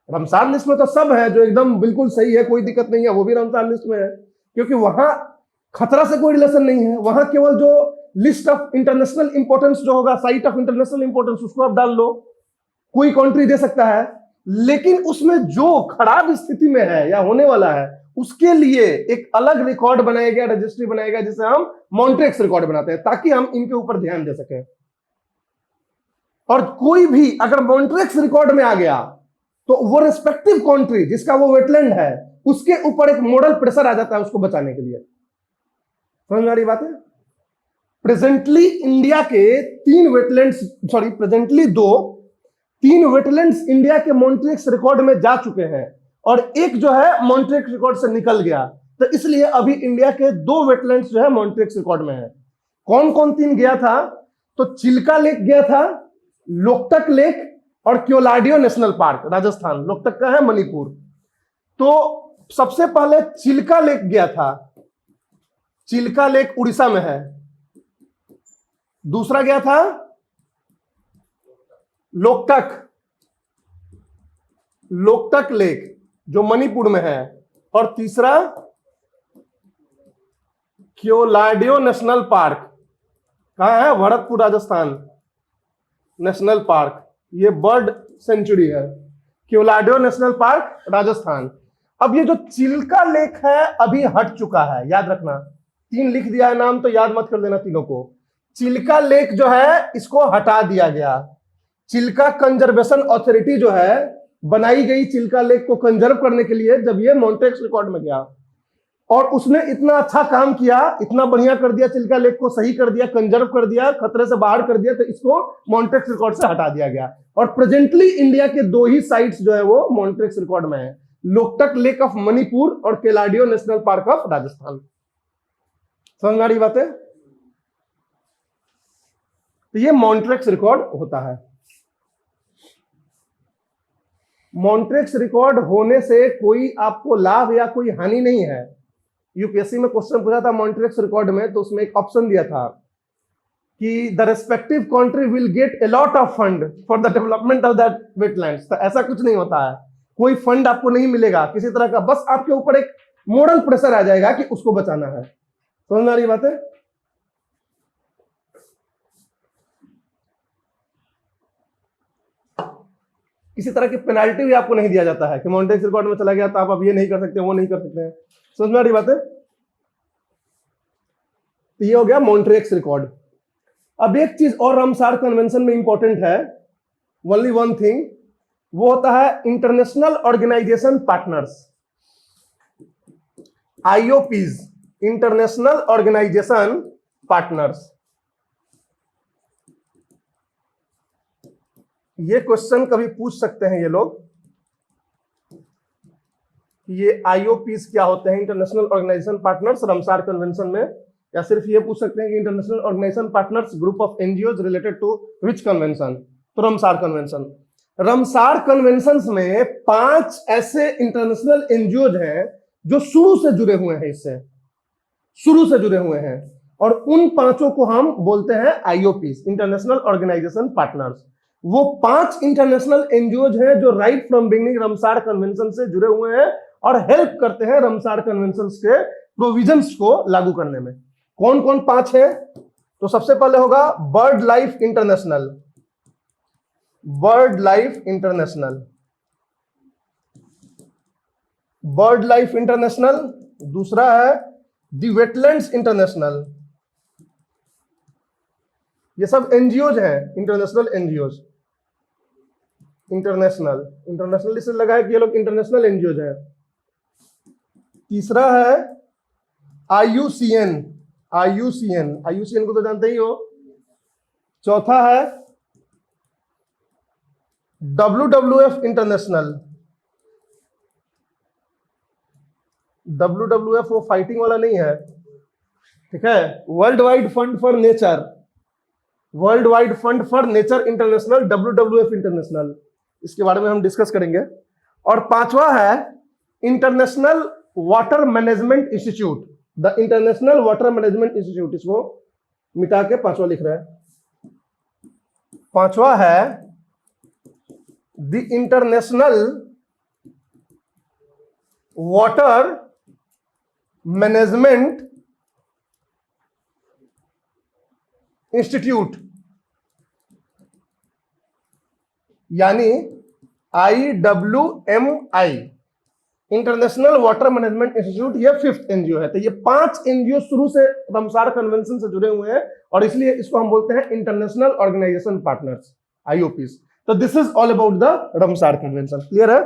रामसार लिस्ट में तो सब है जो एकदम बिल्कुल सही है, कोई दिक्कत नहीं है, वो भी रामसार लिस्ट में है, क्योंकि वहां खतरा से कोई रिलेशन नहीं है। वहां केवल जो लिस्ट ऑफ इंटरनेशनल इंपॉर्टेंस जो होगा, साइट ऑफ इंटरनेशनल इंपॉर्टेंस, उसको आप डाल लो, कोई कंट्री दे सकता है। लेकिन उसमें जो खराब स्थिति में है या होने वाला है, उसके लिए एक अलग रिकॉर्ड बनाया गया, रजिस्ट्री बनाया गया, जिसे हम मॉन्ट्रियक्स रिकॉर्ड बनाते हैं, ताकि हम इनके ऊपर ध्यान दे सकें। और कोई भी अगर मॉन्ट्रियक्स रिकॉर्ड में आ गया तो वो रिस्पेक्टिव कंट्री जिसका वो वेटलैंड है, उसके ऊपर एक मॉरल प्रेशर आ जाता है उसको बचाने के लिए। समझ में आ रही बात है? प्रेजेंटली इंडिया के 3 wetlands, sorry presently 3 wetlands India के मॉन्ट्रियक्स रिकॉर्ड में जा चुके हैं, और एक जो है मॉन्ट्रियक्स रिकॉर्ड से निकल गया। तो इसलिए अभी इंडिया के 2 वेटलैंड्स जो है मॉन्ट्रियक्स रिकॉर्ड में है। कौन कौन 3 गया था? तो चिल्का लेक गया था, लोकटक लेक और क्योलाडियो नेशनल पार्क, राजस्थान। लोकटक का है मणिपुर। तो सबसे पहले चिल्का लेक गया था, चिल्का लेक उड़ीसा में है। दूसरा गया था लोकटक, लोकटक लेक जो मणिपुर में है, और तीसरा क्योलाडियो नेशनल पार्क, कहां है? Bharatpur, Rajasthan national park. ये बर्ड सेंचुरी है, क्योलाडियो नेशनल पार्क, राजस्थान। अब ये जो चिल्का लेक है अभी हट चुका है, याद रखना। 3 लिख दिया है नाम, तो याद मत कर देना तीनों को। चिल्का लेक जो है इसको हटा दिया गया। चिल्का कंजर्वेशन अथॉरिटी जो है बनाई गई चिल्का लेक को कंजर्व करने के लिए, जब ये मॉन्ट्रियक्स रिकॉर्ड में गया, और उसने इतना अच्छा काम किया, इतना बढ़िया कर दिया, चिल्का लेक को सही कर दिया, कंजर्व कर दिया, खतरे से बाहर कर दिया, तो इसको मॉन्ट्रियक्स रिकॉर्ड से हटा दिया गया। और प्रेजेंटली इंडिया के 2 ही साइट्स जो है वो मॉन्ट्रियक्स रिकॉर्ड में है, लोकटक लेक ऑफ मणिपुर और केलाडियो नेशनल पार्क ऑफ राजस्थान। समझ आ रही बात है? तो ये मॉन्ट्रेक्स रिकॉर्ड होता है। मॉन्ट्रेक्स रिकॉर्ड होने से कोई आपको लाभ या कोई हानि नहीं है। यूपीएससी में क्वेश्चन पूछा था मॉन्ट्रेक्स रिकॉर्ड में, तो उसमें एक ऑप्शन दिया था कि the respective country will get a lot of fund for the development of that wetlands. तो ऐसा कुछ नहीं होता है, कोई फंड आपको नहीं मिलेगा किसी तरह का, बस आपके ऊपर एक मोरल प्रेशर आ जाएगा कि उसको बचाना है। समझ में आ रही बात है? किसी तरह की पेनाल्टी भी आपको नहीं दिया जाता है कि मॉन्ट्रेक्स रिकॉर्ड में चला गया तो आप अब ये नहीं कर सकते, वो नहीं कर सकते हैं। समझ में आ रही बात है? तो ये हो गया मॉन्ट्रेक्स रिकॉर्ड। अब एक चीज और रामसार कन्वेंशन में इंपॉर्टेंट है, ओनली वन थिंग, वो होता है international organisation partners, IOPs, international organisation partners. ये क्वेश्चन कभी पूछ सकते हैं ये लोग, ये आईओपीज क्या होते हैं, international organisation partners Ramsar convention में, या सिर्फ ये पूछ सकते हैं कि international organisation partners group of NGOs related to which convention, तो रामसार कन्वेंशन। रामसार कन्वेंशन में 5 ऐसे इंटरनेशनल एनजीओज हैं जो शुरू से जुड़े हुए हैं, इससे शुरू से जुड़े हुए हैं, और उन 5 को हम बोलते हैं आईओपीज, इंटरनेशनल ऑर्गेनाइजेशन पार्टनर्स। वो 5 इंटरनेशनल एनजीओज हैं जो right from beginning Ramsar convention से जुड़े हुए हैं और हेल्प करते हैं रामसार कन्वेंशन के प्रोविजंस को लागू करने में। कौन कौन 5 है? तो सबसे पहले होगा bird life international, bird life international, bird life international. दूसरा है दी वेटलैंड्स इंटरनेशनल। ये सब एनजीओज हैं, इंटरनेशनल एनजीओज, इंटरनेशनल, इंटरनेशनल इससे लगा है कि ये लोग इंटरनेशनल एनजीओज हैं। तीसरा है आईयूसीएन, आईयूसीएन, आईयूसीएन को तो जानते ही हो। चौथा है डब्ल्यूडब्ल्यूएफ इंटरनेशनल, डब्ल्यूडब्ल्यूएफ वो फाइटिंग वाला नहीं है, ठीक है। World wide fund for nature, world wide fund for nature international, WWF international, इसके बारे में हम डिस्कस करेंगे। और 5वां है international water management institute, the international water management institute, इसको मिटा के 5वां लिख रहे हैं। 5वां है the international water management institute, यानी IWMI, international water management institute. ये 5th एनजीओ है। तो ये 5 एनजीओ शुरू से रामसार कन्वेंशन से जुड़े हुए हैं और इसलिए इसको हम बोलते हैं इंटरनेशनल ऑर्गेनाइजेशन पार्टनर्स, आईओपीज। तो this is all about the Ramsar convention. Clear है?